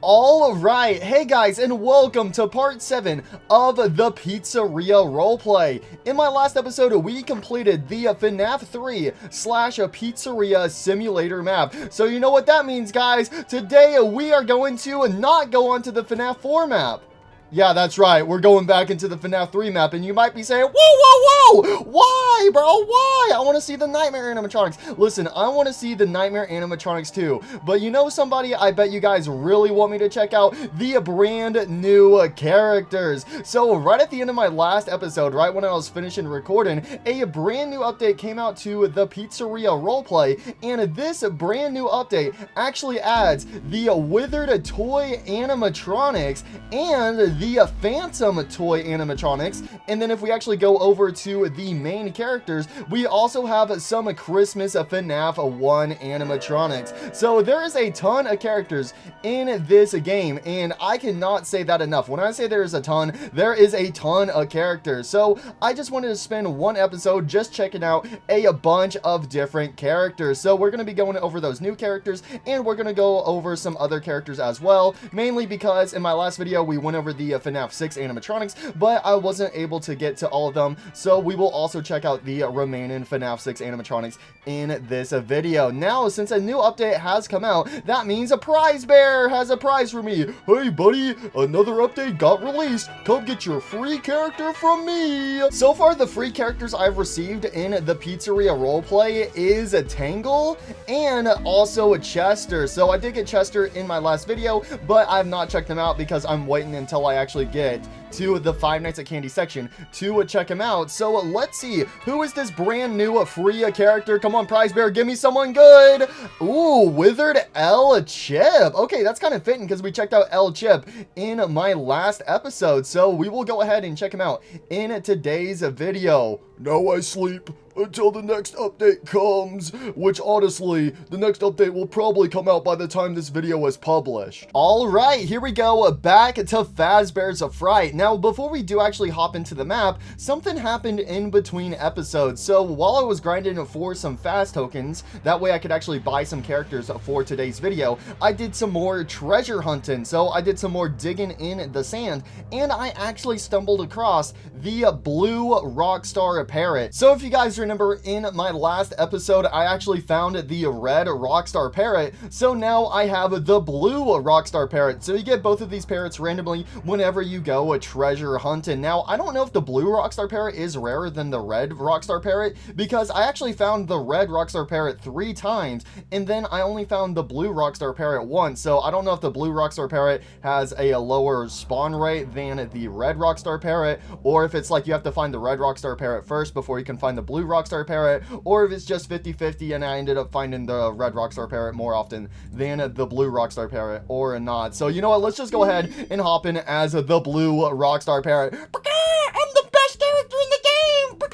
Alright, hey guys, and welcome to part 7 of the Pizzeria Roleplay. In my last episode, we completed the FNAF 3 / Pizzeria Simulator map. So you know what that means, guys. Today, we are going to not go on to the FNAF 4 map. Yeah, that's right. We're going back into the FNAF 3 map, and you might be saying, whoa! Why, bro? Why? I want to see the nightmare animatronics. Listen, I want to see the nightmare animatronics too. But you know somebody I bet you guys really want me to check out? The brand new characters. So right at the end of my last episode, right when I was finishing recording, a brand new update came out to the Pizzeria Roleplay, and this brand new update actually adds the withered toy animatronics and the Phantom toy animatronics. And then if we actually go over to the main characters, we also have some Christmas FNAF 1 animatronics. So there is a ton of characters in this game, and I cannot say that enough. When I say there is a ton, there is a ton of characters. So I just wanted to spend one episode just checking out a bunch of different characters. So we're going to be going over those new characters, and we're going to go over some other characters as well, mainly because in my last video we went over the FNAF 6 animatronics, but I wasn't able to get to all of them, so we will also check out the remaining FNAF 6 animatronics in this video. Now, since a new update has come out, that means a prize bear has a prize for me. Hey buddy, another update got released. Come get your free character from me. So far, the free characters I've received in the Pizzeria Roleplay is a Tangle and also a Chester. So I did get Chester in my last video, but I've not checked them out because I'm waiting until I actually get to the Five Nights at Candy section to check him out. So let's see, who is this brand new free character? Come on, prize bear, give me someone good. Ooh, withered L Chip. Okay, that's kind of fitting because we checked out L Chip in my last episode. So we will go ahead and check him out in today's video. Now I sleep until the next update comes, which honestly, the next update will probably come out by the time this video is published. All right, here we go, back to Fazbear's Fright. Now, before we do actually hop into the map, something happened in between episodes. So while I was grinding for some fast tokens, that way I could actually buy some characters for today's video, I did some more treasure hunting. So I did some more digging in the sand, and I actually stumbled across the blue Rockstar Parrot. So if you guys remember, in my last episode, I actually found the red Rockstar Parrot. So now I have the blue Rockstar Parrot. So you get both of these parrots randomly whenever you go treasure hunting. Now, I don't know if the blue Rockstar Parrot is rarer than the red Rockstar Parrot, because I actually found the red Rockstar Parrot 3 times, and then I only found the blue Rockstar Parrot once. So I don't know if the blue Rockstar Parrot has a lower spawn rate than the red Rockstar Parrot, or if it's like you have to find the red Rockstar Parrot first before you can find the blue Rockstar Parrot, or if it's just 50-50 and I ended up finding the red Rockstar Parrot more often than the blue Rockstar Parrot, or not. So you know what, let's just go ahead and hop in as the blue Rockstar Parrot. I'm the best character in the game. Look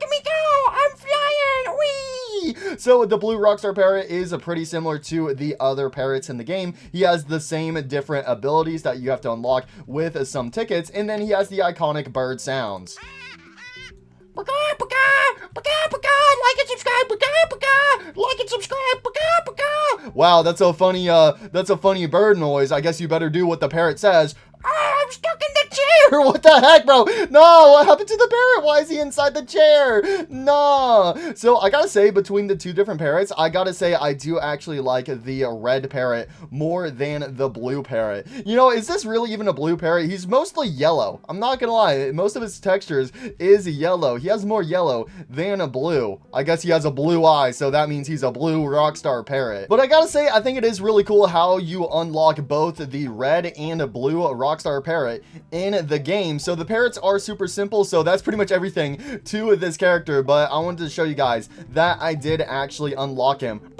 at me go, I'm flying. Whee! So the blue Rockstar Parrot is pretty similar to the other parrots in the game. He has the same different abilities that you have to unlock with some tickets, and then he has the iconic bird sounds. Like and subscribe. Like and subscribe. Wow, that's a funny bird noise. I guess you better do what the parrot says. I'm stuck in the chair. What the heck, bro? No, what happened to the parrot? Why is he inside the chair? No. So I gotta say, between the two different parrots, I gotta say I do actually like the red parrot more than the blue parrot. You know, is this really even a blue parrot? He's mostly yellow. I'm not gonna lie. Most of his textures is yellow. He has more yellow than a blue. I guess he has a blue eye, so that means he's a blue Rockstar Parrot. But I gotta say, I think it is really cool how you unlock both the red and blue Rockstar Parrot in the game. So the parrots are super simple, so that's pretty much everything to this character, but I wanted to show you guys that I did actually unlock him.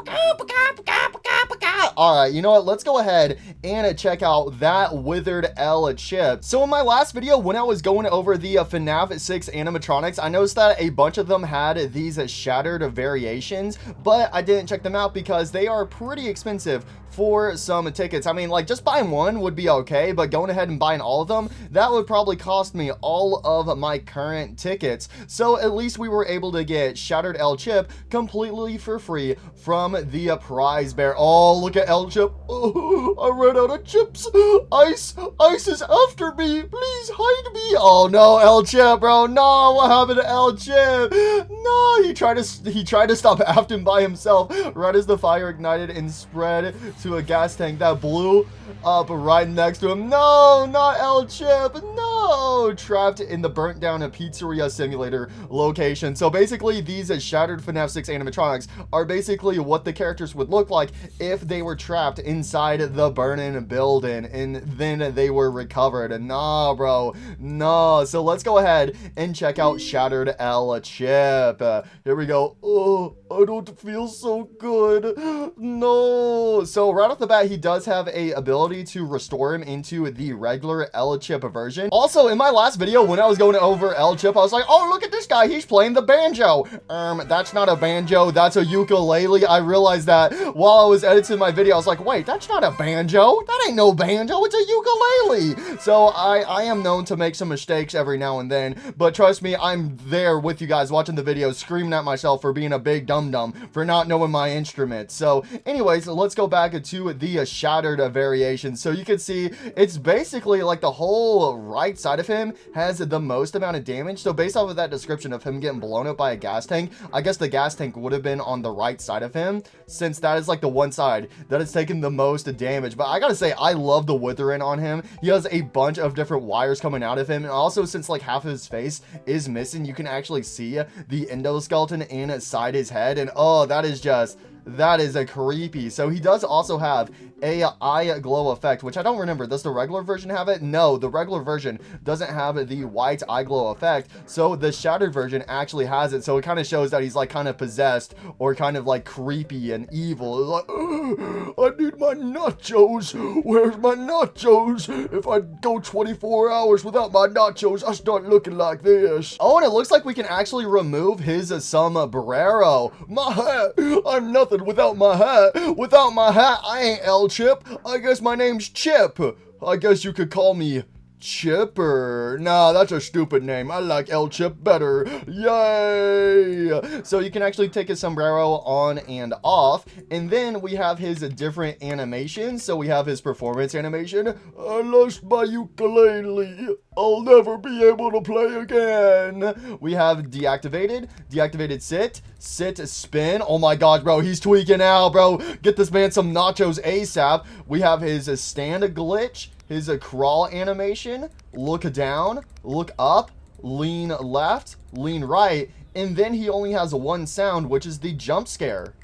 Alright, you know what? Let's go ahead and check out that withered L Chip. So in my last video, when I was going over the FNAF 6 animatronics, I noticed that a bunch of them had these shattered variations, but I didn't check them out because they are pretty expensive for some tickets. I mean, like, just buying one would be okay, but going ahead and buying all of them, that would probably cost me all of my current tickets. So at least we were able to get Shattered L Chip completely for free from the prize bear. Oh, look at L chip. Oh, I ran out of chips. Ice is after me. Please hide me. Oh no, L chip, bro. No, what happened to L chip? No, he tried to stop Afton by himself right as the fire ignited and spread to a gas tank that blew up right next to him. No, not El Chip. No, trapped in the burnt down pizzeria simulator location. So basically, these shattered FNAF 6 animatronics are basically what the characters would look like if they were trapped inside the burning building and then they were recovered. Nah, bro. No. So let's go ahead and check out Shattered El Chip. Here we go. Oh, I don't feel so good. No. So right off the bat, he does have a ability to restore him into the regular El Chip version. Also, in my last video, when I was going over El Chip, I was like, oh, look at this guy. He's playing the banjo. That's not a banjo. That's a ukulele. I realized that while I was editing my video. I was like, wait, that's not a banjo. That ain't no banjo. It's a ukulele. So I am known to make some mistakes every now and then, but trust me, I'm there with you guys watching the videos, screaming at myself for being a big dum-dum, for not knowing my instruments. So anyways, let's go back to the shattered variation. So you can see it's basically like the whole right side of him has the most amount of damage. So based off of that description of him getting blown up by a gas tank, I guess the gas tank would have been on the right side of him, since that is like the one side that has taken the most damage. But I gotta say, I love the withering on him. He has a bunch of different wires coming out of him, and also since like half of his face is missing, you can actually see the endoskeleton inside his head, and oh, that is a creepy. So he does also have a eye glow effect, which I don't remember. Does the regular version have it? No, the regular version doesn't have the white eye glow effect. So the shattered version actually has it. So it kind of shows that he's like kind of possessed or kind of like creepy and evil. It's like, I need my nachos. Where's my nachos? If I go 24 hours without my nachos, I start looking like this. Oh, and it looks like we can actually remove his sombrero. My hat. I'm nothing without my hat. Without my hat, I ain't El Chip. I guess my name's Chip. I guess you could call me Chipper. Nah, that's a stupid name. I like El Chip better. Yay! So you can actually take his sombrero on and off, and then we have his different animations. So we have his performance animation. I lost my ukulele. I'll never be able to play again. We have deactivated sit, spin. Oh my god, bro, he's tweaking out, bro. Get this man some nachos ASAP. We have his stand glitch, his crawl animation, look down, look up, lean left, lean right, and then he only has one sound, which is the jump scare.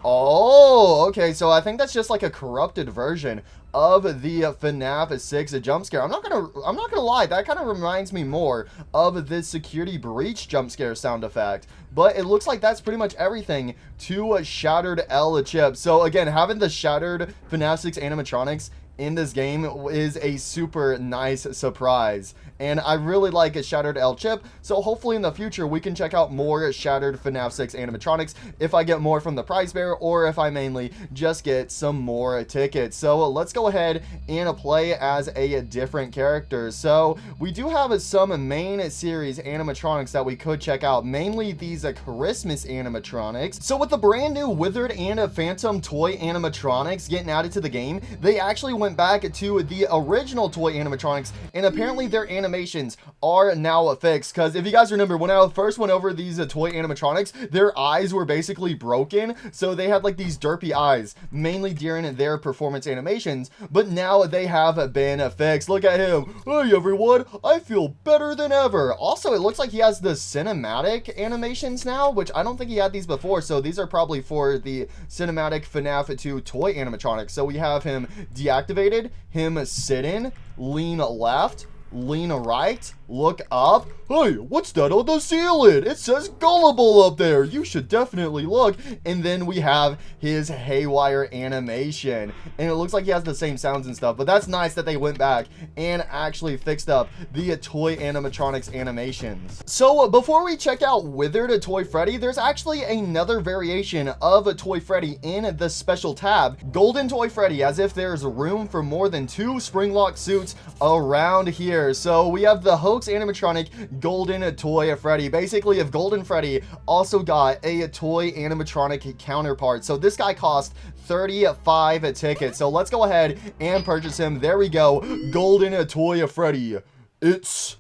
Oh, okay, so I think that's just like a corrupted version of the FNAF 6 jump scare. I'm not gonna lie, that kind of reminds me more of the security breach jump scare sound effect. But it looks like that's pretty much everything to Shattered El Chip. So again, having the Shattered FNAF 6 animatronics in this game is a super nice surprise, and I really like a Shattered El Chip, so hopefully in the future we can check out more Shattered FNAF 6 animatronics if I get more from the prize bear, or if I mainly just get some more tickets. So let's go ahead and play as a different character. So we do have some main series animatronics that we could check out, mainly these Christmas animatronics. So with the brand new Withered and Phantom toy animatronics getting added to the game, they actually went back to the original toy animatronics, and apparently their animations are now fixed. Because if you guys remember, when I first went over these toy animatronics, their eyes were basically broken, so they had like these derpy eyes, mainly during their performance animations, but now they have been fixed. Look at him. Hey everyone, I feel better than ever. Also, it looks like he has the cinematic animations now, which I don't think he had these before, so these are probably for the cinematic FNAF 2 toy animatronics. So we have him deactivated, him sitting, lean left, lean right, look up. Hey, what's that on the ceiling? It says Gullible up there. You should definitely look. And then we have his haywire animation, and it looks like he has the same sounds and stuff, but that's nice that they went back and actually fixed up the toy animatronics animations. So before we check out Withered Toy Freddy, there's actually another variation of Toy Freddy in the special tab, Golden Toy Freddy, as if there's room for more than 2 spring lock suits around here. here. So we have the hoax animatronic Golden Toy Freddy. Basically, if Golden Freddy also got a toy animatronic counterpart. So this guy cost 35 tickets. So let's go ahead and purchase him. There we go. Golden Toy Freddy. It's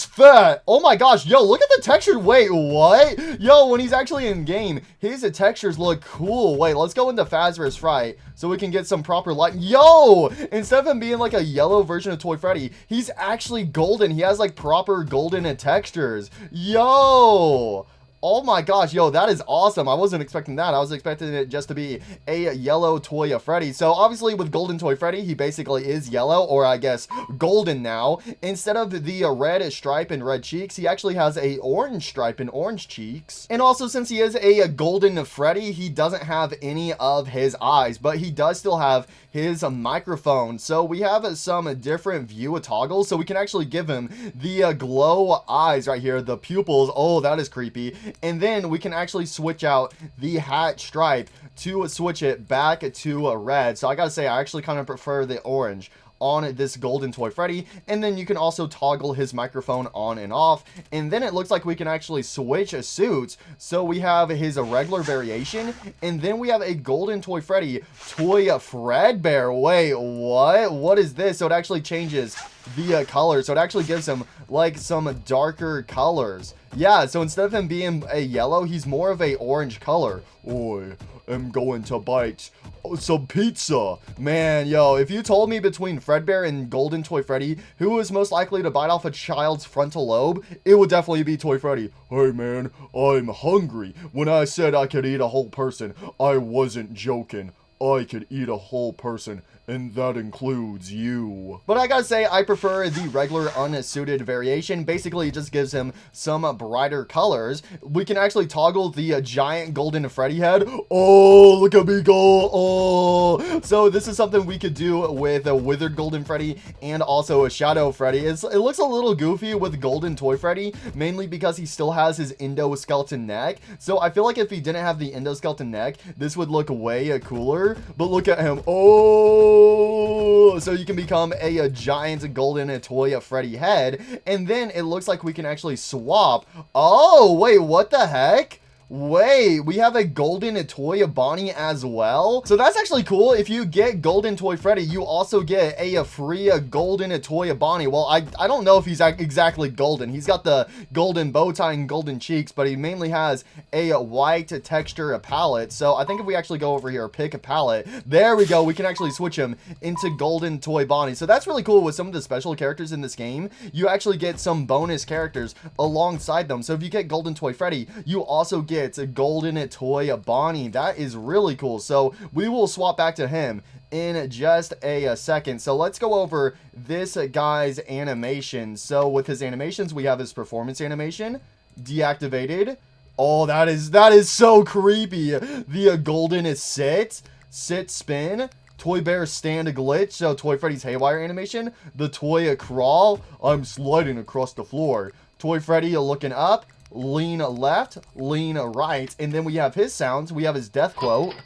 fat. Oh my gosh. Yo, look at the texture. Wait, what? Yo, when he's actually in game, his textures look cool. Wait, let's go into Phasma's Fright so we can get some proper light. Yo, instead of him being like a yellow version of Toy Freddy, he's actually golden. He has like proper golden textures. Yo. Oh my gosh, yo, that is awesome. I wasn't expecting that. I was expecting it just to be a yellow Toy Freddy. So obviously with Golden Toy Freddy, he basically is yellow, or I guess golden now. Instead of the red stripe and red cheeks, he actually has a orange stripe and orange cheeks. And also, since he is a Golden Freddy, he doesn't have any of his eyes, but he does still have his microphone. So we have some different view toggles, so we can actually give him the glow eyes right here, the pupils. Oh, that is creepy. And then we can actually switch out the hat stripe to switch it back to red. So I gotta say, I actually kind of prefer the orange on this Golden Toy Freddy. And then you can also toggle his microphone on and off. And then it looks like we can actually switch suits. So we have his regular variation, and then we have a Golden Toy Freddy Toy Fredbear. Wait, what is this? So it actually changes the color. So it actually gives him like some darker colors. Yeah, so instead of him being a yellow, he's more of a orange color. Oi, I'm going to bite some pizza. Man, yo, if you told me between Fredbear and Golden Toy Freddy, who is most likely to bite off a child's frontal lobe, it would definitely be Toy Freddy. Hey man, I'm hungry. When I said I could eat a whole person, I wasn't joking. I could eat a whole person, and that includes you. But I gotta say, I prefer the regular unsuited variation. Basically, it just gives him some brighter colors. We can actually toggle the giant Golden Freddy head. Oh, look at me go. Oh. So this is something we could do with a withered Golden Freddy and also a Shadow Freddy. It looks a little goofy with Golden Toy Freddy, mainly because he still has his endoskeleton neck. So I feel like if he didn't have the endoskeleton neck, this would look way cooler. But look at him. Oh, so you can become a giant Golden Toy Freddy head, and then it looks like we can actually swap. Oh, wait, what the heck? Wait, we have a Golden Toy Bonnie as well. So that's actually cool. If you get Golden Toy Freddy, you also get a free Golden Toy Bonnie. Well, I don't know if he's exactly golden. He's got the golden bow tie and golden cheeks, but he mainly has a white texture palette. So I think if we actually go over here, pick a palette, there we go. We can actually switch him into Golden Toy Bonnie. So that's really cool. With some of the special characters in this game, you actually get some bonus characters alongside them. So if you get Golden Toy Freddy, you also get a Golden Toy Bonnie. That is really cool. So we will swap back to him in just a second. So let's go over this guy's animation. So with his animations, we have his performance animation deactivated. Oh, that is so creepy. The golden sit, spin, Toy Bear stand glitch. So Toy Freddy's haywire animation, the toy crawl, I'm sliding across the floor. Toy Freddy looking up, lean left, lean right, and then we have his sounds. We have his death quote.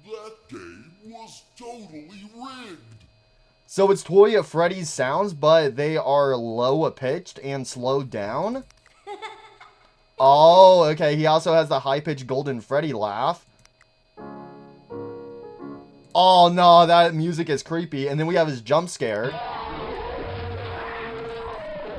That game was totally rigged. So it's Toy Freddy's sounds, but they are low pitched and slowed down. Oh, okay. He also has the high pitched Golden Freddy laugh. Oh no, that music is creepy. And then we have his jump scare,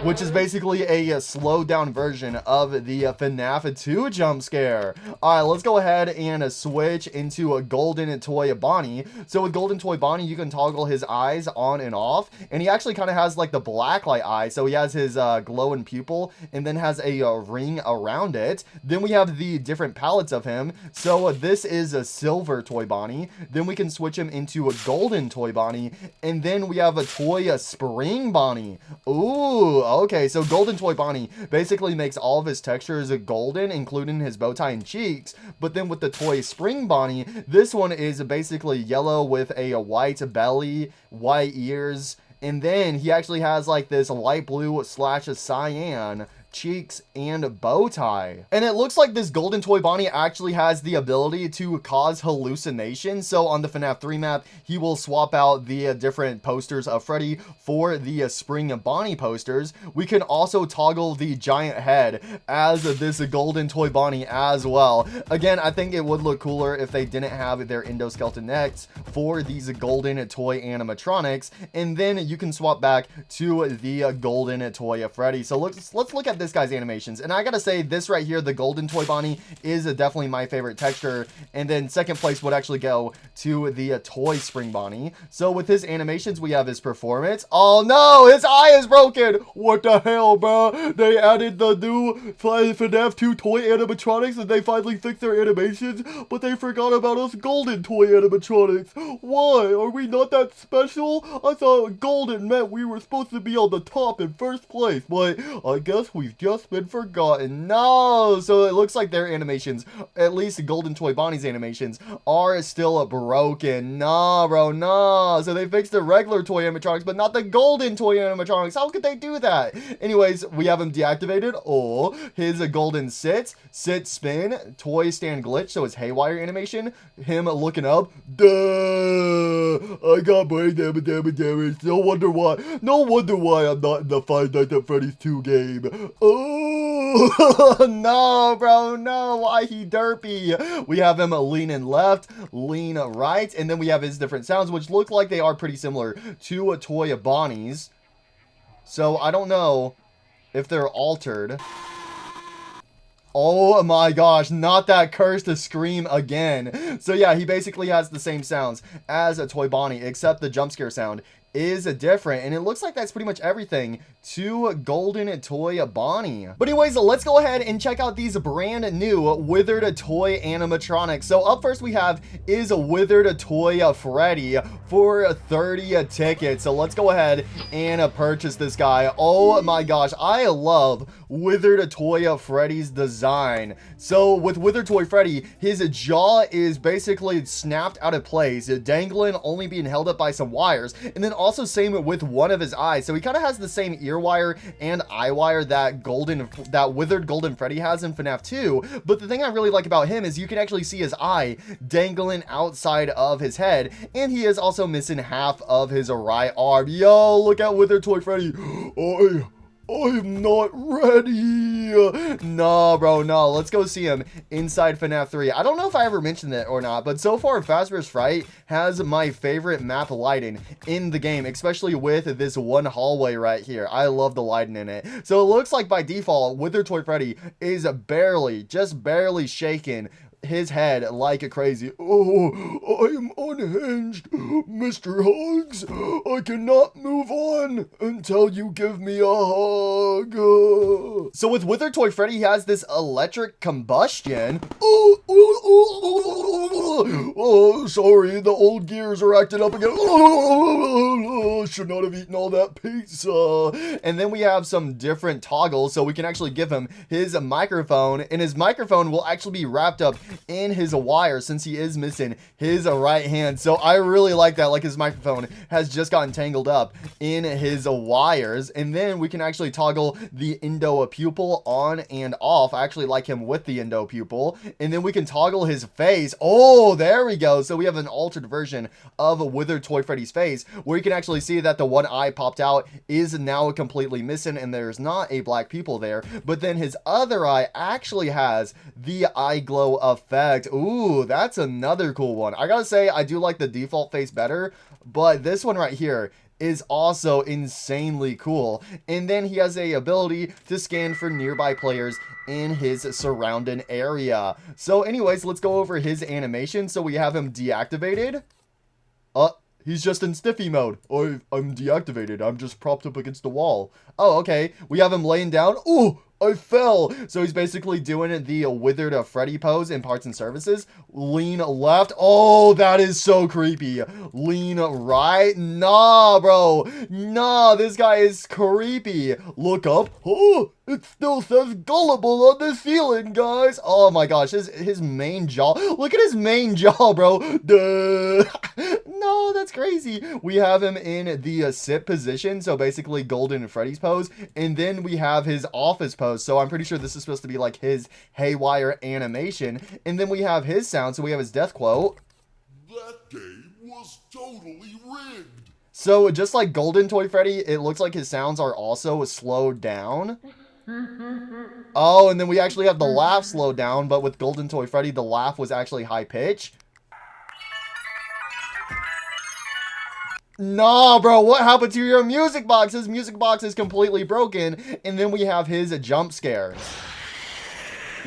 which is basically a slowed down version of the FNAF 2 jump scare. Alright, let's go ahead and switch into a Golden Toy Bonnie. So with Golden Toy Bonnie, you can toggle his eyes on and off, and he actually kind of has like the blacklight eye. So he has his glowing pupil and then has a ring around it. Then we have the different palettes of him. So this is a silver Toy Bonnie. Then we can switch him into a golden Toy Bonnie, and then we have a Toy Spring Bonnie. Ooh, okay, so Golden Toy Bonnie basically makes all of his textures golden, including his bow tie and cheeks. But then with the Toy Spring Bonnie, this one is basically yellow with a white belly, white ears, and then he actually has like this light blue / cyan cheeks, and bow tie. And it looks like this golden toy Bonnie actually has the ability to cause hallucinations. So on the FNAF 3 map, he will swap out the different posters of Freddy for the Spring Bonnie posters. We can also toggle the giant head as this golden toy Bonnie as well. Again, I think it would look cooler if they didn't have their endoskeleton necks for these golden toy animatronics, and then you can swap back to the golden toy Freddy. So let's look at this guy's animations, and I gotta say, this right here, the golden toy Bonnie, is definitely my favorite texture, and then second place would actually go to the toy Spring Bonnie. So with his animations, we have his performance. Oh no, his eye is broken. What the hell, bro? They added the new FNAF 2 toy animatronics and they finally fixed their animations, but they forgot about us golden toy animatronics. Why? Are we not that special? I thought golden meant we were supposed to be on the top in first place, but I guess we've just been forgotten. No! So it looks like their animations, at least golden toy Bonnie's animations, are still broken. Nah, bro, nah. So they fixed the regular toy animatronics, but not the golden toy animatronics. How could they do that? Anyways, we have him deactivated. Oh, his golden sit, spin, toy stand glitch, so his haywire animation, him looking up. Duh! I got brain damage. No wonder why I'm not in the Five Nights at Freddy's 2 game. Oh, no, bro, no. Why he derpy? We have him leaning left, lean right, and then we have his different sounds, which look like they are pretty similar to a toy Bonnie's. So I don't know if they're altered. Oh my gosh, not that curse to scream again. So yeah, he basically has the same sounds as a toy Bonnie, except the jump scare sound is different, and it looks like that's pretty much everything to golden toy Bonnie. But anyways, let's go ahead and check out these brand new withered toy animatronics. So up first we have is withered toy Freddy for 30 tickets. So let's go ahead and purchase this guy. Oh my gosh, I love withered toy Freddy's design. So with withered toy Freddy, his jaw is basically snapped out of place, dangling, only being held up by some wires, and then also same with one of his eyes. So he kind of has the same ear wire and eye wire that withered golden Freddy has in FNAF 2. But the thing I really like about him is you can actually see his eye dangling outside of his head, and he is also missing half of his right arm. Yo, look at withered toy Freddy. I'm not ready. Nah, bro, no. Let's go see him inside FNAF 3. I don't know if I ever mentioned that or not, but so far, Fazbear's Fright has my favorite map lighting in the game, especially with this one hallway right here. I love the lighting in it. So it looks like by default, Withered Toy Freddy is just barely shaking his head like crazy. Oh, I'm unhinged, Mr. Hugs. I cannot move on until you give me a hug. So with Withered Toy Freddy, he has this electric combustion. Oh, sorry, the old gears are acting up again. Should not have eaten all that pizza. And then we have some different toggles, so we can actually give him his microphone, and his microphone will actually be wrapped up in his wire since he is missing his right hand. So I really like that, like his microphone has just gotten tangled up in his wires. And then we can actually toggle the endo pupil on and off. I actually like him with the endo pupil. And then we can toggle his face. Oh, there we go. So we have an altered version of a Withered Toy Freddy's face, where you can actually see that the one eye popped out is now completely missing, and there's not a black pupil there. But then his other eye actually has the eye glow effect. Ooh, that's another cool one. I gotta say, I do like the default face better, but this one right here is also insanely cool. And then he has a ability to scan for nearby players in his surrounding area. So anyways, let's go over his animation. So we have him deactivated. He's just in Stiffy mode. I'm deactivated. I'm just propped up against the wall. Oh, okay. We have him laying down. Ooh, I fell. So he's basically doing the Withered Freddy pose in parts and services. Lean left. Oh, that is so creepy. Lean right. Nah, bro. Nah, this guy is creepy. Look up. Oh, it still says gullible on the ceiling, guys. Oh my gosh, his main jaw. Look at his main jaw, bro. Duh. No. Oh, that's crazy. We have him in the sit position, so basically Golden Freddy's pose, and then we have his office pose, so I'm pretty sure this is supposed to be like his haywire animation, and then we have his sound, so we have his death quote. That game was totally rigged. So just like Golden Toy Freddy, it looks like his sounds are also slowed down. Oh, and then we actually have the laugh slowed down, but with Golden Toy Freddy, the laugh was actually high pitch. Nah, bro, what happened to your music box? His music box is completely broken. And then we have his jump scare,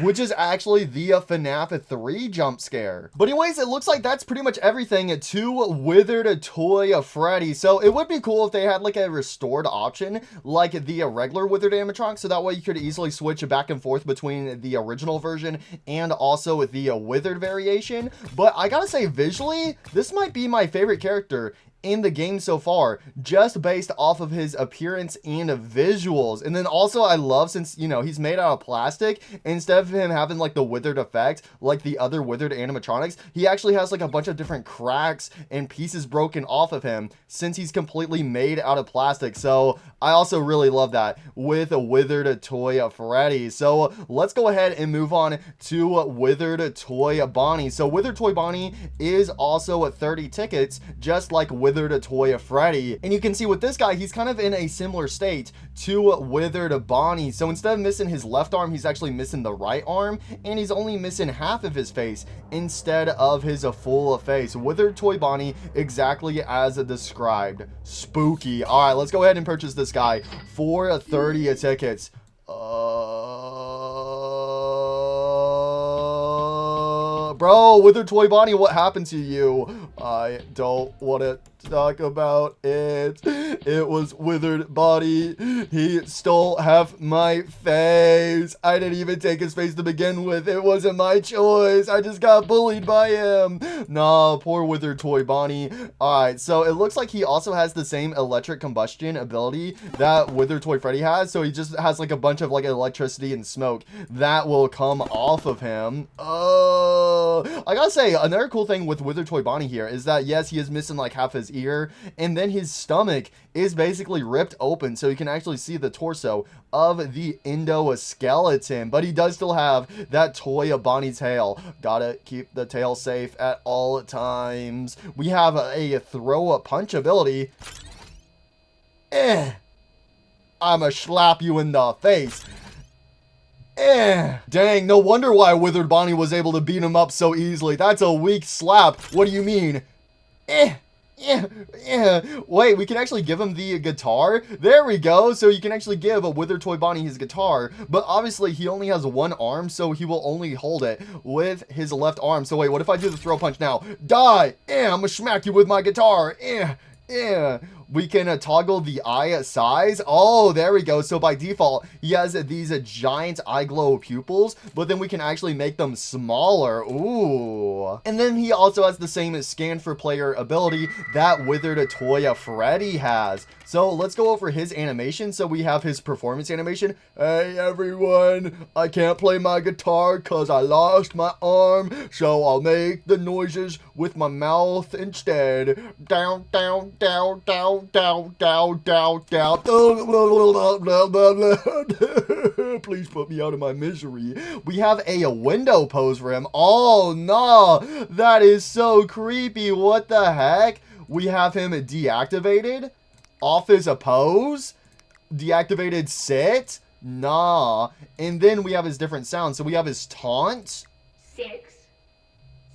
which is actually the FNAF 3 jump scare. But anyways, it looks like that's pretty much everything to Withered Toy Freddy. So it would be cool if they had like a restored option, like the regular Withered animatronic, so that way you could easily switch back and forth between the original version and also the Withered variation. But I gotta say, visually, this might be my favorite character in the game so far, just based off of his appearance and visuals. And then also I love, since, you know, he's made out of plastic, instead of him having like the withered effect like the other Withered animatronics, he actually has like a bunch of different cracks and pieces broken off of him since he's completely made out of plastic. So I also really love that with a Withered Toy Freddy. So let's go ahead and move on to Withered Toy Bonnie. So Withered Toy Bonnie is also 30 tickets, just like Withered Toy Freddy. And you can see with this guy, he's kind of in a similar state to Withered Bonnie. So instead of missing his left arm, he's actually missing the right arm, and he's only missing half of his face instead of his full face. Withered Toy Bonnie, exactly as described. Spooky. All right, let's go ahead and purchase this guy for 30 tickets. Bro, Withered Toy Bonnie, what happened to you? I don't want to talk about it. It was Withered Bonnie. He stole half my face. I didn't even take his face to begin with. It wasn't my choice. I just got bullied by him. Nah, poor Withered Toy Bonnie. Alright, so it looks like he also has the same electric combustion ability that Withered Toy Freddy has. So he just has like a bunch of like electricity and smoke that will come off of him. I gotta say, another cool thing with Withered Toy Bonnie here is that, yes, he is missing like half his ear, and then his stomach is basically ripped open, so you can actually see the torso of the endoskeleton, but he does still have that Toy Bonnie tail. Gotta keep the tail safe at all times. We have a throw a punch ability. I'ma slap you in the face. Dang, no wonder why Withered Bonnie was able to beat him up so easily. That's a weak slap. What do you mean? Wait, we can actually give him the guitar? There we go. So you can actually give a Withered Toy Bonnie his guitar, but obviously he only has one arm, so he will only hold it with his left arm. So wait, what if I do the throw punch now? Die! I'm gonna smack you with my guitar. We can toggle the eye size. Oh, there we go. So by default, he has these giant eye glow pupils, but then we can actually make them smaller. Ooh. And then he also has the same scan for player ability that Withered Toy Freddy has. So let's go over his animation. So we have his performance animation. Hey everyone, I can't play my guitar because I lost my arm, so I'll make the noises with my mouth instead. Down, down, down, down, down, down, down, down. Please put me out of my misery. We have a window pose for him. Oh no, that is so creepy. What the heck? We have him deactivated. Off his pose. Deactivated sit. Nah. And then we have his different sounds. So we have his taunt. 6,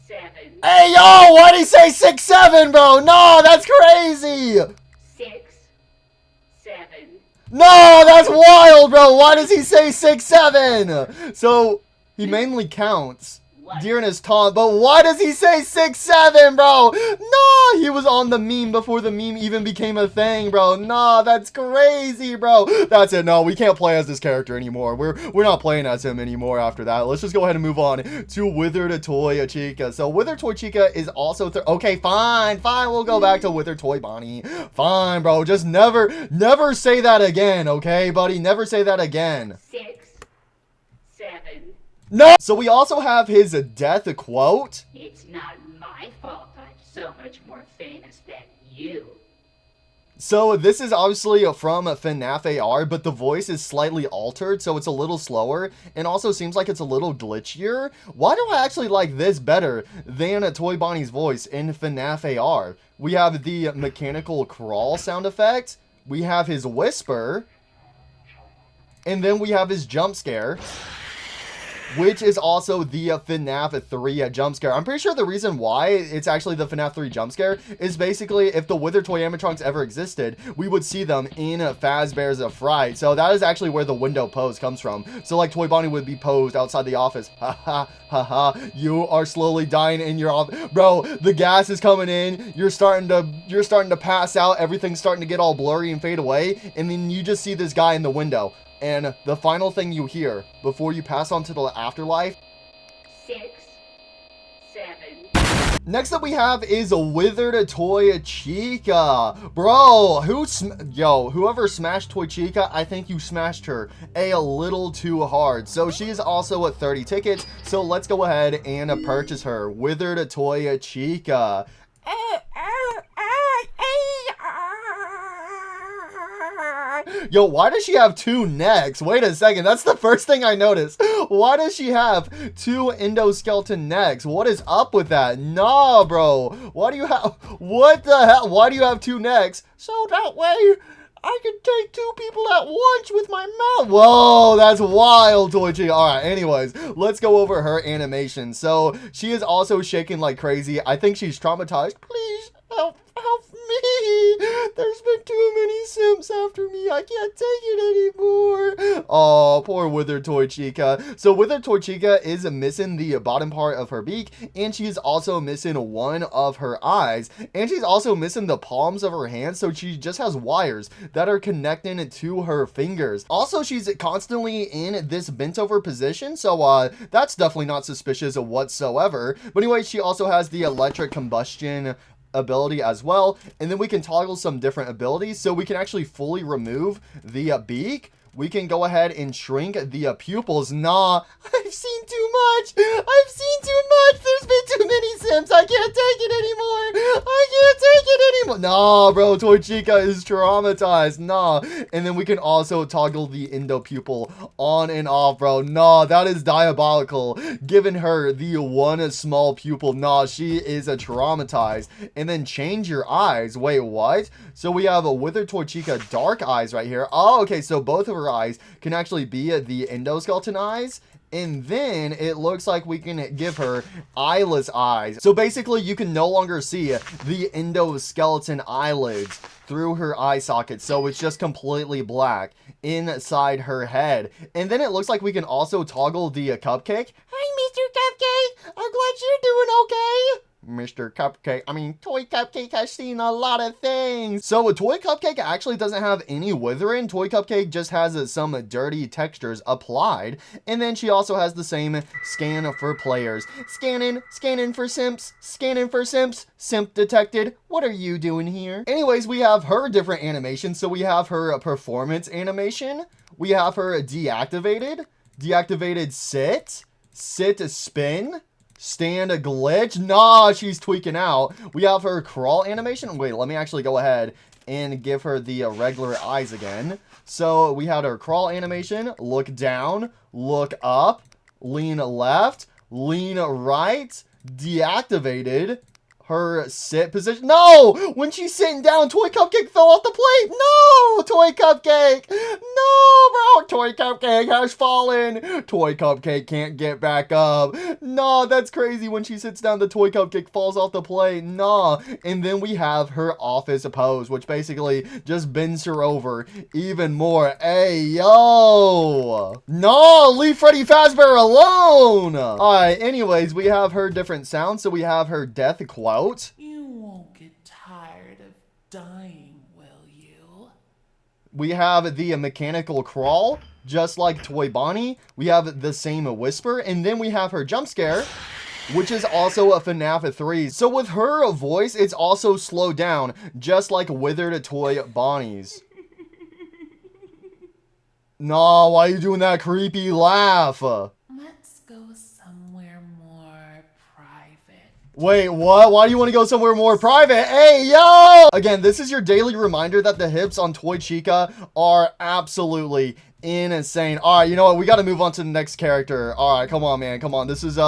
7. Hey, yo! Why'd he say 6, 7, bro? No, that's crazy! 6, 7. No, that's wild, bro! Why does he say 6, 7? So, he mainly counts during his taunt, but why does he say 6, 7, bro? No, he was on the meme before the meme even became a thing, bro. Nah, that's crazy, bro. That's it. No, we can't play as this character anymore. We're not playing as him anymore after that. Let's just go ahead and move on to Withered Toy Chica. So Withered Toy Chica is also okay, fine, we'll go back to Withered Toy Bonnie. Fine, bro. Just never say that again, okay, buddy? Never say that again. 6, 7. No! So we also have his death quote. It's not my my fault I'm so much more famous than you. So this is obviously from FNAF AR, but the voice is slightly altered, so it's a little slower, and also seems like it's a little glitchier. Why do I actually like this better than Toy Bonnie's voice in FNAF AR? We have the mechanical crawl sound effect, we have his whisper, and then we have his jump scare, which is also the FNAF 3 jump scare. I'm pretty sure the reason why it's actually the FNAF 3 jump scare is basically if the Wither Toy animatronics ever existed, we would see them in Fazbear's Fright. So that is actually where the window pose comes from. So like Toy Bonnie would be posed outside the office. Ha ha ha ha. You are slowly dying in your office. Bro, the gas is coming in. You're starting to pass out. Everything's starting to get all blurry and fade away. And then you just see this guy in the window. And the final thing you hear before you pass on to the afterlife. 6, 7. Next up we have is Withered Toy Chica. Bro, whoever smashed Toy Chica, I think you smashed her a little too hard. So she is also at 30 tickets. So let's go ahead and purchase her. Withered Toy Chica. Yo, why does she have 2 necks? Wait a second, that's the first thing I noticed. Why does she have 2 endoskeleton necks? What is up with that? Nah, bro. What the hell? Why do you have 2 necks? So that way I can take 2 people at once with my mouth. Whoa, that's wild, Toy Chica. All right, anyways, let's go over her animation. So she is also shaking like crazy. I think she's traumatized. Please help me. There's been too many Sims after me. I can't take it anymore. Oh, poor Withered Toy Chica. So Withered Toy Chica is missing the bottom part of her beak, and she's also missing one of her eyes, and she's also missing the palms of her hands, so she just has wires that are connecting to her fingers. Also, she's constantly in this bent over position, so that's definitely not suspicious whatsoever. But anyway, she also has the electric combustion ability as well, and then we can toggle some different abilities, so we can actually fully remove the beak. We can go ahead and shrink the pupils. Nah, I've seen too much. I've seen too much. There's been too many Sims. I can't take it anymore. I can't take it anymore. Nah, bro, Toy Chica is traumatized. Nah. And then we can also toggle the endo pupil on and off, bro. Nah, that is diabolical. Giving her the one small pupil. Nah, she is traumatized. And then change your eyes. Wait, what? So we have a Withered Toy Chica dark eyes right here. Oh, okay, so both of her eyes can actually be the endoskeleton eyes, and then it looks like we can give her eyeless eyes. So basically you can no longer see the endoskeleton eyelids through her eye socket, so it's just completely black inside her head. And then it looks like we can also toggle the cupcake. Hi, Mr. Cupcake, I'm glad you're doing okay. Mr. Cupcake, Toy Cupcake has seen a lot of things. So a Toy Cupcake actually doesn't have any withering. Toy Cupcake just has some dirty textures applied. And then she also has the same scan for players. Scanning for simps, simp detected. What are you doing here? Anyways, we have her different animations. So we have her performance animation. We have her deactivated sit spin, stand a glitch. Nah, she's tweaking out. We have her crawl animation. Wait, let me actually go ahead and give her the regular eyes again. So we had her crawl animation, look down, look up, lean left, lean right, deactivated. Her sit position. No! When she's sitting down, Toy Cupcake fell off the plate. No! Toy Cupcake! No, bro! Toy Cupcake has fallen. Toy Cupcake can't get back up. No, that's crazy. When she sits down, the Toy Cupcake falls off the plate. No. And then we have her office pose, which basically just bends her over even more. Hey, yo! No! Leave Freddy Fazbear alone! Alright, anyways, we have her different sounds. So we have her death quote. You won't get tired of dying, will you? We have the mechanical crawl, just like Toy Bonnie. We have the same whisper, and then we have her jump scare, which is also a FNAF 3. So with her voice, it's also slowed down, just like Withered Toy Bonnie's. No, why are you doing that creepy laugh? Let's go somewhere more private. Wait, what? Why do you want to go somewhere more private? Hey, yo! Again, this is your daily reminder that the hips on Toy Chica are absolutely insane. All right, you know what? We got to move on to the next character. All right, come on, man. Come on. This is,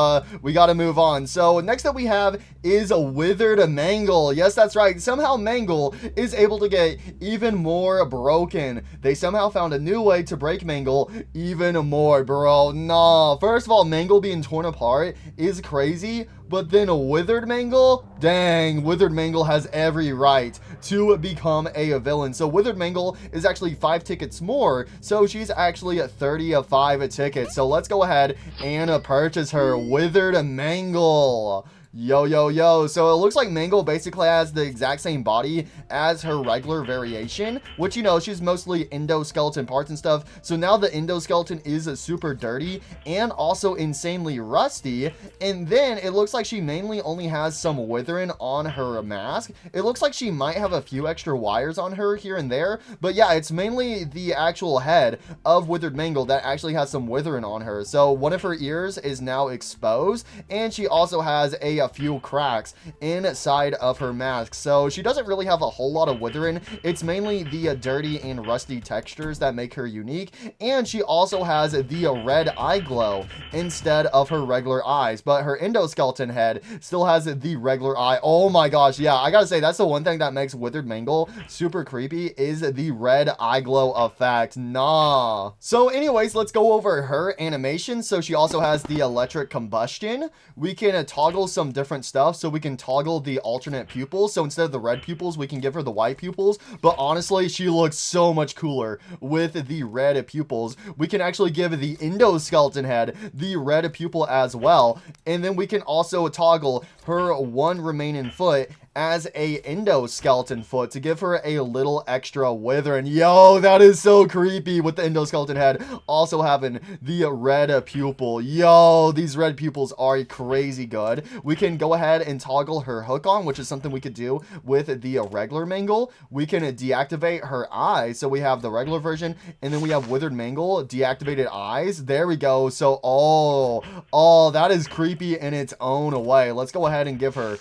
we got to move on. So next up we have is a Withered Mangle. Yes, that's right. Somehow Mangle is able to get even more broken. They somehow found a new way to break Mangle even more, bro. Nah. First of all, Mangle being torn apart is crazy. But then a Withered Mangle? Dang, Withered Mangle has every right to become a villain. So Withered Mangle is actually 5 tickets more. So she's actually at 30 of 5 tickets. So let's go ahead and purchase her. Withered Mangle. Yo, yo, yo. So it looks like Mangle basically has the exact same body as her regular variation, which, you know, she's mostly endoskeleton parts and stuff. So now the endoskeleton is super dirty and also insanely rusty. And then it looks like she mainly only has some withering on her mask. It looks like she might have a few extra wires on her here and there. But yeah, it's mainly the actual head of Withered Mangle that actually has some withering on her. So one of her ears is now exposed, and she also has a few cracks inside of her mask. So she doesn't really have a whole lot of withering. It's mainly the dirty and rusty textures that make her unique. And she also has the red eye glow instead of her regular eyes. But her endoskeleton head still has the regular eye. Oh my gosh, yeah, I gotta say, that's the one thing that makes Withered Mangle super creepy is the red eye glow effect. Nah. So anyways, let's go over her animation. So she also has the electric combustion. We can toggle some different stuff. So we can toggle the alternate pupils. So instead of the red pupils, we can give her the white pupils. But honestly, she looks so much cooler with the red pupils. We can actually give the endoskeleton head the red pupil as well. And then we can also toggle her one remaining foot as a endoskeleton foot to give her a little extra withering. Yo, that is so creepy with the endoskeleton head also having the red pupil. Yo, these red pupils are crazy good. We can go ahead and toggle her hook on, which is something we could do with the regular Mangle. We can deactivate her eyes. So we have the regular version, and then we have Withered Mangle deactivated eyes. There we go. So, oh, that is creepy in its own way. Let's go ahead and give her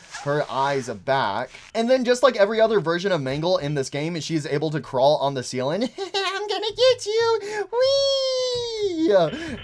eyes back. And then just like every other version of Mangle in this game, she's able to crawl on the ceiling. I'm gonna get you. Whee!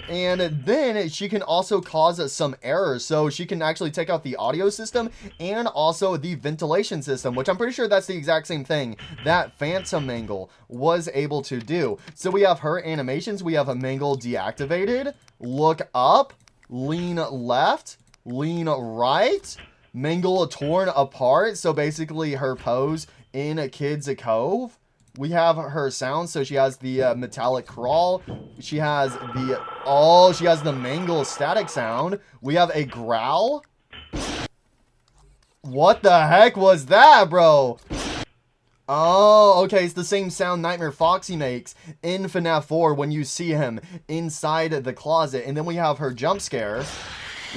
And then she can also cause some errors. So she can actually take out the audio system and also the ventilation system, which I'm pretty sure that's the exact same thing that Phantom Mangle was able to do. So we have her animations. We have a Mangle deactivated, look up, lean left, lean right, Mangle torn apart. So basically her pose in Kids Cove. We have her sound. So she has the metallic crawl. She has the Mangle static sound. We have a growl. What the heck was that, bro? Oh, okay, it's the same sound Nightmare Foxy makes in FNAF 4 when you see him inside the closet. And then we have her jump scare,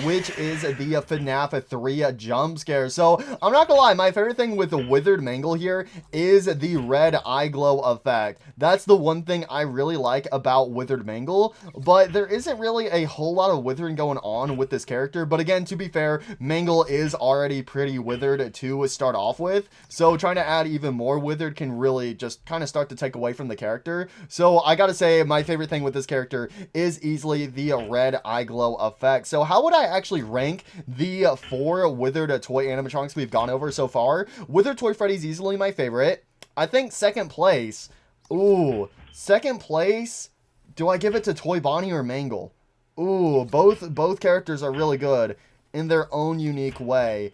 which is the FNAF 3 jump scare. So, I'm not gonna lie, my favorite thing with the Withered Mangle here is the red eye glow effect. That's the one thing I really like about Withered Mangle, but there isn't really a whole lot of withering going on with this character. But again, to be fair, Mangle is already pretty withered to start off with, so trying to add even more withered can really just kind of start to take away from the character. So, I gotta say, my favorite thing with this character is easily the red eye glow effect. So, how would I actually rank the 4 withered toy animatronics we've gone over so far? Withered Toy Freddy's easily my favorite. I think second place. Ooh, second place. Do I give it to Toy Bonnie or Mangle? Ooh, both characters are really good in their own unique way.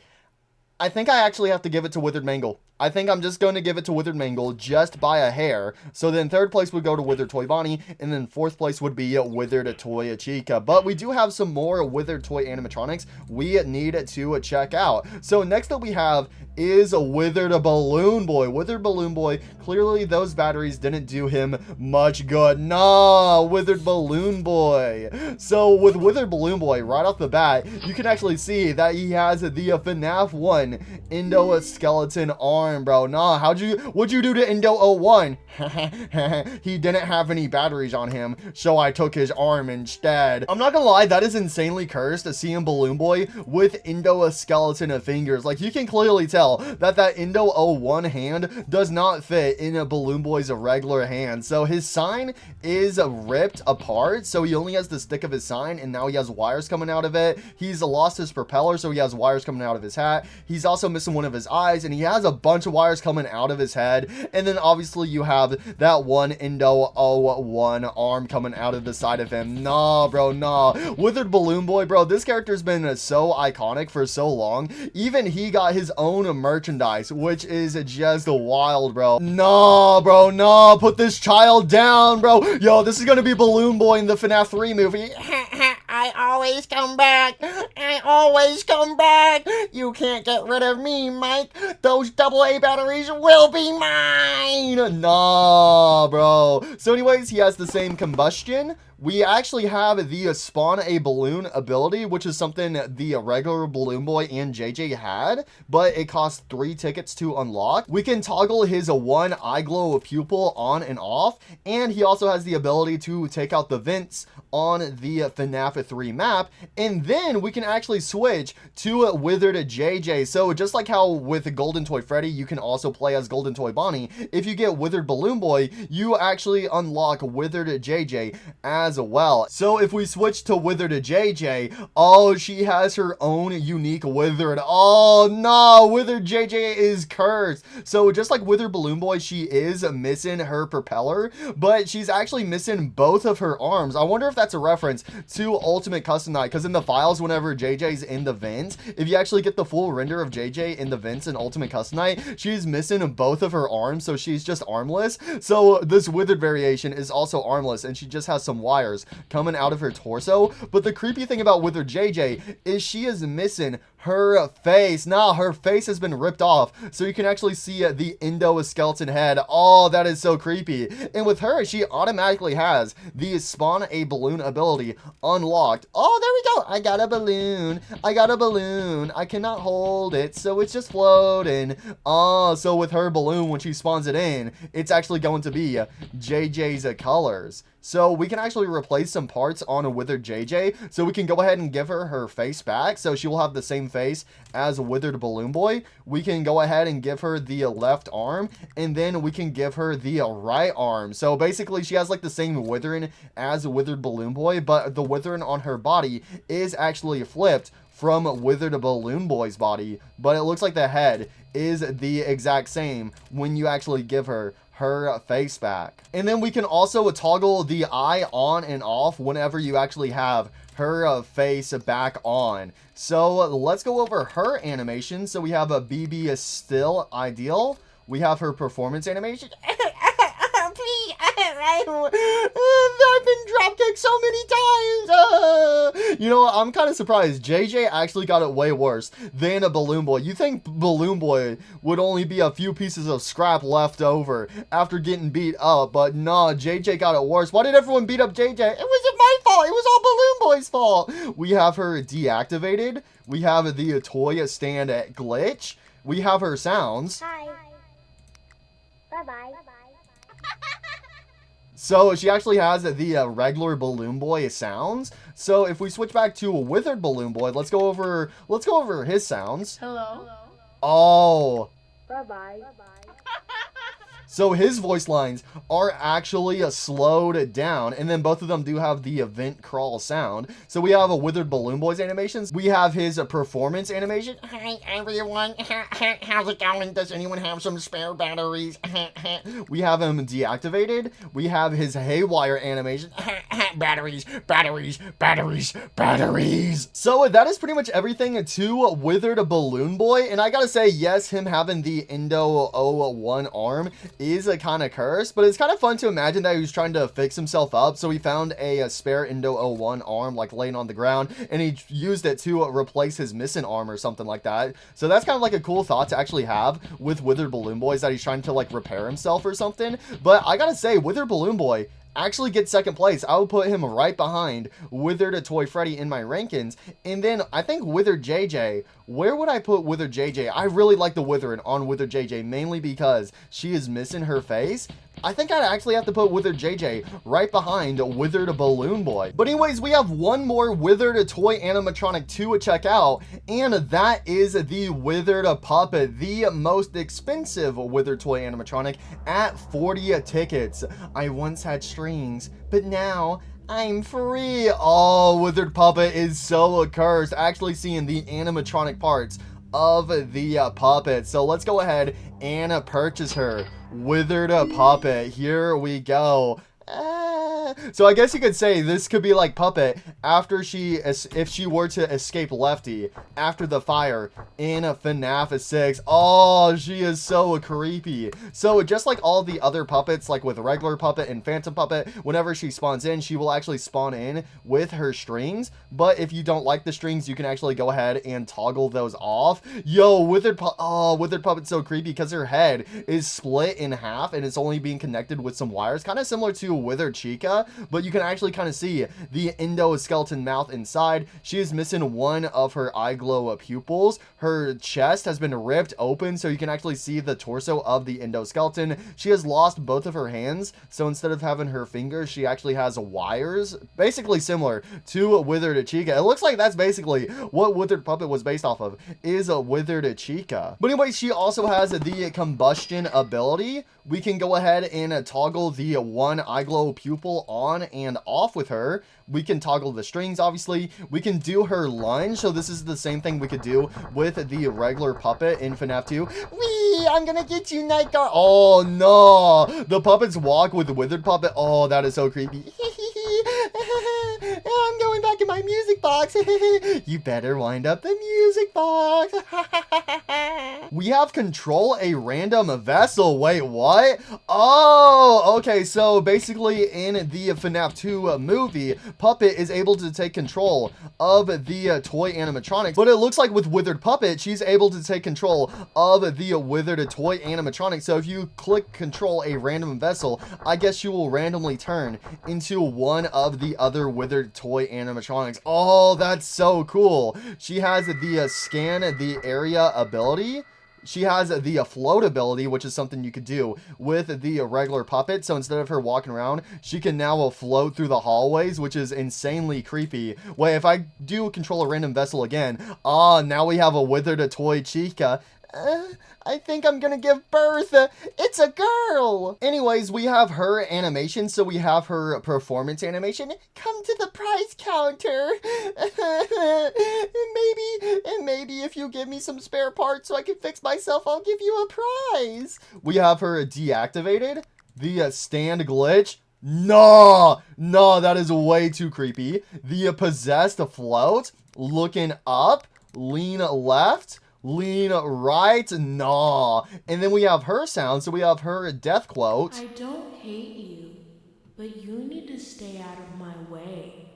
I think I actually have to give it to Withered Mangle. I think I'm just going to give it to Withered Mangle just by a hair. So then third place would go to Withered Toy Bonnie, and then fourth place would be Withered Toy Chica. But we do have some more Withered Toy animatronics we need to check out. So next up we have is a Withered Balloon Boy. Withered Balloon Boy, clearly those batteries didn't do him much good. Nah, Withered Balloon Boy. So with Withered Balloon Boy, right off the bat, you can actually see that he has the FNAF 1 endoskeleton arm. arm, bro. Nah, what'd you do to Indo-01? He didn't have any batteries on him, so I took his arm instead. I'm not gonna lie, that is insanely cursed to see him Balloon Boy with Indo-skeleton fingers. Like, you can clearly tell that Indo-01 hand does not fit in a Balloon Boy's regular hand. So his sign is ripped apart, so he only has the stick of his sign, and now he has wires coming out of it. He's lost his propeller, so he has wires coming out of his hat. He's also missing one of his eyes, and he has a bunch of wires coming out of his head. And then obviously you have that one Indo-01 arm coming out of the side of him. Nah, bro, nah. Withered Balloon Boy, bro, this character's been so iconic for so long. Even he got his own merchandise, which is just wild, bro. Nah, bro, nah. Put this child down, bro. Yo, this is gonna be Balloon Boy in the FNAF 3 movie. I always come back. I always come back. You can't get rid of me, Mike. Those AA batteries will be mine. Nah, bro. So anyways, he has the same combustion. We actually have the spawn a balloon ability, which is something the regular Balloon Boy and JJ had, but it costs 3 tickets to unlock. We can toggle his one eye glow pupil on and off, and he also has the ability to take out the vents on the FNAF 3 map, and then we can actually switch to Withered JJ. So just like how with Golden Toy Freddy, you can also play as Golden Toy Bonnie, if you get Withered Balloon Boy, you actually unlock Withered JJ as well. So if we switch to Withered JJ, oh, she has her own unique Withered. Oh no, Withered JJ is cursed. So just like Withered Balloon Boy, she is missing her propeller, but she's actually missing both of her arms. I wonder if that's a reference to Ultimate Custom Night, because in the files, whenever JJ's in the vents, if you actually get the full render of JJ in the vents in Ultimate Custom Night, she's missing both of her arms, so she's just armless. So this Withered variation is also armless, and she just has some wires coming out of her torso. But the creepy thing about Withered JJ is she is missing her face. Nah, her face has been ripped off, so you can actually see the Indo-skeleton head. Oh, that is so creepy. And with her, she automatically has the spawn a balloon ability unlocked. Oh, there we go. I got a balloon. I got a balloon. I cannot hold it, so it's just floating. Oh, so with her balloon, when she spawns it in, it's actually going to be JJ's colors. So we can actually replace some parts on a Withered JJ. So we can go ahead and give her her face back. So she will have the same face as Withered Balloon Boy. We can go ahead and give her the left arm. And then we can give her the right arm. So basically she has like the same withering as Withered Balloon Boy. But the withering on her body is actually flipped from Withered Balloon Boy's body. But it looks like the head is the exact same when you actually give her face back. And then we can also toggle the eye on and off whenever you actually have her face back on. So let's go over her animation. So we have a BB still ideal. We have her performance animation. I've been dropkicked so many times. You know, I'm kind of surprised. JJ actually got it way worse than a Balloon Boy. You think Balloon Boy would only be a few pieces of scrap left over after getting beat up, but nah, JJ got it worse. Why did everyone beat up JJ? It wasn't my fault. It was all Balloon Boy's fault. We have her deactivated. We have the toy stand glitch. We have her sounds. Hi. Bye-bye. So she actually has the regular Balloon Boy sounds. So if we switch back to a Withered Balloon Boy, let's go over his sounds. Hello? Oh. Bye-bye. So his voice lines are actually slowed down, and then both of them do have the event crawl sound. So we have a Withered Balloon Boy's animations. We have his performance animation. Hi everyone, how's it going? Does anyone have some spare batteries? We have him deactivated. We have his haywire animation. Batteries, batteries, batteries, batteries. So that is pretty much everything to Withered Balloon Boy, and I gotta say, yes, him having the Indo-01 arm is a kind of curse, but it's kind of fun to imagine that he was trying to fix himself up, so he found a spare Indo-01 arm like laying on the ground, and he used it to replace his missing arm or something like that. So that's kind of like a cool thought to actually have with Withered Balloon Boy, is that he's trying to like repair himself or something. But I gotta say, Withered Balloon Boy, actually get second place. I would put him right behind Withered Toy Freddy in my rankings. And then I think Withered JJ. Where would I put Withered JJ? I really like the Withered on Withered JJ, mainly because she is missing her face. I think I'd actually have to put Withered JJ right behind Withered Balloon Boy. But anyways, we have one more Withered Toy animatronic to check out, and that is the Withered Puppet, the most expensive Withered Toy animatronic at 40 tickets. I once had strings, but now I'm free. Oh, Withered Puppet is so cursed. Actually seeing the animatronic parts of the puppet. So let's go ahead and purchase her. Withered Puppet. Here we go. So I guess you could say this could be like Puppet after if she were to escape Lefty after the fire in FNAF 6. Oh, she is so creepy. So just like all the other puppets, like with regular Puppet and Phantom Puppet, whenever she spawns in, she will actually spawn in with her strings. But if you don't like the strings, you can actually go ahead and toggle those off. Yo, Withered Puppet's so creepy because her head is split in half and it's only being connected with some wires, kind of similar to Withered Chica, but you can actually kind of see the endoskeleton mouth inside. She is missing one of her eye glow pupils. Her chest has been ripped open, so you can actually see the torso of the endoskeleton. She has lost both of her hands, so instead of having her fingers, she actually has wires, basically similar to Withered Chica. It looks like that's basically what Withered Puppet was based off of, is a Withered Chica. But anyway, she also has the combustion ability. We can go ahead and toggle the one eye glow pupil on and off with her. We can toggle the strings, obviously. We can do her lunge, so this is the same thing we could do with the regular Puppet in FNAF 2. Whee! I'm gonna get you, Night Guard. Oh, no! The puppets walk with the Withered Puppet. Oh, that is so creepy. I'm going back in my music box. You better wind up the music box. We have control a random vessel. Wait, what? Oh, okay. So basically in the FNAF 2 movie, Puppet is able to take control of the toy animatronics, but it looks like with Withered Puppet, she's able to take control of the Withered Toy animatronic. So if you click control a random vessel, I guess she will randomly turn into one of the other Withered Toy animatronics. Oh, that's so cool. She has the scan the area ability. She has the float ability, which is something you could do with the regular Puppet. So instead of her walking around, she can now float through the hallways, which is insanely creepy. Wait, if I do control a random vessel again, now we have a Withered Toy Chica. I think I'm gonna give birth. It's a girl. Anyways, we have her animation. So we have her performance animation. Come to the prize counter. and maybe if you give me some spare parts so I can fix myself, I'll give you a prize. We have her deactivated. The stand glitch. No, that is way too creepy. The possessed float. Looking up. Lean left. Lean right. Nah. And then we have her sound. So we have her death quote. I don't hate you, but you need to stay out of my way.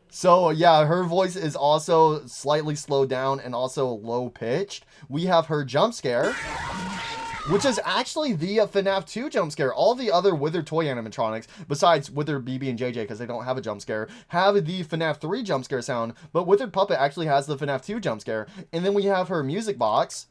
So yeah, her voice is also slightly slowed down and also low pitched. We have her jump scare, which is actually the FNAF 2 jump scare. All the other Withered Toy animatronics, besides Withered BB and JJ, because they don't have a jump scare, have the FNAF 3 jump scare sound, but Withered Puppet actually has the FNAF 2 jump scare. And then we have her music box,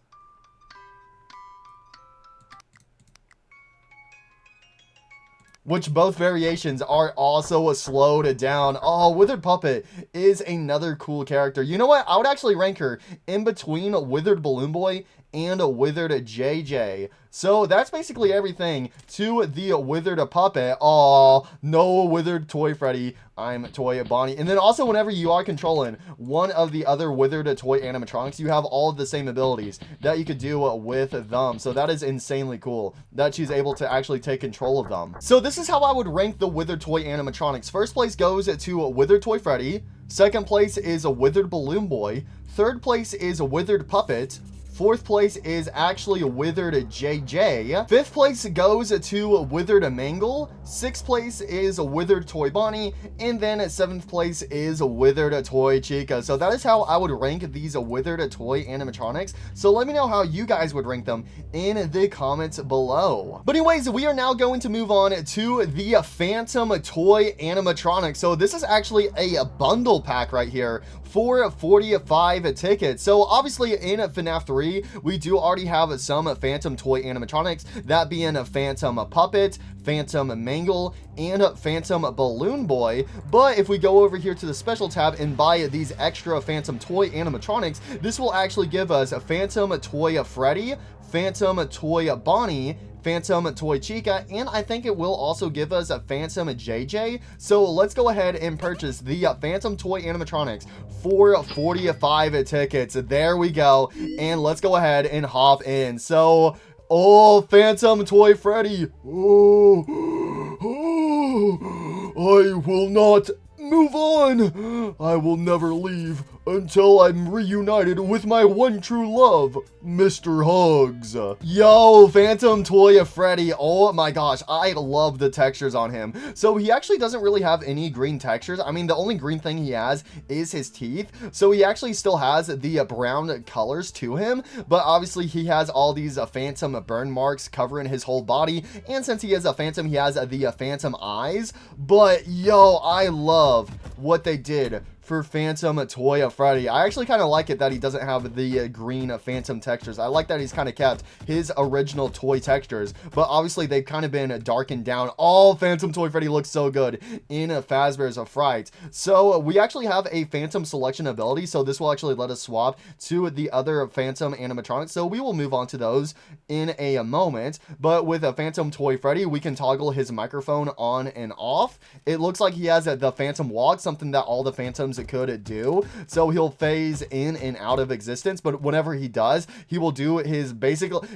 which both variations are also slowed down. Oh, Withered Puppet is another cool character. You know what? I would actually rank her in between Withered Balloon Boy and Withered JJ. So that's basically everything to the Withered Puppet. Oh, no Withered Toy Freddy. I'm Toy Bonnie. And then also whenever you are controlling one of the other Withered Toy animatronics, you have all of the same abilities that you could do with them. So that is insanely cool that she's able to actually take control of them. So this is how I would rank the Withered Toy animatronics. First place goes to Withered Toy Freddy. Second place is a Withered Balloon Boy. Third place is a Withered Puppet. Fourth place is actually Withered JJ. Fifth place goes to Withered Mangle. Sixth place is Withered Toy Bonnie. And then seventh place is Withered Toy Chica. So that is how I would rank these Withered Toy animatronics. So let me know how you guys would rank them in the comments below. But anyways, we are now going to move on to the Phantom Toy animatronics. So this is actually a bundle pack right here for 45 tickets. So obviously in FNAF 3, we do already have some Phantom Toy animatronics, that being a Phantom Puppet, Phantom Mangle, and Phantom Balloon Boy. But if we go over here to the special tab and buy these extra Phantom Toy animatronics, this will actually give us a Phantom Toy Freddy, Phantom Toy Bonnie, Phantom Toy Chica, and I think it will also give us a Phantom JJ. So let's go ahead and purchase the Phantom Toy animatronics for 45 tickets. There we go, and let's go ahead and hop in. So, oh, Phantom Toy Freddy. I will not move on. I will never leave until I'm reunited with my one true love, Mr. Hugs. Yo, Phantom Toy Freddy. Oh my gosh, I love the textures on him. So he actually doesn't really have any green textures. I mean, the only green thing he has is his teeth. So he actually still has the brown colors to him, but obviously he has all these Phantom burn marks covering his whole body. And since he is a Phantom, he has the Phantom eyes. But yo, I love what they did for Phantom Toy Freddy. I actually kind of like it that he doesn't have the green Phantom textures. I like that he's kind of kept his original toy textures, but obviously they've kind of been darkened down. All Phantom Toy Freddy looks so good in Fazbear's Fright. So we actually have a Phantom selection ability, so this will actually let us swap to the other Phantom animatronics. So we will move on to those in a moment, but with a Phantom Toy Freddy, we can toggle his microphone on and off. It looks like he has the Phantom walk, something that all the Phantoms could do. So he'll phase in and out of existence, but whenever he does, he will do his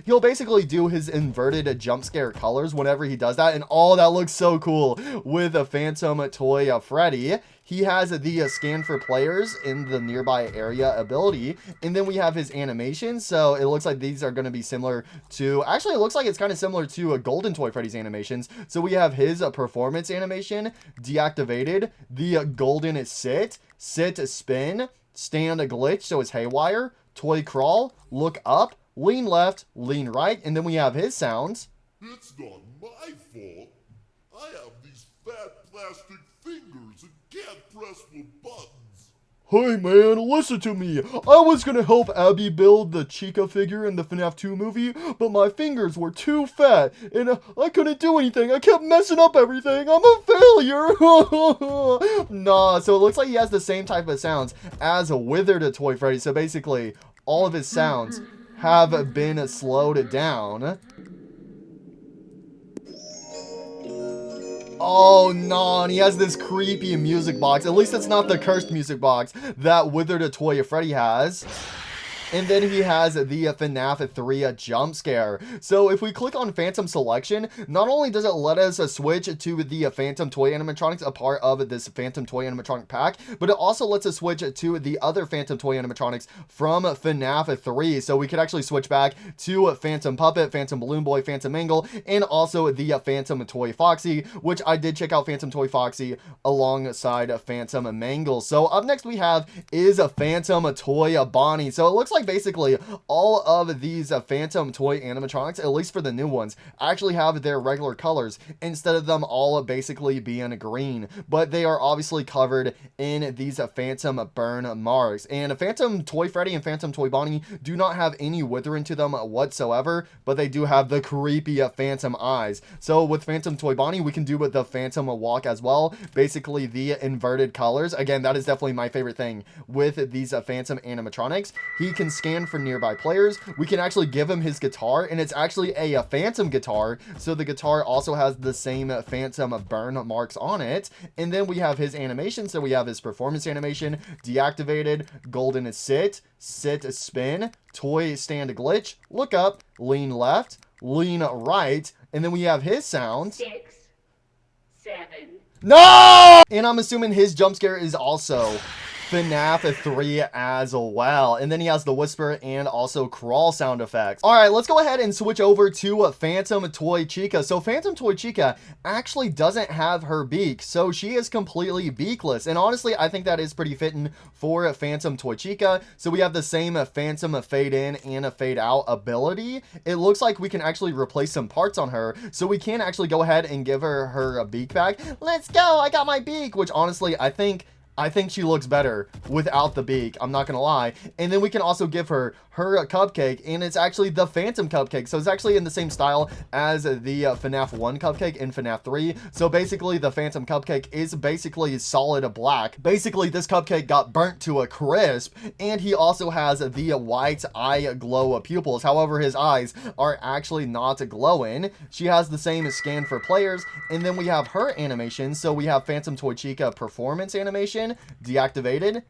he'll basically do his inverted jump scare colors whenever he does that. And all that looks so cool with a Phantom Toy Freddy. He has the scan for players in the nearby area ability, and then we have his animation. So it looks like these are going to be similar to, actually it looks like it's kind of similar to a Golden Toy Freddy's animations. So we have his performance animation deactivated, the golden sit spin, stand glitch, so it's haywire, toy crawl, look up, lean left, lean right, and then we have his sounds. It's not my fault. I have these fat plastic fingers and can't press the buttons. Hey man, listen to me. I was gonna help Abby build the Chica figure in the FNAF 2 movie, but my fingers were too fat, and I couldn't do anything. I kept messing up everything. I'm a failure. Nah, so it looks like he has the same type of sounds as a Withered Toy Freddy. So basically, all of his sounds have been slowed down. Oh no, and he has this creepy music box. At least it's not the cursed music box that Withered Toy Freddy has. And then he has the FNAF 3 jump scare. So if we click on Phantom selection, not only does it let us switch to the Phantom Toy animatronics, a part of this Phantom Toy animatronic pack, but it also lets us switch to the other Phantom Toy animatronics from FNAF 3. So we could actually switch back to Phantom Puppet, Phantom Balloon Boy, Phantom Mangle, and also the Phantom Toy Foxy, which I did check out Phantom Toy Foxy alongside Phantom Mangle. So up next we have is a Phantom Toy Bonnie. So it looks like basically all of these Phantom Toy animatronics, at least for the new ones, actually have their regular colors instead of them all basically being green, but they are obviously covered in these Phantom burn marks. And Phantom Toy Freddy and Phantom Toy Bonnie do not have any withering to them whatsoever, but they do have the creepy Phantom eyes. So with Phantom Toy Bonnie, we can do with the Phantom walk as well, basically the inverted colors. Again, that is definitely my favorite thing with these Phantom animatronics. He can scan for nearby players. We can actually give him his guitar, and it's actually a Phantom guitar, so the guitar also has the same Phantom burn marks on it. And then we have his animation, so we have his performance animation deactivated, golden sit spin, toy stand glitch, look up, lean left, lean right, and then we have his sounds. 6, 7. No! And I'm assuming his jump scare is also FNAF 3 as well. And then he has the whisper and also crawl sound effects. All right, let's go ahead and switch over to Phantom Toy Chica. So Phantom Toy Chica actually doesn't have her beak, so she is completely beakless. And honestly, I think that is pretty fitting for Phantom Toy Chica. So we have the same Phantom fade in and a fade out ability. It looks like we can actually replace some parts on her, so we can actually go ahead and give her her beak back. Let's go, I got my beak, which honestly, I think she looks better without the beak, I'm not gonna lie. And then we can also give her her cupcake, and it's actually the Phantom cupcake. So it's actually in the same style as the FNAF 1 cupcake in FNAF 3. So basically the Phantom cupcake is basically solid black. Basically this cupcake got burnt to a crisp, and he also has the white eye glow pupils. However, his eyes are actually not glowing. She has the same scan for players, and then we have her animation. So we have Phantom Toy Chica performance animation, deactivated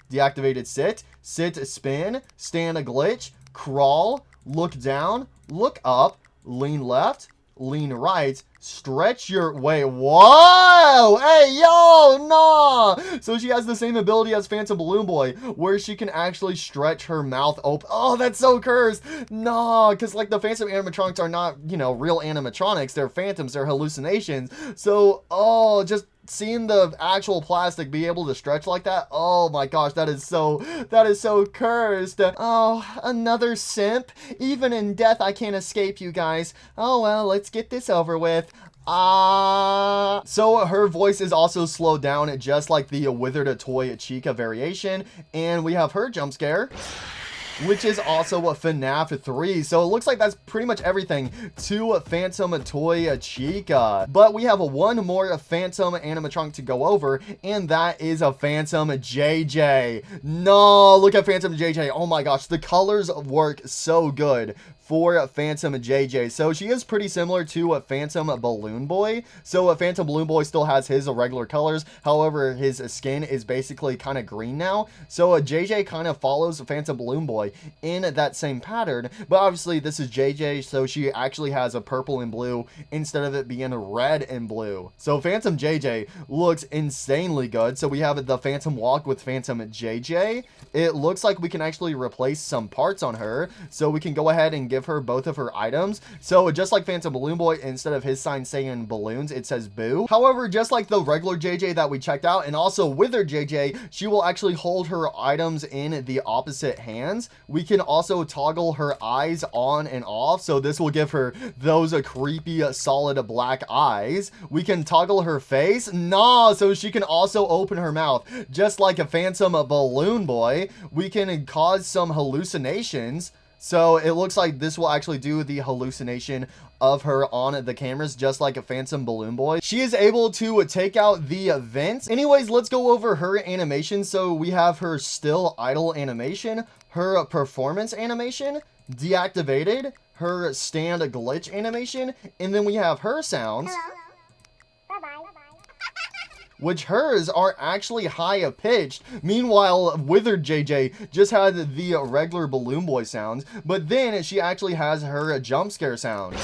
sit, spin, stand a glitch, crawl, look down, look up, lean left, lean right, stretch your way. Whoa! Hey, yo, nah! So she has the same ability as Phantom Balloon Boy, where she can actually stretch her mouth open. Oh, that's so cursed. Nah, because like the Phantom animatronics are not, you know, real animatronics. They're phantoms, they're hallucinations. So, oh, just seeing the actual plastic be able to stretch like that, oh my gosh, that is so cursed. Oh, another simp. Even in death, I can't escape you guys. Oh well, let's get this over with. So her voice is also slowed down, just like the Withered Toy Chica variation, and we have her jump scare, which is also a FNAF 3. So it looks like that's pretty much everything to Phantom Toy Chica. But we have one more Phantom animatronic to go over, and that is a Phantom JJ. No, look at Phantom JJ. Oh my gosh, the colors work so good for Phantom JJ. So she is pretty similar to a Phantom Balloon Boy. So a Phantom Balloon Boy still has his regular colors. However, his skin is basically kind of green now. So a JJ kind of follows Phantom Balloon Boy in that same pattern. But obviously this is JJ, so she actually has a purple and blue instead of it being red and blue. So Phantom JJ looks insanely good. So we have the Phantom Walk with Phantom JJ. It looks like we can actually replace some parts on her. So we can go ahead and give her both of her items. So just like Phantom Balloon Boy, instead of his sign saying balloons, it says boo. However, just like the regular JJ that we checked out, and also Withered JJ, she will actually hold her items in the opposite hands. We can also toggle her eyes on and off, so this will give her those creepy solid black eyes. We can toggle her face, so she can also open her mouth just like a Phantom Balloon Boy. We can cause some hallucinations. So it looks like this will actually do the hallucination of her on the cameras, just like a Phantom Balloon Boy. She is able to take out the vents. Anyways, let's go over her animation. So we have her still idle animation, her performance animation, deactivated, her stand glitch animation, and then we have her sounds. Hello. Bye-bye. Which hers are actually high pitched. Meanwhile, Withered JJ just had the regular Balloon Boy sounds, but then she actually has her jump scare sound,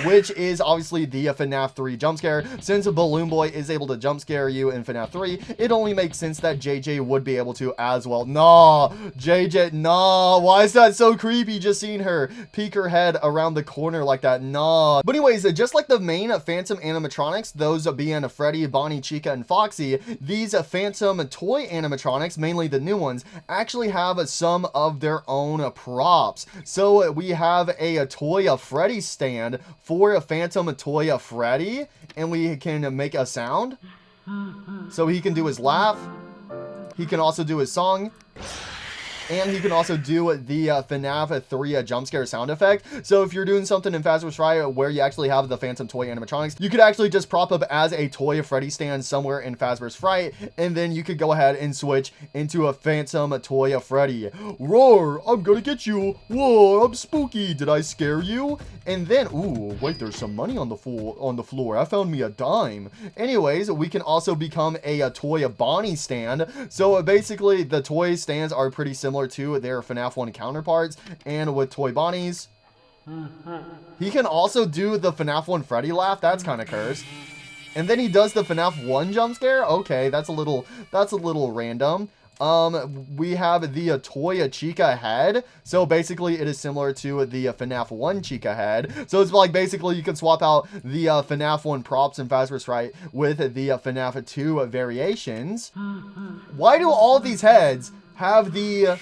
which is obviously the FNAF 3 jump scare. Since Balloon Boy is able to jump scare you in FNAF 3, it only makes sense that JJ would be able to as well. Nah, JJ, nah, why is that so creepy just seeing her peek her head around the corner like that? Nah. But anyways, just like the main Phantom animatronics, those being Freddy, Bonnie, Chica, and Foxy, these Phantom toy animatronics, mainly the new ones, actually have some of their own props. So we have a toy Freddy stand for a Phantom Toy Freddy, and we can make a sound. So he can do his laugh. He can also do his song. And he can also do the FNAF 3 jump scare sound effect. So if you're doing something in Fazbear's Fright where you actually have the Phantom toy animatronics, you could actually just prop up as a toy Freddy stand somewhere in Fazbear's Fright, and then you could go ahead and switch into a Phantom toy Freddy. Roar, I'm gonna get you. Whoa, I'm spooky. Did I scare you? And then, ooh, wait, there's some money on the floor. I found me a dime. Anyways, we can also become a toy Bonnie stand. So basically, the toy stands are pretty similar to their FNAF 1 counterparts, and with Toy Bonnies, he can also do the FNAF 1 Freddy laugh. That's kind of cursed. And then he does the FNAF 1 jump scare. Okay, that's a little random. we have the toy Chica head. So basically it is similar to the FNAF 1 Chica head. So it's like basically you can swap out the FNAF 1 props and Fazbear's Fright with the FNAF 2 variations. Why do all these heads have the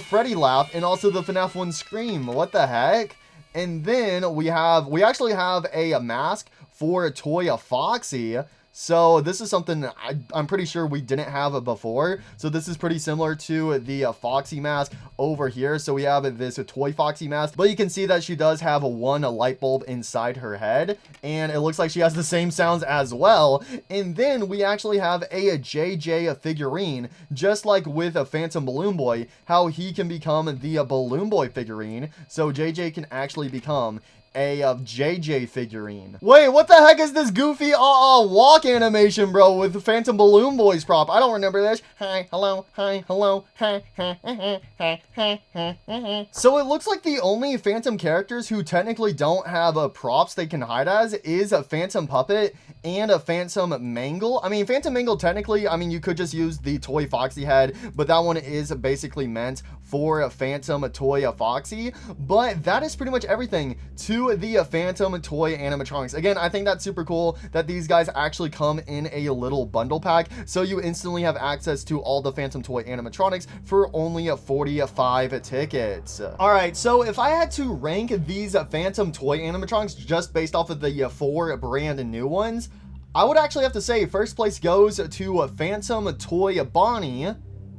Freddy laugh and also the FNAF 1 scream? What the heck? And then we actually have a mask for Toy Foxy. So this is something I'm pretty sure we didn't have it before. So this is pretty similar to the Foxy mask over here. So we have this Toy Foxy mask, but you can see that she does have one light bulb inside her head, and it looks like she has the same sounds as well. And then we actually have a JJ figurine, just like with a Phantom Balloon Boy, how he can become the Balloon Boy figurine. So JJ can actually become a JJ figurine. Wait, what the heck is this goofy walk animation, bro, with the Phantom Balloon Boy's prop? I don't remember this. Hi, hello, hi, hi. So it looks like the only Phantom characters who technically don't have props they can hide as is a Phantom Puppet and a Phantom Mangle. I mean, Phantom Mangle technically, I mean, you could just use the Toy Foxy head, but that one is basically meant for a Phantom Toy Foxy. But that is pretty much everything to the Phantom Toy animatronics. Again, I think that's super cool that these guys actually come in a little bundle pack, so you instantly have access to all the Phantom Toy animatronics for only 45 tickets. All right, so if I had to rank these Phantom Toy animatronics just based off of the 4 brand new ones, I would actually have to say first place goes to Phantom Toy Bonnie,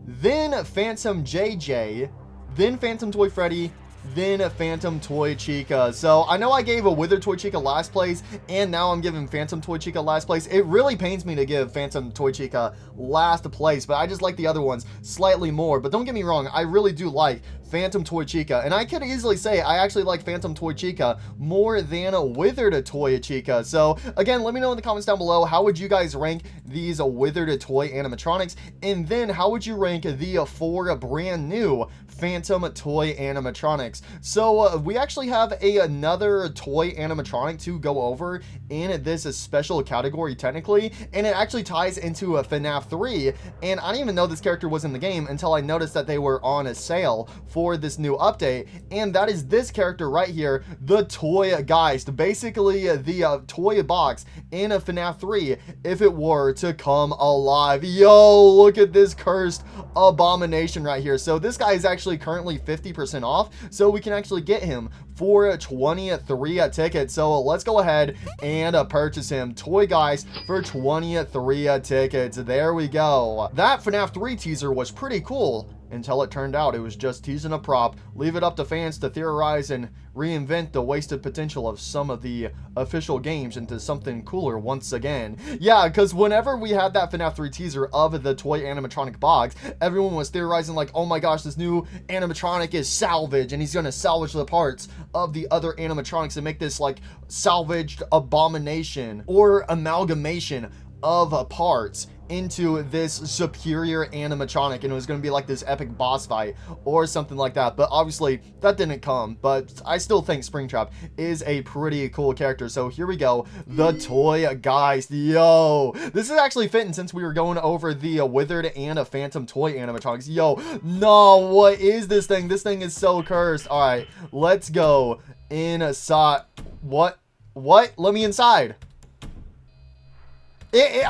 then Phantom JJ, then Phantom Toy Freddy, then Phantom Toy Chica. So I know I gave a Withered Toy Chica last place, and now I'm giving Phantom Toy Chica last place. It really pains me to give Phantom Toy Chica last place, but I just like the other ones slightly more. But don't get me wrong, I really do like Phantom Toy Chica, and I could easily say I actually like Phantom Toy Chica more than Withered Toy Chica. So again, let me know in the comments down below, how would you guys rank these Withered Toy animatronics, and then how would you rank the 4 brand new Phantom Toy animatronics? So we actually have another toy animatronic to go over in this special category technically, and it actually ties into a FNAF 3, and I didn't even know this character was in the game until I noticed that they were on a sale for this new update, and that is this character right here, the Toy Geist. Basically the toy box in a FNAF 3 if it were to come alive. Yo, look at this cursed abomination right here. So this guy is actually currently 50% off, so we can actually get him for 23 tickets. So let's go ahead and purchase him. Toy Geist for 23 tickets. There we go. That FNAF 3 teaser was pretty cool until it turned out it was just teasing a prop. Leave it up to fans to theorize and reinvent the wasted potential of some of the official games into something cooler once again. Yeah, because whenever we had that FNAF 3 teaser of the toy animatronic box, everyone was theorizing like, oh my gosh, this new animatronic is salvage, and he's gonna salvage the parts of the other animatronics and make this like salvaged abomination or amalgamation of parts into this superior animatronic, and it was going to be like this epic boss fight or something like that. But obviously that didn't come, but I still think Springtrap is a pretty cool character. So here we go, the Toy Geist. Yo, this is actually fitting since we were going over the Withered and a Phantom Toy animatronics. Yo, no, what is this thing? This thing is so cursed. All right, let's go inside. What let me inside.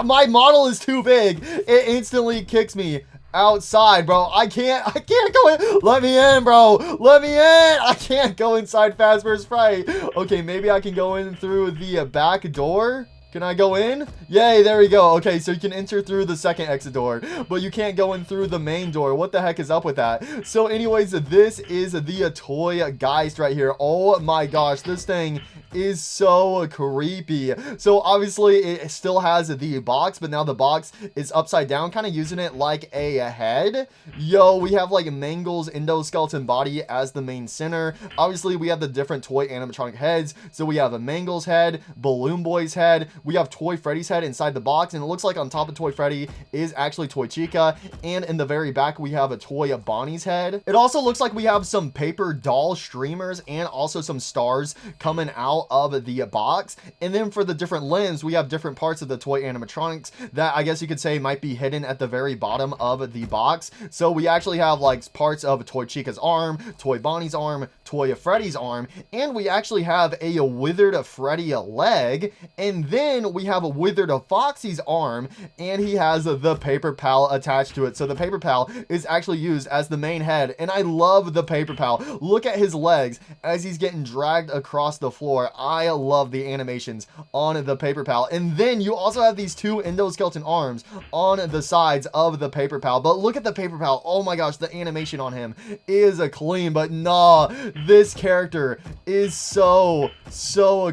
My model is too big. It instantly kicks me outside, bro. I can't go in. Let me in, bro. Let me in. I can't go inside Fazbear's Fright. Okay, maybe I can go in through the back door. Can I go in? Yay, there we go. Okay, so you can enter through the second exit door, but you can't go in through the main door. What the heck is up with that? So anyways, this is the Toy Geist right here. Oh my gosh, this thing is so creepy. So obviously it still has the box, but now the box is upside down, kind of using it like a head. Yo, we have like Mangle's endoskeleton body as the main center. Obviously we have the different toy animatronic heads. So we have a Mangle's head, Balloon Boy's head, we have Toy Freddy's head inside the box, and it looks like on top of Toy Freddy is actually Toy Chica, and in the very back we have a Toy Bonnie's head. It also looks like we have some paper doll streamers and also some stars coming out middle of the box. And then for the different limbs, we have different parts of the toy animatronics that I guess you could say might be hidden at the very bottom of the box. So we actually have like parts of Toy Chica's arm, Toy Bonnie's arm, Toy Freddy's arm, and we actually have a withered Freddy leg, and then we have a withered Foxy's arm, and he has the paper pal attached to it. So the paper pal is actually used as the main head, and I love the paper pal. Look at his legs as he's getting dragged across the floor. I love the animations on the paper pal. And then you also have these two endoskeleton arms on the sides of the paper pal. But look at the paper pal. Oh my gosh, the animation on him is clean, but nah, this character is so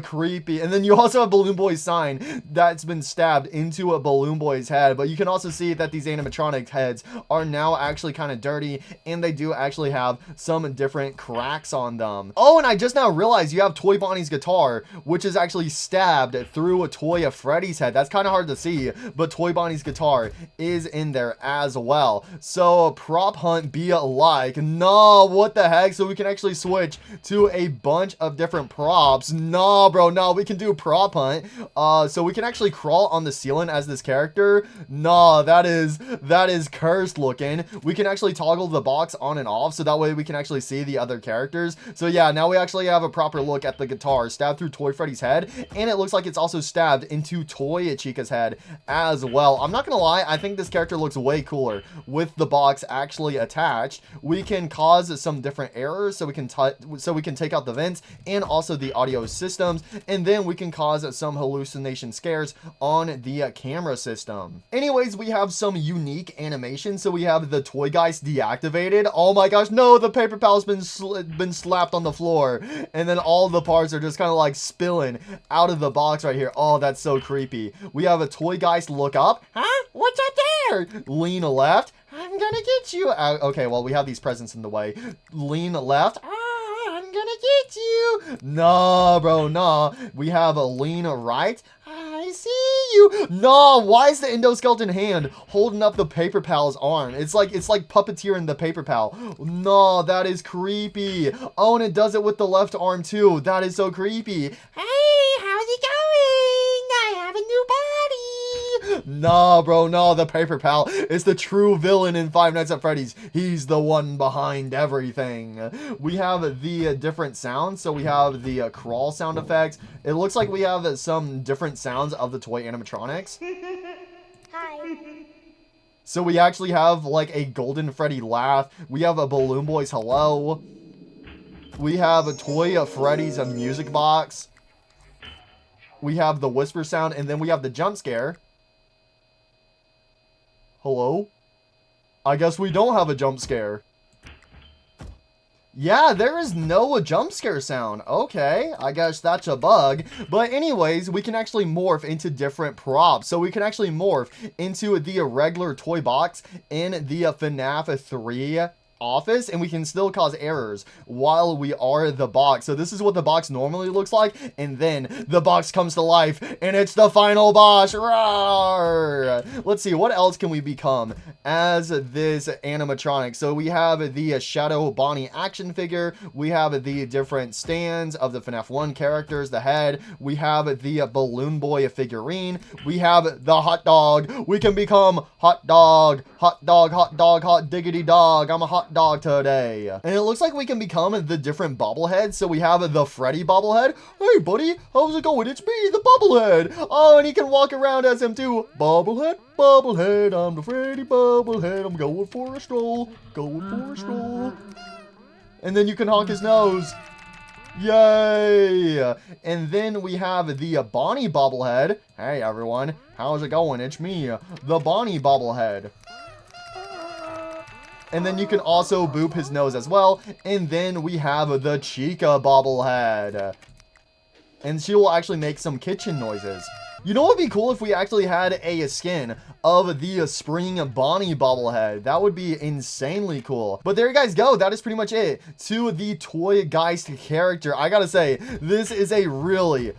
creepy. And then you also have Balloon Boy's sign that's been stabbed into a Balloon Boy's head. But you can also see that these animatronic heads are now actually kind of dirty, and they do actually have some different cracks on them. Oh, and I just now realized you have Toy Bonnie's guitar, which is actually stabbed through a Toy Freddy's head. That's kind of hard to see, but Toy Bonnie's guitar is in there as well. So prop hunt be like, nah, what the heck? So we can actually switch to a bunch of different props. Nah, bro, nah, we can do prop hunt. So we can actually crawl on the ceiling as this character. Nah, that is cursed looking. We can actually toggle the box on and off, so that way we can actually see the other characters. So yeah, now we actually have a proper look at the guitar stabbed through Toy Freddy's head, and it looks like it's also stabbed into Toy Chica's head as well. I'm not gonna lie, I think this character looks way cooler with the box actually attached. We can cause some different errors, so we can take out the vents and also the audio systems, and then we can cause some hallucination scares on the camera system. Anyways, we have some unique animations. So we have the Toy Geist deactivated. Oh my gosh, no, the paper pal's been slapped on the floor, and then all the parts are just kind of like spilling out of the box right here. Oh, that's so creepy. We have a Toy Geist look up. Huh? What's up there? Lean left. I'm gonna get you. Okay, well, we have these presents in the way. Lean left. I'm gonna get you. Nah, bro, nah. We have a lean right. I see you. No, why is the endoskeleton hand holding up the paper pal's arm? It's like puppeteering the paper pal. No, that is creepy. Oh, and it does it with the left arm too. That is so creepy. Hey, how's it going? I have a new body. Nah, bro, no, the paper pal is the true villain in Five Nights at Freddy's. He's the one behind everything. We have the different sounds. So we have the crawl sound effects. It looks like we have some different sounds of the toy animatronics. Hi. So we actually have like a Golden Freddy laugh. We have a Balloon Boy's hello. We have a Toy Freddy's music box. We have the whisper sound, and then we have the jump scare. Hello? I guess we don't have a jump scare. Yeah, there is no jump scare sound. Okay, I guess that's a bug. But anyways, we can actually morph into different props. So we can actually morph into the regular toy box in the FNAF 3 office, and we can still cause errors while we are the box. So this is what the box normally looks like, and then the box comes to life, and it's the final boss. Roar! Let's see, what else can we become as this animatronic? So we have the Shadow Bonnie action figure. We have the different stands of the FNAF 1 characters, the head. We have the Balloon Boy figurine. We have the hot dog. We can become hot dog, hot dog, hot dog, hot diggity dog. I'm a hot dog today. And it looks like we can become the different bobbleheads. So we have the Freddy bobblehead. Hey buddy, how's it going? It's me, the bobblehead. Oh, and he can walk around as him too. Bobblehead, bobblehead, I'm the Freddy bobblehead. I'm going for a stroll, going for a stroll. And then you can honk his nose. Yay! And then we have the Bonnie bobblehead. Hey everyone, how's it going? It's me, the Bonnie bobblehead. And then you can also boop his nose as well. And then we have the Chica bobblehead. And she will actually make some kitchen noises. You know what would be cool if we actually had a skin of the Spring Bonnie bobblehead? That would be insanely cool. But there you guys go. That is pretty much it to the Toy Geist character. I gotta say, this is a really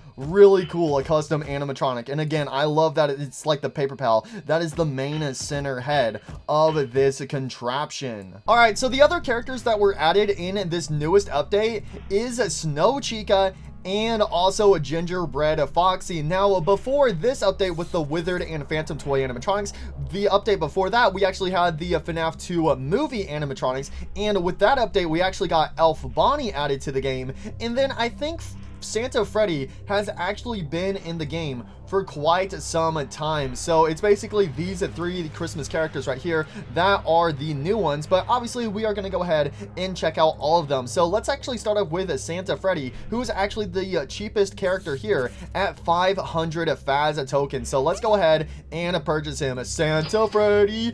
cool custom animatronic. And again, I love that it's like the paper pal. That is the main center head of this contraption. All right, so the other characters that were added in this newest update is Snow Chica and also a Gingerbread Foxy. Now, before this update with the Withered and Phantom Toy animatronics, the update before that, we actually had the FNAF 2 movie animatronics, and with that update, we actually got Elf Bonnie added to the game, and then I think Santa Freddy has actually been in the game for quite some time. So it's basically these three Christmas characters right here that are the new ones, but obviously we are going to go ahead and check out all of them. So let's actually start off with Santa Freddy, who is actually the cheapest character here at 500 Faz tokens. So let's go ahead and purchase him. Santa Freddy,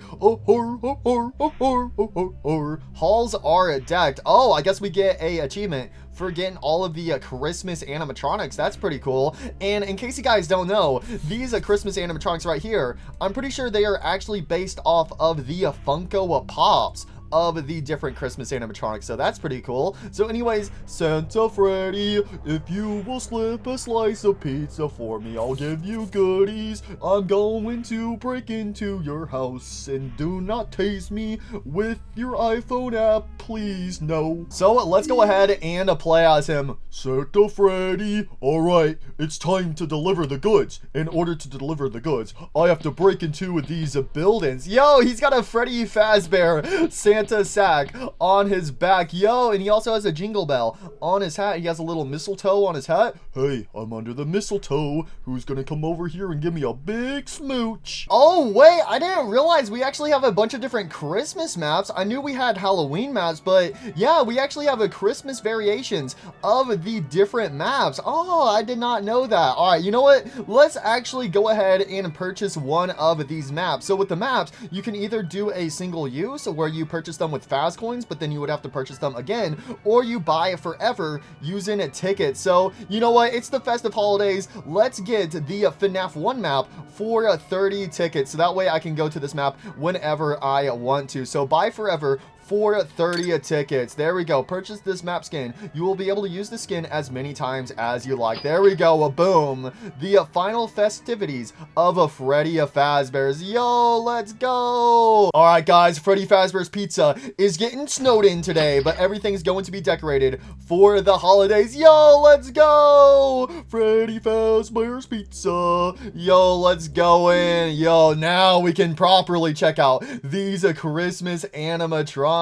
halls are decked. Oh, I guess we get a achievement for getting all of the Christmas animatronics. That's pretty cool. And in case you guys don't know, these Christmas animatronics right here, I'm pretty sure they are actually based off of the Funko Pops of the different Christmas animatronics, so that's pretty cool. So anyways, Santa Freddy, if you will slip a slice of pizza for me, I'll give you goodies. I'm going to break into your house, and do not tase me with your iPhone app, please, no. So let's go ahead and play as him. Santa Freddy, alright, it's time to deliver the goods. In order to deliver the goods, I have to break into these buildings. Yo, he's got a Freddy Fazbear Santa sack on his back. Yo, and he also has a jingle bell on his hat. He has a little mistletoe on his hat. Hey, I'm under the mistletoe. Who's gonna come over here and give me a big smooch? Oh, wait, I didn't realize we actually have a bunch of different Christmas maps. I knew we had Halloween maps, but yeah, we actually have a Christmas variations of the different maps. Oh, I did not know that. All right, you know what? Let's actually go ahead and purchase one of these maps. So with the maps, you can either do a single use where you purchase them with Faz coins, but then you would have to purchase them again, or you buy it forever using a ticket. So you know what? It's the festive holidays. Let's get the FNAF 1 map for 30 tickets. So that way I can go to this map whenever I want to. So buy forever for 30 tickets. There we go. Purchase this map skin. You will be able to use the skin as many times as you like. There we go. Boom. The final festivities of a Freddy Fazbear's. Yo, let's go. All right, guys. Freddy Fazbear's Pizza is getting snowed in today, but everything's going to be decorated for the holidays. Yo, let's go. Freddy Fazbear's Pizza. Yo, let's go in. Yo, now we can properly check out these Christmas animatronics.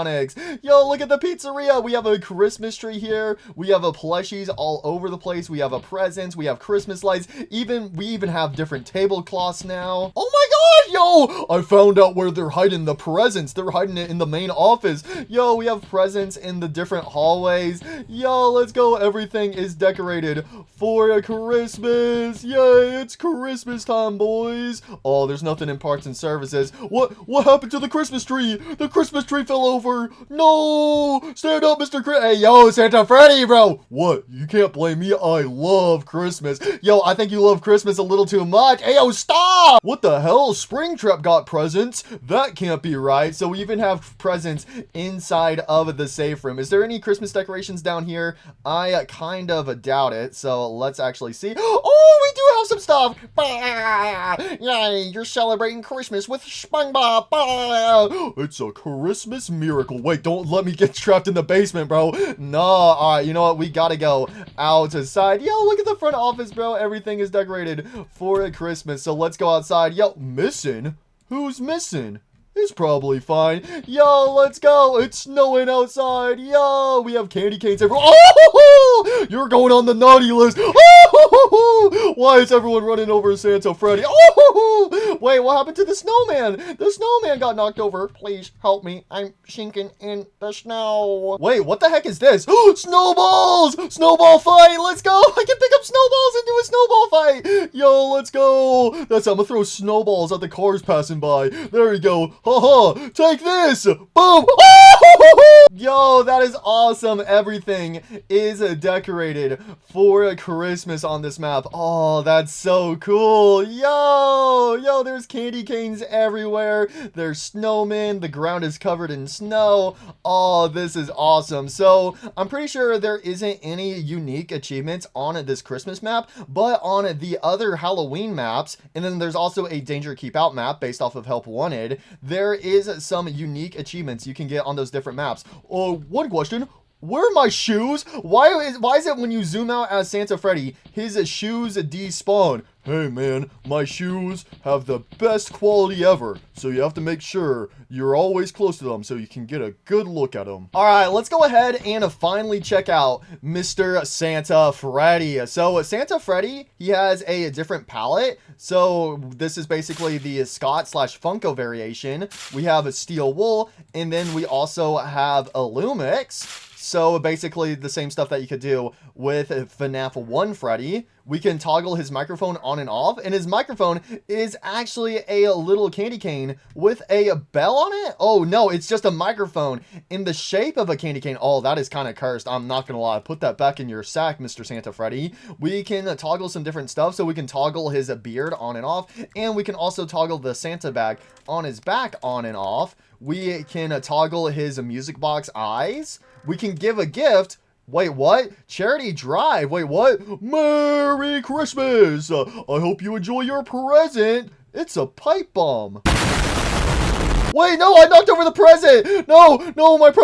Yo, look at the pizzeria. We have a Christmas tree here. We have a plushies all over the place. We have a presents. We have Christmas lights. We even have different tablecloths now. Oh my god, yo! I found out where they're hiding the presents. They're hiding it in the main office. Yo, we have presents in the different hallways. Yo, let's go. Everything is decorated for Christmas. Yay, it's Christmas time, boys. Oh, there's nothing in parts and services. What happened to the Christmas tree? The Christmas tree fell over. No! Stand up, Mr. Hey, yo, Santa Freddy, bro. What? You can't blame me. I love Christmas. Yo, I think you love Christmas a little too much. Hey, yo, stop! What the hell? Springtrap got presents? That can't be right. So we even have presents inside of the safe room. Is there any Christmas decorations down here? I kind of doubt it. So let's actually see. Oh, we do have some stuff. Yay, you're celebrating Christmas with SpongeBob. It's a Christmas miracle. Wait, don't let me get trapped in the basement, bro. No. All right, you know what? We gotta go outside. Yo, look at the front office, bro. Everything is decorated for Christmas. So let's go outside. Yo, missing? Who's missing? It's probably fine. Yo, let's go. It's snowing outside. Yo, we have candy canes everywhere. Oh, you're going on the naughty list. Oh, why is everyone running over Santa Freddy? Oh, wait, what happened to the snowman? The snowman got knocked over. Please help me. I'm sinking in the snow. Wait, what the heck is this? Snowballs! Snowball fight. Let's go. I can pick up snowballs and do a snowball fight. Yo, let's go. That's how I'm gonna throw snowballs at the cars passing by. There we go. Haha, take this! Boom! Yo, that is awesome. Everything is decorated for Christmas on this map. Oh, that's so cool. Yo, there's candy canes everywhere. There's snowmen. The ground is covered in snow. Oh, this is awesome. So, I'm pretty sure there isn't any unique achievements on this Christmas map, but on the other Halloween maps, and then there's also a Danger Keep Out map based off of Help Wanted, there is some unique achievements you can get on those different maps. One question, Where are my shoes? Why is it when you zoom out as Santa Freddy, his shoes despawn? Hey man, my shoes have the best quality ever, so you have to make sure you're always close to them so you can get a good look at them. Alright, let's go ahead and finally check out Mr. Santa Freddy. So Santa Freddy, he has a different palette. So this is basically the Scott/Funko variation. We have a steel wool, and then we also have a Lumix. So basically the same stuff that you could do with FNAF 1 Freddy. We can toggle his microphone on and off, and his microphone is actually a little candy cane with a bell on it. Oh no, it's just a microphone in the shape of a candy cane. Oh, that is kind of cursed. I'm not gonna lie. Put that back in your sack, Mr. Santa Freddy. We can toggle some different stuff, so we can toggle his beard on and off, and we can also toggle the Santa bag on his back on and off. We can toggle his music box eyes. We can give a gift. Wait, what? Charity drive. Wait, what? Merry Christmas. I hope you enjoy your present. It's a pipe bomb. Wait, no, I knocked over the present. No,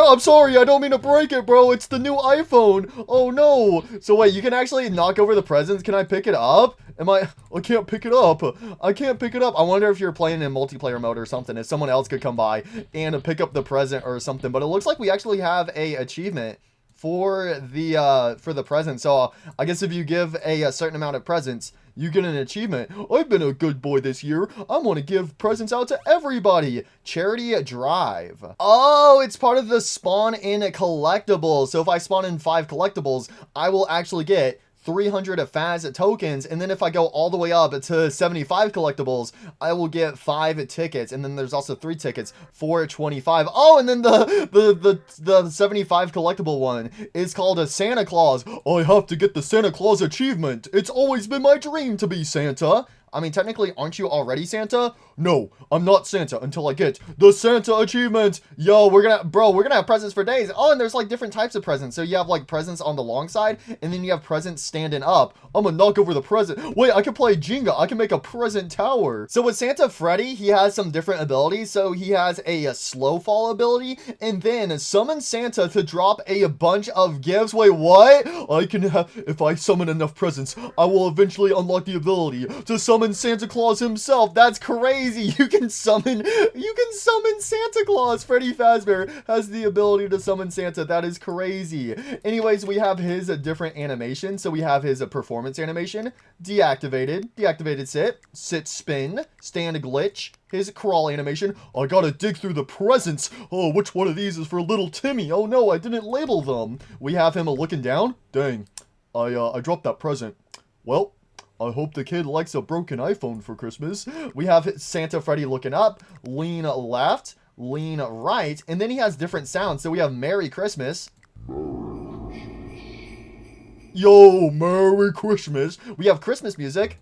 I'm sorry. I don't mean to break it, bro. It's the new iPhone. Oh, no. So, wait, you can actually knock over the presents. Can I pick it up? I can't pick it up. I can't pick it up. I wonder if you're playing in multiplayer mode or something, if someone else could come by and pick up the present or something. But it looks like we actually have a achievement for the present. So I guess if you give a certain amount of presents, you get an achievement. I've been a good boy this year. I want to give presents out to everybody. Charity drive. Oh, it's part of the spawn in collectibles. So if I spawn in 5 collectibles, I will actually get 300 Faz tokens, and then if I go all the way up to 75 collectibles, I will get 5 tickets, and then there's also 3 tickets for 25. Oh, and then the 75 collectible one is called a Santa Claus. I have to get the Santa Claus achievement. It's always been my dream to be Santa. I mean, technically, aren't you already Santa? No, I'm not Santa until I get the Santa achievement. Yo, we're gonna have presents for days. Oh, and there's like different types of presents. So you have like presents on the long side, and then you have presents standing up. I'm gonna knock over the present. Wait, I can play Jenga. I can make a present tower. So with Santa Freddy, he has some different abilities. So he has a slow fall ability, and then summon Santa to drop a bunch of gifts. Wait, what? If I summon enough presents, I will eventually unlock the ability to summon Santa Claus himself. That's crazy. You can summon Santa Claus. Freddy Fazbear has the ability to summon Santa. That is crazy. Anyways, we have his different animations. So we have his performance animation, deactivated sit spin, stand glitch, his crawl animation. I gotta dig through the presents. Oh, which one of these is for little Timmy? Oh no, I didn't label them. We have him looking down. Dang, I dropped that present. Well, I hope the kid likes a broken iPhone for Christmas. We have Santa Freddy looking up, lean left, lean right, and then he has different sounds. So we have Merry Christmas. Yo, Merry Christmas. We have Christmas music.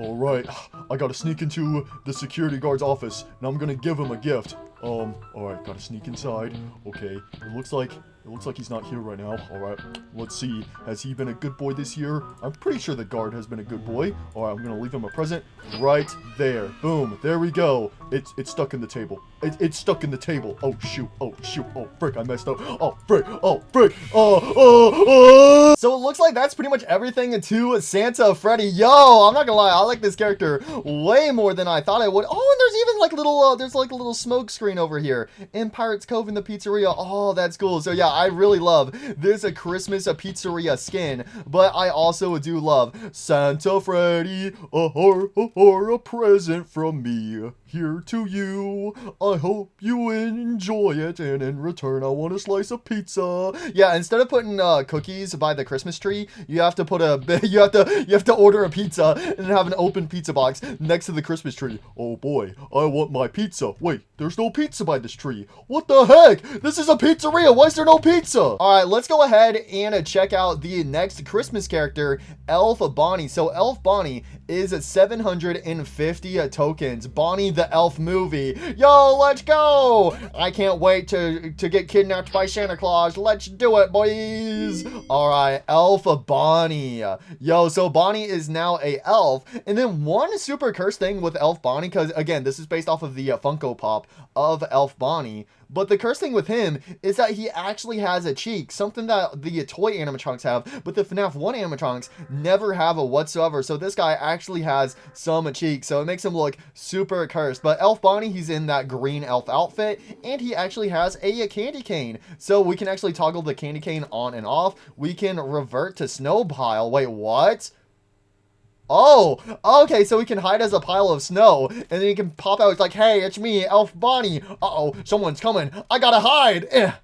Alright, I gotta sneak into the security guard's office, and I'm gonna give him a gift. Alright, gotta sneak inside. Okay, it looks like he's not here right now. Alright, let's see. Has he been a good boy this year? I'm pretty sure the guard has been a good boy. Alright, I'm gonna leave him a present right there. Boom, there we go. It's stuck in the table. It's stuck in the table. Oh, shoot. Oh, frick, I messed up. Oh, frick. So it looks like that's pretty much everything to Santa Freddy. Yo, I'm not gonna lie, I like this character way more than I thought I would. Oh, and there's even like little, there's like a little smoke screen over here in Pirates Cove in the pizzeria. Oh, that's cool. So yeah, I really love this Christmas pizzeria skin, but I also do love Santa Freddy, a present from me here to you. I hope you enjoy it, and in return, I want a slice of pizza. Yeah, instead of putting cookies by the Christmas tree, you have to put you have to order a pizza and have an open pizza box next to the Christmas tree. Oh boy, I want my pizza. Wait, there's no pizza by this tree. What the heck? This is a pizzeria. Why is there no pizza? All right, let's go ahead and check out the next Christmas character, Elf Bonnie. So Elf Bonnie is 750 tokens. Bonnie the Elf movie. Yo, let's go. I can't wait to get kidnapped by Santa Claus. Let's do it, boys. All right, Elf Bonnie. Yo, so Bonnie is now a elf. And then one super cursed thing with Elf Bonnie, because again, this is based off of the Funko Pop of Elf Bonnie, But the cursed thing with him is that he actually has a cheek, something that the toy animatronics have, but the FNAF 1 animatronics never have a whatsoever. So this guy actually has some cheek, so it makes him look super cursed. But Elf Bonnie, he's in that green elf outfit, and he actually has a candy cane. So we can actually toggle the candy cane on and off. We can revert to snow pile. Wait, what? Oh, okay, so he can hide as a pile of snow, and then he can pop out. It's like, hey, it's me, Elf Bonnie. Uh-oh, someone's coming. I gotta hide.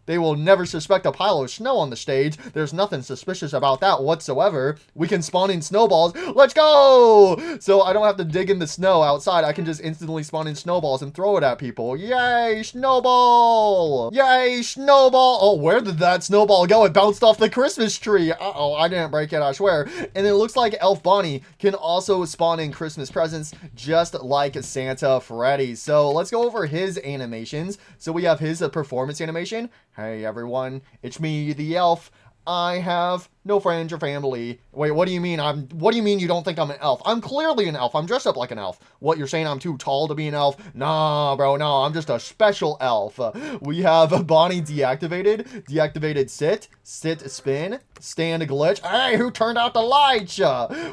They will never suspect a pile of snow on the stage. There's nothing suspicious about that whatsoever. We can spawn in snowballs. Let's go! So I don't have to dig in the snow outside. I can just instantly spawn in snowballs and throw it at people. Yay, snowball! Yay, snowball! Oh, where did that snowball go? It bounced off the Christmas tree. Uh-oh, I didn't break it, I swear. And it looks like Elf Bonnie can also spawn in Christmas presents just like Santa Freddy. So let's go over his animations. So we have his performance animation. Hey everyone, it's me, the elf. I have no friends or family. Wait, what do you mean? What do you mean you don't think I'm an elf? I'm clearly an elf. I'm dressed up like an elf. What, you're saying I'm too tall to be an elf? Nah, bro, no, I'm just a special elf. We have Bonnie deactivated. Deactivated sit, spin, stand glitch. Hey, who turned out the lights?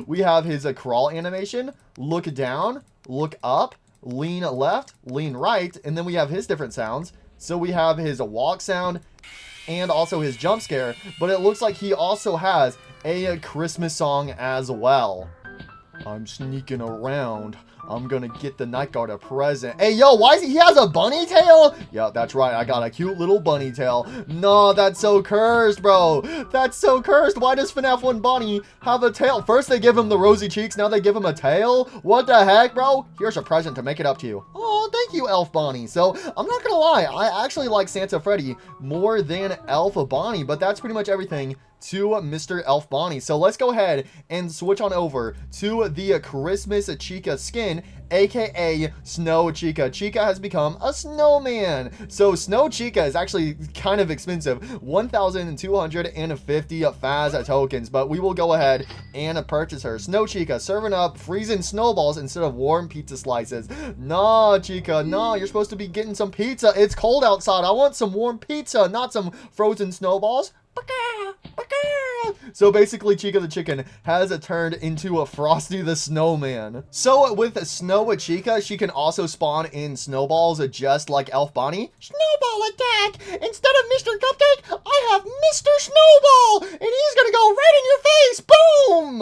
We have his crawl animation. Look down, look up, lean left, lean right, and then we have his different sounds. So we have his walk sound and also his jump scare, but it looks like he also has a Christmas song as well. I'm sneaking around. I'm gonna get the night guard a present. Hey, yo, why is he has a bunny tail? Yeah, that's right. I got a cute little bunny tail. No, that's so cursed, bro. That's so cursed. Why does FNAF 1 Bonnie have a tail? First they give him the rosy cheeks. Now they give him a tail. What the heck, bro? Here's a present to make it up to you. Oh, thank you, Elf Bonnie. So I'm not gonna lie. I actually like Santa Freddy more than Elf Bonnie, but that's pretty much everything to Mr. Elf Bonnie. So let's go ahead and switch on over to the Christmas Chica skin, aka Snow Chica. Chica has become a snowman. So Snow Chica is actually kind of expensive, 1,250 Faz tokens, but we will go ahead and purchase her. Snow Chica serving up freezing snowballs instead of warm pizza slices. Nah, Chica, nah, you're supposed to be getting some pizza. It's cold outside. I want some warm pizza, not some frozen snowballs. So basically, Chica the Chicken has turned into a Frosty the Snowman. So with Snow Chica, she can also spawn in snowballs just like Elf Bonnie. Snowball attack! Instead of Mr. Cupcake, I have Mr. Snowball! And he's gonna go right in your face! Boom!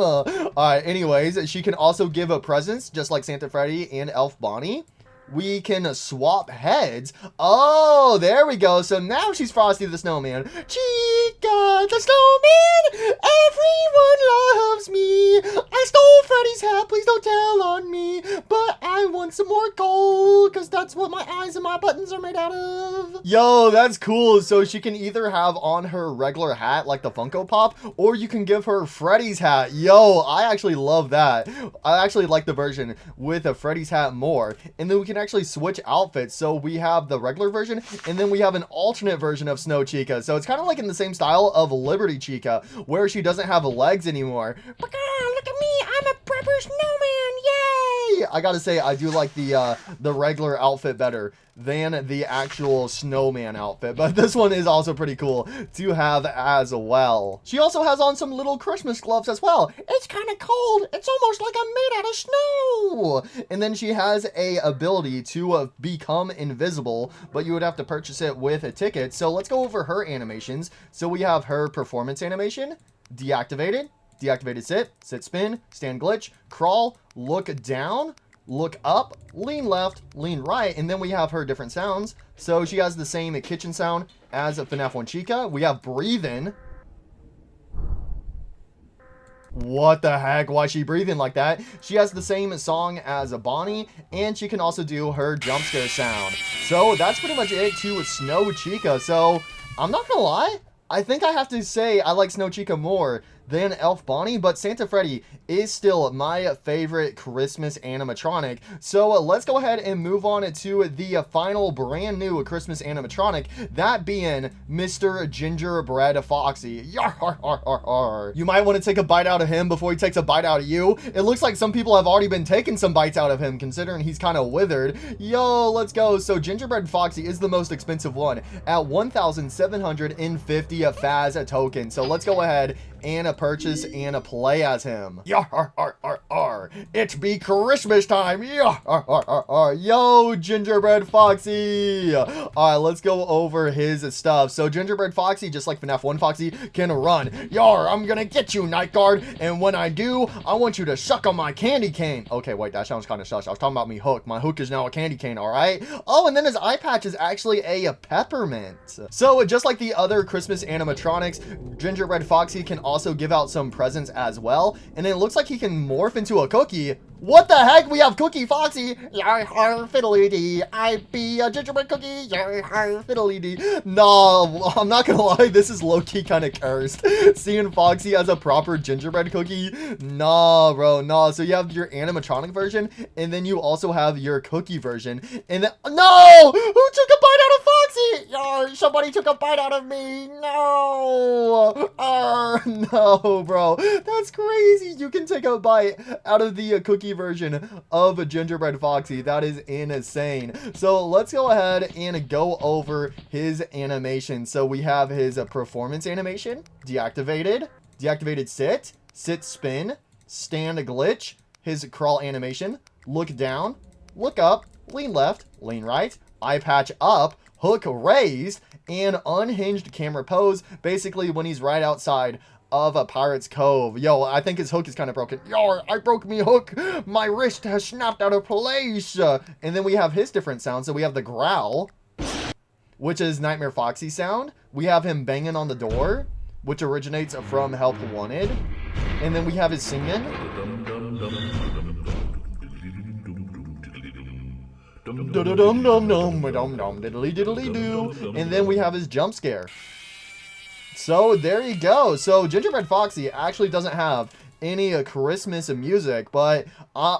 Alright, anyways, she can also give presents just like Santa Freddy and Elf Bonnie. We can swap heads. Oh, there we go. So now she's Frosty the Snowman. Chica the Snowman, everyone loves me. I stole Freddy's hat, please don't tell on me. But I want some more gold, because that's what my eyes and my buttons are made out of. Yo, that's cool. So she can either have on her regular hat, like the Funko Pop, or you can give her Freddy's hat. Yo, I actually love that. I actually like the version with a Freddy's hat more. And then we can actually switch outfits. So we have the regular version, and then we have an alternate version of Snow Chica. So it's kind of like in the same style of Liberty Chica, where she doesn't have legs anymore. Look at me, I'm a prepper snowman, yay! I gotta say, I do like the regular outfit better than the actual snowman outfit, but this one is also pretty cool to have as well. She also has on some little Christmas gloves as well. It's kind of cold. It's almost like I'm made out of snow. And then she has a ability to become invisible, but you would have to purchase it with a ticket. So let's go over her animations. So we have her performance animation, deactivated, deactivated sit spin, stand glitch, crawl, look down, look up, lean left, lean right, and then we have her different sounds. So she has the same kitchen sound as FNAF 1 Chica. We have breathing. What the heck? Why is she breathing like that? She has the same song as Bonnie, and she can also do her jump scare sound. So that's pretty much it to Snow Chica. So I'm not gonna lie, I think I have to say I like Snow Chica more than Elf Bonnie, but Santa Freddy is still my favorite Christmas animatronic. So let's go ahead and move on to the final brand new Christmas animatronic, that being Mr. Gingerbread Foxy. Yar, har, har, har, har. You might want to take a bite out of him before he takes a bite out of you. It looks like some people have already been taking some bites out of him, considering he's kind of withered. Yo, let's go. So Gingerbread Foxy is the most expensive one at 1,750 Faz tokens. So let's go ahead and purchase and play as him. Yar, it be Christmas time. Yar, yo, Gingerbread Foxy. All right, let's go over his stuff. So Gingerbread Foxy, just like FNAF 1 Foxy, can run. Yar, I'm gonna get you, Night Guard, and when I do, I want you to suck on my candy cane. Okay, wait, that sounds kind of sus. I was talking about me hook. My hook is now a candy cane, all right? Oh, and then his eye patch is actually a peppermint. So just like the other Christmas animatronics, Gingerbread Foxy can also give out some presents as well, and it looks like he can morph into a cookie. What the heck? We have Cookie Foxy. Yar, har, fiddly dee. I be a gingerbread cookie. Yar, har, fiddly dee. No, I'm not gonna lie. This is low-key kind of cursed. Seeing Foxy as a proper gingerbread cookie. Nah, bro, nah. So you have your animatronic version, and then you also have your cookie version. And then, no! Who took a bite out of Foxy? Yar, somebody took a bite out of me. No. No, bro. That's crazy. You can take a bite out of the cookie version of a Gingerbread Foxy. That is insane. So let's go ahead and go over his animation. So we have his performance animation, deactivated sit spin, stand glitch, his crawl animation, look down, look up, lean left, lean right, eye patch up, hook raised, and unhinged camera pose, basically when he's right outside of a Pirate's Cove. Yo, I think his hook is kind of broken. Yo, I broke me hook. My wrist has snapped out of place. And then we have his different sounds. So we have the growl, which is Nightmare Foxy sound. We have him banging on the door, which originates from Help Wanted. And then we have his singing. And then we have his jump scare. So there you go. So Gingerbread Foxy actually doesn't have any Christmas music, but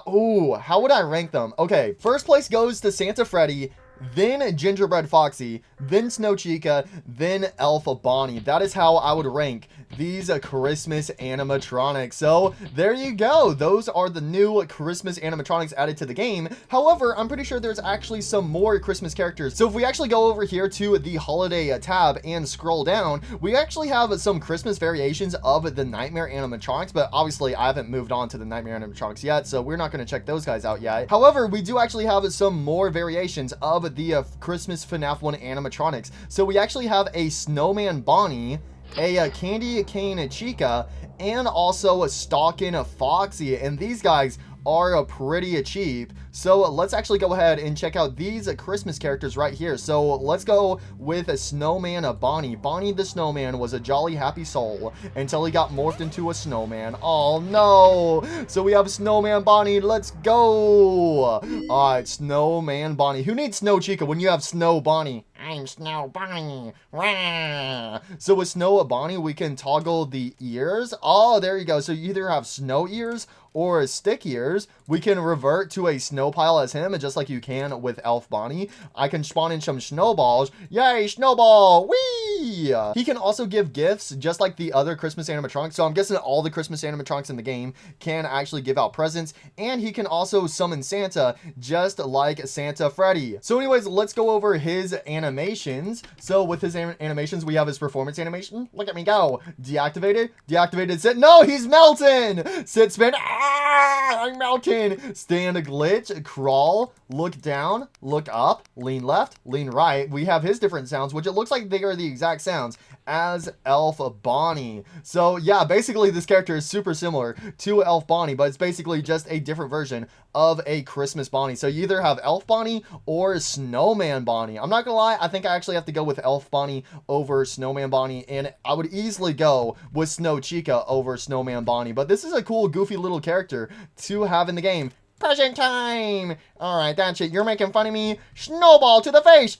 ooh, how would I rank them? Okay, first place goes to Santa Freddy, then Gingerbread Foxy, then Snow Chica, then Elf Bonnie. That is how I would rank these Christmas animatronics. So there you go. Those are the new Christmas animatronics added to the game. However, I'm pretty sure there's actually some more Christmas characters. So if we actually go over here to the holiday tab and scroll down, we actually have some Christmas variations of the Nightmare animatronics, but obviously I haven't moved on to the Nightmare animatronics yet, so we're not going to check those guys out yet. However, we do actually have some more variations of the Christmas FNAF 1 animatronics. So we actually have a Snowman Bonnie, a Candy Cane Chica, and also a Stalkin' Foxy, and these guys are pretty cheap. So let's actually go ahead and check out these Christmas characters right here. So let's go with a Snowman Bonnie. Bonnie the Snowman was a jolly happy soul until he got morphed into a snowman. Oh no. So we have Snowman Bonnie. Let's go. All right, Snowman Bonnie. Who needs Snow Chica when you have Snow Bonnie? I'm Snow Bonnie. Rah. So with Snow Bonnie, we can toggle the ears. Oh, there you go. So you either have snow ears or stick ears. We can revert to a snow pile as him, just like you can with Elf Bonnie. I can spawn in some snowballs. Yay, snowball! Whee! He can also give gifts, just like the other Christmas animatronics. So I'm guessing all the Christmas animatronics in the game can actually give out presents. And he can also summon Santa, just like Santa Freddy. So anyways, let's go over his animations. So with his animations, we have his performance animation. Look at me go. Deactivated, deactivated, sit. No, he's melting. Sit, spin. Ah, I'm melting. Stand glitch, crawl, look down, look up, lean left, lean right. We have his different sounds, which it looks like they are the exact sounds as Elf Bonnie. So yeah, basically this character is super similar to Elf Bonnie, but it's basically just a different version of a Christmas Bonnie. So you either have Elf Bonnie or Snowman Bonnie. I'm not gonna lie, I think I actually have to go with Elf Bonnie over Snowman Bonnie, and I would easily go with Snow Chica over Snowman Bonnie. But this is a cool, goofy little character to have in the game. Present time! Alright, that's it. You're making fun of me. Snowball to the face!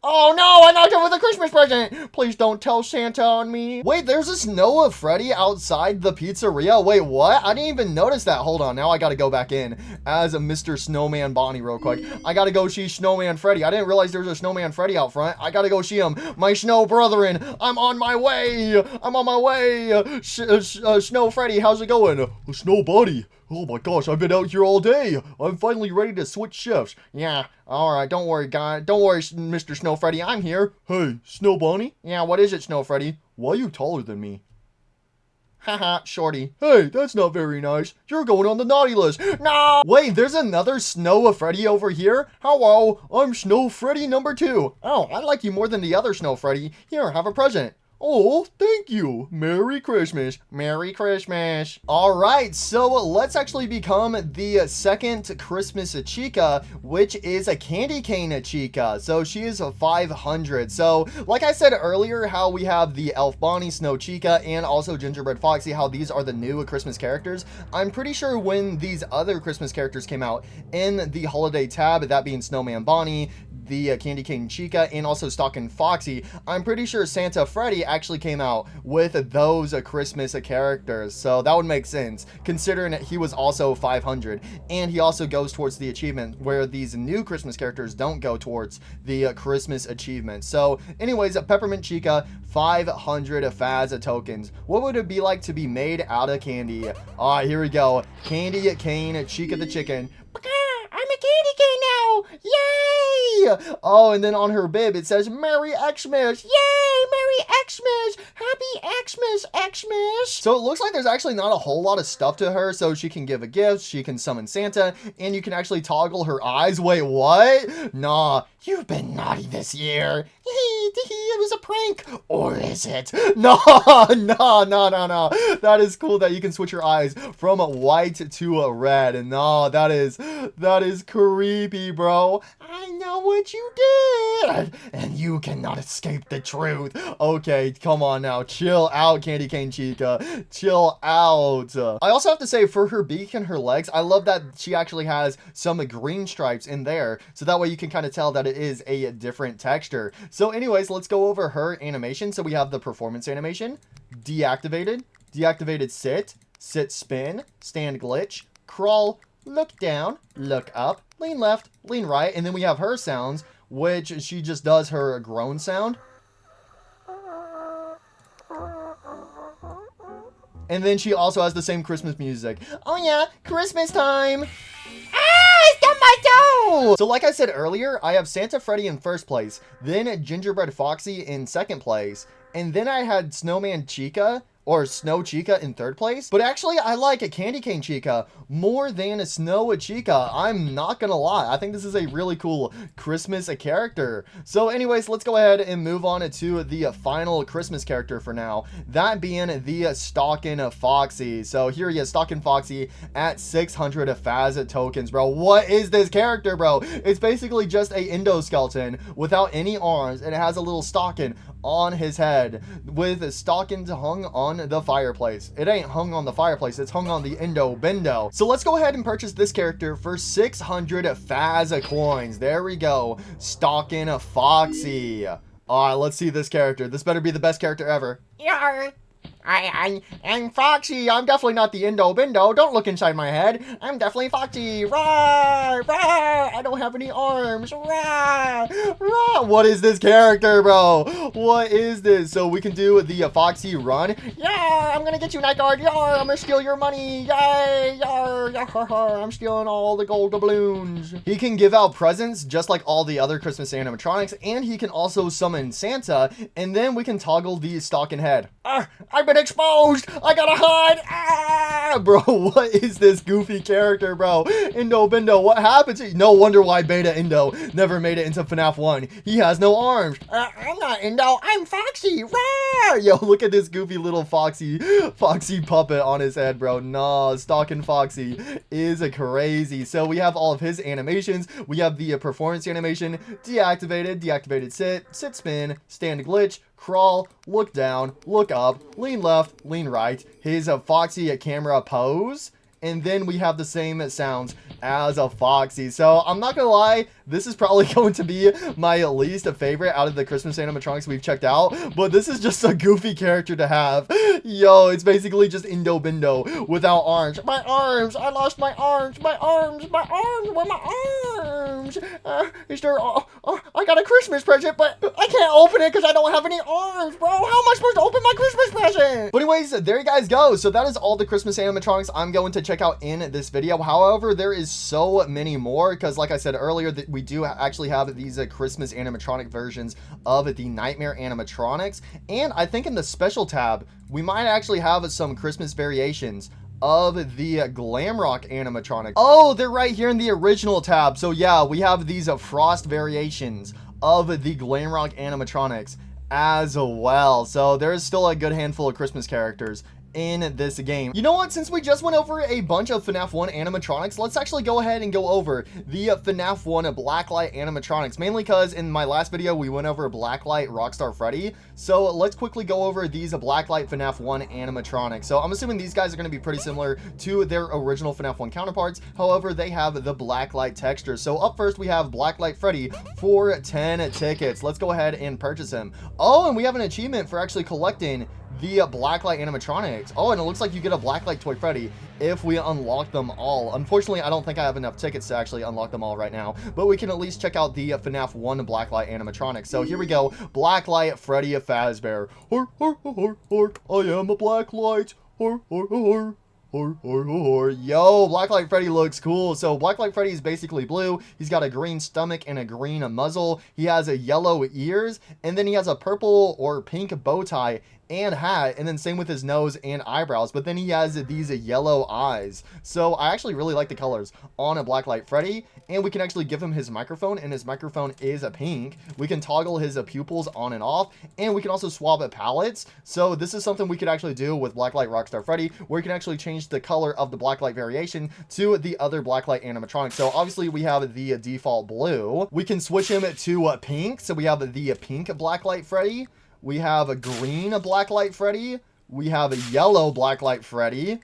Oh no, I knocked over the Christmas present. Please don't tell Santa on me. Wait, there's a Snow Freddy outside the pizzeria. Wait, what? I didn't even notice that. Hold on, now I gotta go back in as a Mr. Snowman Bonnie real quick. I gotta go see Snowman Freddy. I didn't realize there's a Snowman Freddy out front. I gotta go see him. My snow brethren, I'm on my way. I'm on my way. Snow Freddy, how's it going? Snow Bonnie. Oh my gosh, I've been out here all day. I'm finally ready to switch shifts. Yeah, alright, don't worry, guy. Don't worry, Mr. Snow Freddy, I'm here. Hey, Snow Bonnie? Yeah, what is it, Snow Freddy? Why are you taller than me? Haha, shorty. Hey, that's not very nice. You're going on the naughty list. No! Wait, there's another Snow Freddy over here? Hello, I'm Snow Freddy number 2. Oh, I like you more than the other Snow Freddy. Here, have a present. Oh, thank you. Merry Christmas. Merry Christmas. All right, so let's actually become the second Christmas chica, which is a candy cane chica. So she is a 500. So like I said earlier, how we have the Elf Bonnie, Snow Chica, and also Gingerbread Foxy, how these are the new Christmas characters. I'm pretty sure when these other Christmas characters came out in the holiday tab, that being Snowman Bonnie, the Candy Cane Chica, and also Stockin' Foxy, I'm pretty sure Santa Freddy actually came out with those Christmas characters. So that would make sense, considering that he was also 500, and he also goes towards the achievement, where these new Christmas characters don't go towards the Christmas achievement. So anyways, Peppermint Chica, 500 Faz tokens. What would it be like to be made out of candy? Alright, here we go. Candy Cane Chica the Chicken. I'm a candy cane now! Yay! Oh, and then on her bib it says Merry Xmas! Yay! Merry Xmas! Happy Xmas! Xmas! So it looks like there's actually not a whole lot of stuff to her. So she can give a gift, she can summon Santa, and you can actually toggle her eyes. Wait, what? Nah, you've been naughty this year. It was a prank. Or is it? No, no. That is cool that you can switch your eyes from white to red. And no, that is creepy, bro. I know what you did, and you cannot escape the truth. Okay, come on now. Chill out, Candy Cane Chica. Chill out. I also have to say, for her beak and her legs, I love that she actually has some green stripes in there. So that way you can kind of tell that it is a different texture. So anyways, let's go over her animation. So we have the performance animation, deactivated, sit spin, stand glitch, crawl, look down, look up, lean left, lean right, and then we have her sounds, which she just does her groan sound. And then she also has the same Christmas music. Oh yeah, Christmas time! Ah, it's on my toe! So like I said earlier, I have Santa Freddy in first place, then Gingerbread Foxy in second place, and then I had Snowman Chica, or Snow Chica, in third place. But actually, I like a Candy Cane Chica more than a Snow Chica. I'm not gonna lie. I think this is a really cool Christmas character. So anyways, let's go ahead and move on to the final Christmas character for now. That being the Stockin' Foxy. So here he is, Stockin' Foxy at 600 Faz tokens, bro. What is this character, bro? It's basically just a endoskeleton without any arms, and it has a little stocking on his head with stockings hung on the fireplace. It ain't hung on the fireplace, it's hung on the endo bendo. So let's go ahead and purchase this character for 600 Faz coins. There we go, Stockin' Foxy. Alright, let's see this character. This better be the best character ever. Yarr. I'm Foxy. I'm definitely not the Indo Bindo. Don't look inside my head. I'm definitely Foxy. Rawr, rawr. I don't have any arms. Rawr, rawr. What is this character, bro? What is this? So we can do the Foxy run. Yeah, I'm gonna get you, Night Guard. Yar, I'm gonna steal your money. Yay, yar, yar, I'm stealing all the gold doubloons. He can give out presents just like all the other Christmas animatronics, and he can also summon Santa, and then we can toggle the stocking head. I've been exposed. I gotta hide. Ah, bro, what is this goofy character, bro? Indo Bindo, what happened to you? No wonder why Beta Indo never made it into FNAF 1. He has no arms. I'm not Indo. I'm Foxy. Rah! Yo, look at this goofy little Foxy puppet on his head, bro. Nah, Stockin' Foxy is crazy. So we have all of his animations. We have the performance animation, deactivated sit spin, stand glitch, crawl, look down, look up, lean left, lean right, his Foxy camera pose, and then we have the same sounds as a Foxy. So I'm not gonna lie, this is probably going to be my least favorite out of the Christmas animatronics we've checked out, but this is just a goofy character to have. Yo, it's basically just Indo Bindo without arms. My arms, I lost my arms, my arms, my arms, where my arms? Is there, I got a Christmas present, but I can't open it because I don't have any arms, bro. How am I supposed to open my Christmas present? But anyways, there you guys go. So that is all the Christmas animatronics I'm going to check out in this video. However, there is so many more because like I said earlier, that we do actually have these Christmas animatronic versions of the Nightmare animatronics. And I think in the special tab, we might actually have some Christmas variations of the Glamrock animatronic. Oh, they're right here in the original tab. So yeah, we have these Frost variations of the Glamrock animatronics as well. So there's still a good handful of Christmas characters in this game. You know what? Since we just went over a bunch of FNAF 1 animatronics, let's actually go ahead and go over the FNAF 1 Blacklight animatronics, mainly because in my last video we went over Blacklight Rockstar Freddy. So let's quickly go over these Blacklight FNAF 1 animatronics. So I'm assuming these guys are going to be pretty similar to their original FNAF 1 counterparts. However, they have the Blacklight texture. So up first we have Blacklight Freddy for 10 tickets. Let's go ahead and purchase him. Oh, and we have an achievement for actually collecting the Blacklight animatronics. Oh, and it looks like you get a Blacklight Toy Freddy if we unlock them all. Unfortunately, I don't think I have enough tickets to actually unlock them all right now, but we can at least check out the FNAF 1 Blacklight animatronics. So here we go. Blacklight Freddy Fazbear. Hor, hor, hor, hor, I am a Blacklight. Hor, hor, hor. Yo, Blacklight Freddy looks cool. So Blacklight Freddy is basically blue. He's got a green stomach and a green muzzle. He has a yellow ears, and then he has a purple or pink bow tie and hat, and then same with his nose and eyebrows, but then he has these yellow eyes. So I actually really like the colors on a Blacklight Freddy, and we can actually give him his microphone, and his microphone is a pink. We can toggle his pupils on and off, and we can also swap palettes. So this is something we could actually do with Blacklight Rockstar Freddy, where you can actually change the color of the Blacklight variation to the other Blacklight animatronic. So obviously we have the default blue. We can switch him to pink, so we have the pink Blacklight Freddy. We have a green Blacklight Freddy. We have a yellow Blacklight Freddy.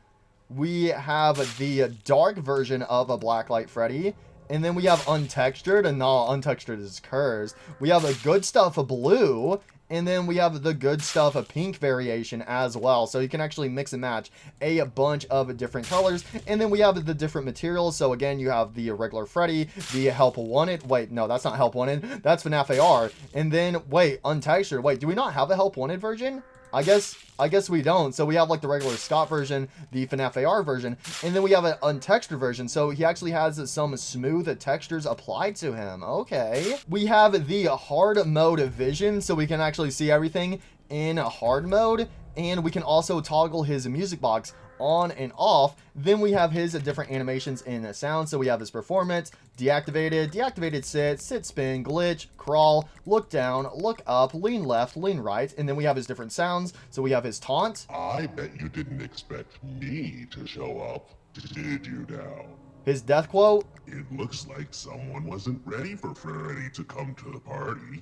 We have the dark version of a Blacklight Freddy. And then we have untextured, and no, untextured is cursed. We have a good stuff of blue. And then we have the good stuff, a pink variation as well. So you can actually mix and match a bunch of different colors. And then we have the different materials. So again, you have the regular Freddy, the Help Wanted. Wait, no, that's not Help Wanted. That's FNAF AR. And then, wait, untextured. Wait, do we not have a Help Wanted version? I guess we don't. So we have like the regular Scott version, the FNAF AR version, and then we have an untextured version. So he actually has some smooth textures applied to him. Okay. We have the hard mode vision, so we can actually see everything in hard mode, and we can also toggle his music box on and off. Then we have his different animations in sound. So we have his performance, deactivated sit spin, glitch, crawl, look down, look up, lean left, lean right, and then we have his different sounds. So we have his taunt. I bet you didn't expect me to show up, did you now? His death quote. It looks like someone wasn't ready for Freddy to come to the party.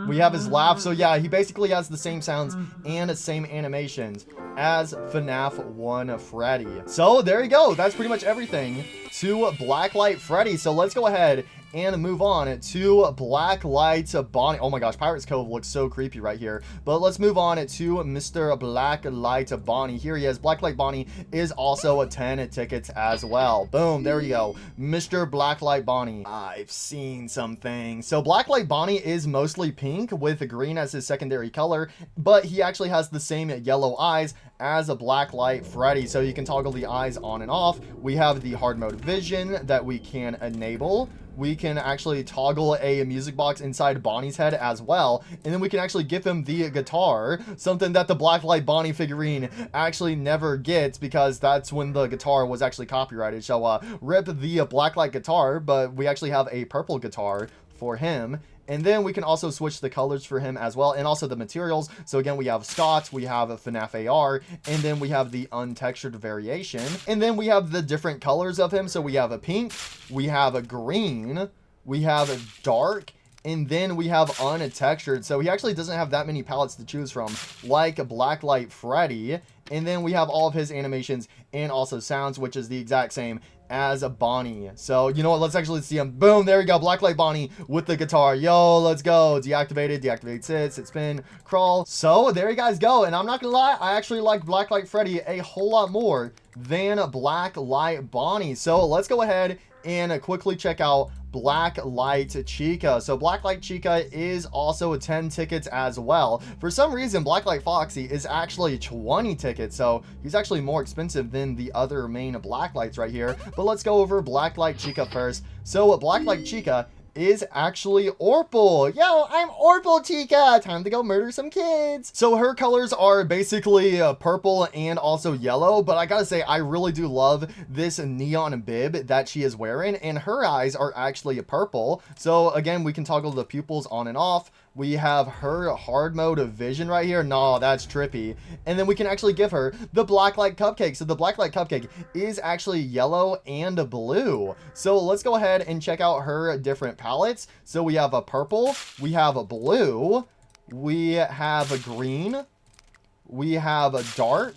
We have his laugh. So yeah, he basically has the same sounds and the same animations as FNAF 1 Freddy. So there you go. That's pretty much everything to Blacklight Freddy. So let's go ahead and move on to Blacklight Bonnie. Oh my gosh, Pirates Cove looks so creepy right here. But let's move on to Mr. Blacklight Bonnie. Here he is. Blacklight Bonnie is also 10 tickets as well. Boom, there you go. Mr. Blacklight Bonnie. I've seen something. So Blacklight Bonnie is mostly pink with green as his secondary color, but he actually has the same yellow eyes as a Blacklight Freddy. So you can toggle the eyes on and off. We have the hard mode vision that we can enable. We can actually toggle a music box inside Bonnie's head as well. And then we can actually give him the guitar, something that the Blacklight Bonnie figurine actually never gets because that's when the guitar was actually copyrighted. So rip the Blacklight guitar, but we actually have a purple guitar for him. And then we can also switch the colors for him as well, and also the materials. So again, we have Scott, we have a FNAF AR, and then we have the untextured variation. And then we have the different colors of him. So we have a pink, we have a green, we have a dark, and then we have untextured. So he actually doesn't have that many palettes to choose from, like Blacklight Freddy. And then we have all of his animations and also sounds, which is the exact same as a Bonnie. So, you know what? Let's actually see him. Boom, there we go. Blacklight Bonnie with the guitar. Yo, let's go. Deactivate sit, spin, crawl. So, there you guys go. And I'm not gonna lie, I actually like Blacklight Freddy a whole lot more than Blacklight Bonnie. So, let's go ahead and quickly check out Blacklight Chica. So Blacklight Chica is also 10 tickets as well. For some reason, Blacklight Foxy is actually 20 tickets, so he's actually more expensive than the other main Blacklights right here. But let's go over Blacklight Chica first. So Blacklight Chica is actually Orpal. Yo, I'm Orpal Chica. Time to go murder some kids. So her colors are basically purple and also yellow, but I gotta say, I really do love this neon bib that she is wearing, and her eyes are actually purple. So again, we can toggle the pupils on and off. We have her hard mode of vision right here. No, that's trippy. And then we can actually give her the Blacklight Cupcake. So the Blacklight Cupcake is actually yellow and blue. So let's go ahead and check out her different palettes. So we have a purple, we have a blue, we have a green, we have a dark,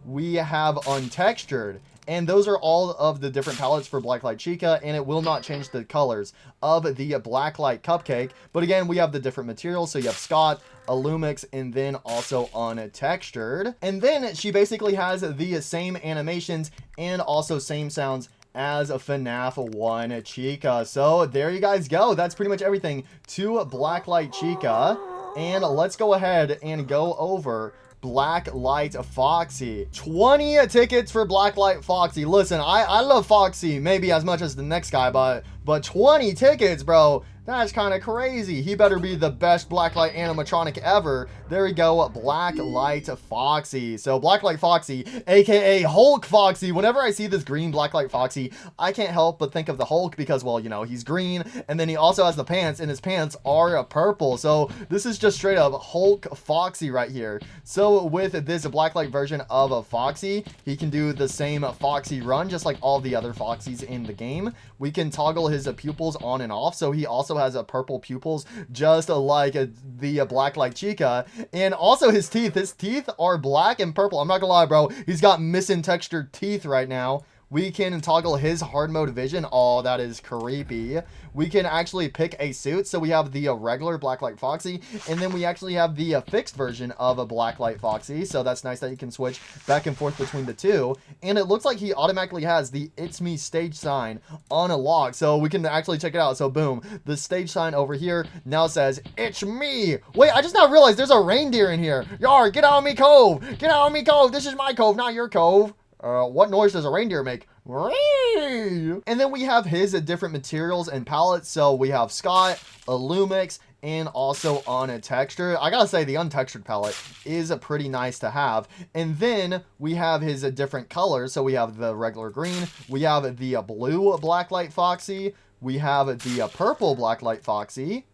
we have untextured. And those are all of the different palettes for Blacklight Chica, and it will not change the colors of the Blacklight Cupcake. But again, we have the different materials. So you have Scott, Illumix, and then also untextured. And then she basically has the same animations and also same sounds as a FNAF 1 Chica. So there you guys go. That's pretty much everything to Blacklight Chica. And let's go ahead and go over Blacklight Foxy. 20 tickets for Blacklight Foxy. Listen, I love Foxy maybe as much as the next guy, but 20 tickets, bro. That's kind of crazy. He better be the best Blacklight animatronic ever. There we go, Blacklight Foxy. So Blacklight Foxy, aka Hulk Foxy. Whenever I see this green Blacklight Foxy, I can't help but think of the Hulk because, well, you know, he's green, and then he also has the pants, and his pants are purple. So this is just straight up Hulk Foxy right here. So with this Blacklight version of a Foxy, he can do the same Foxy run, just like all the other Foxys in the game. We can toggle his pupils on and off, so he also has purple pupils, just like the Blacklight Chica. And also his teeth are black and purple. I'm not gonna lie, bro, he's got missing textured teeth right now. We can toggle his hard mode vision. Oh, that is creepy. We can actually pick a suit. So we have the regular Blacklight Foxy, and then we actually have the fixed version of a Blacklight Foxy. So that's nice that you can switch back and forth between the two. And it looks like he automatically has the It's Me stage sign on a lock. So we can actually check it out. So boom, the stage sign over here now says, "It's me." Wait, I just now realized there's a reindeer in here. Yar, get out of me cove. Get out of me cove. This is my cove, not your cove. What noise does a reindeer make? And then we have his different materials and palettes. So we have Scott, Illumix, and also untextured. I gotta say, the untextured palette is pretty nice to have. And then we have his different colors. So we have the regular green, we have the blue Blacklight Foxy, we have the purple Blacklight Foxy,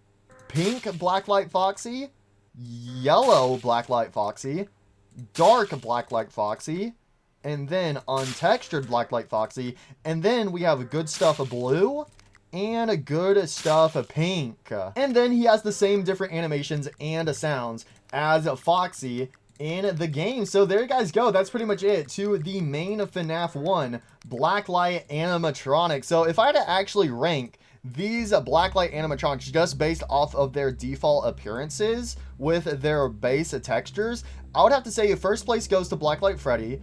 pink Blacklight Foxy, yellow Blacklight Foxy, dark Blacklight Foxy, and then untextured Blacklight Foxy, and then we have good stuff of blue and a good stuff of pink. And then he has the same different animations and sounds as Foxy in the game. So there you guys go. That's pretty much it to the main FNAF 1 Blacklight animatronic. So if I had to actually rank these Blacklight animatronics just based off of their default appearances with their base textures, I would have to say first place goes to Blacklight Freddy,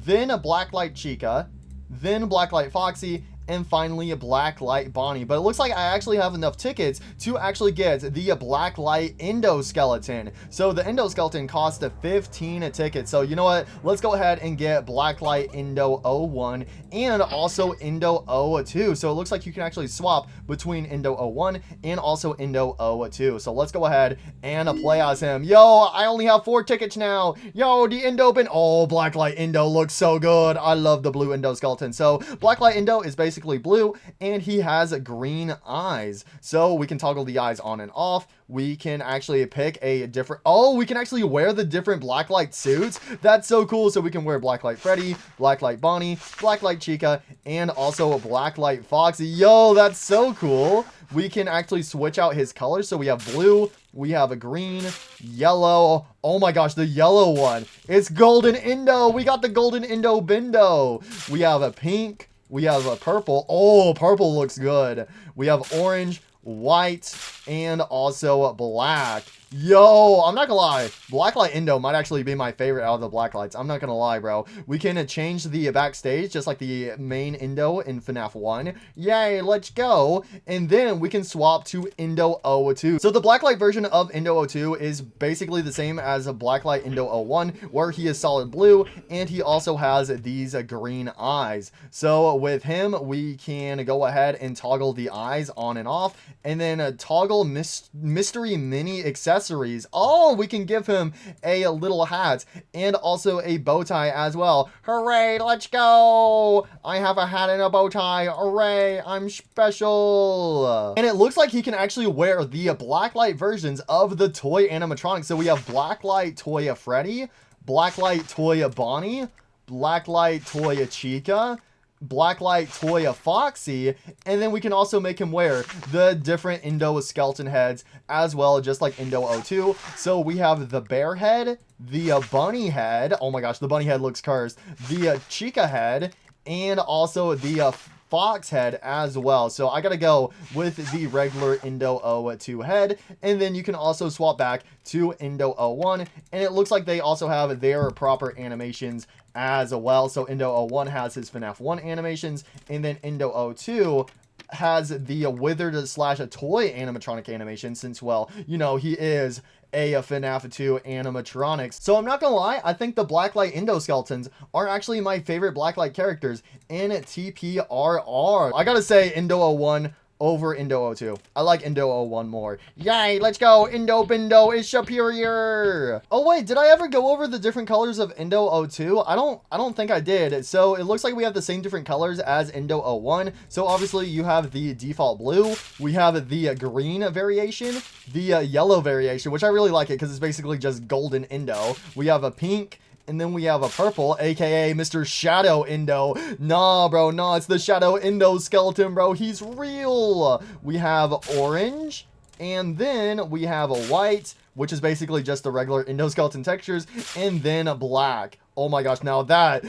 then a Blacklight Chica, then Blacklight Foxy, and finally a Blacklight Bonnie. But it looks like I actually have enough tickets to actually get the Blacklight Endoskeleton. So the Endoskeleton costs 15 tickets. So you know what? Let's go ahead and get Blacklight Endo 01 and also Endo 02. So it looks like you can actually swap between Endo 01 and also Endo 02. So let's go ahead and play as him. Yo, I only have 4 tickets now. Yo, the Endo bin. Oh, Blacklight Endo looks so good. I love the blue Endoskeleton. So Blacklight Endo is basically blue, and he has green eyes. So we can toggle the eyes on and off. We can actually pick a different... Oh, we can actually wear the different Blacklight suits. That's so cool. So we can wear Blacklight Freddy, Blacklight Bonnie, Blacklight Chica, and also a Blacklight Foxy. Yo, that's so cool. We can actually switch out his colors. So we have blue, we have a green, yellow. Oh my gosh, the yellow one. It's Golden Indo. We got the Golden Indo Bindo. We have a pink. We have a purple. Oh, purple looks good. We have orange, white, and also black. Yo, I'm not gonna lie. Blacklight Indo might actually be my favorite out of the Blacklights. I'm not gonna lie, bro. We can change the backstage just like the main Indo in FNAF 1. Yay, let's go. And then we can swap to Indo 02. So the Blacklight version of Indo 02 is basically the same as a Blacklight Indo 01, where he is solid blue and he also has these green eyes. So with him, we can go ahead and toggle the eyes on and off, and then toggle mystery mini accessories. Oh, we can give him a little hat and also a bow tie as well. Hooray, let's go. I have a hat and a bow tie. Hooray, I'm special. And it looks like he can actually wear the Blacklight versions of the toy animatronics. So we have Blacklight toy Freddy, Blacklight toy Bonnie, Blacklight toy Chica, Blacklight toy Foxy, and then we can also make him wear the different Indo skeleton heads as well, just like Indo 02. So we have the bear head, the bunny head. Oh my gosh, the bunny head looks cursed. The Chica head, and also the fox head as well. So I gotta go with the regular Indo 02 head, and then you can also swap back to Indo 01, and it looks like they also have their proper animations as well. So Indo 01 has his FNAF 1 animations, and then Indo 02 has the withered slash a toy animatronic animation, since, well, you know, he is a FNAF 2 animatronics. So I'm not gonna lie, I think the Blacklight Indo skeletons are actually my favorite Blacklight characters in TPRR. I gotta say Indo 01 over Indo 02. I like Indo 01 more. Yay, let's go. Indo Bindo is superior. Oh wait, did I ever go over the different colors of Indo 02? I don't think I did. So it looks like we have the same different colors as Indo 01. So obviously you have the default blue. We have the green variation, the yellow variation, which I really like it because it's basically just golden Indo. We have a pink, and then we have a purple, aka Mr. Shadow Indo. Nah, bro, nah, it's the Shadow Indo skeleton, bro. He's real. We have orange, and then we have a white, which is basically just the regular Indo skeleton textures, and then a black. Oh my gosh, now that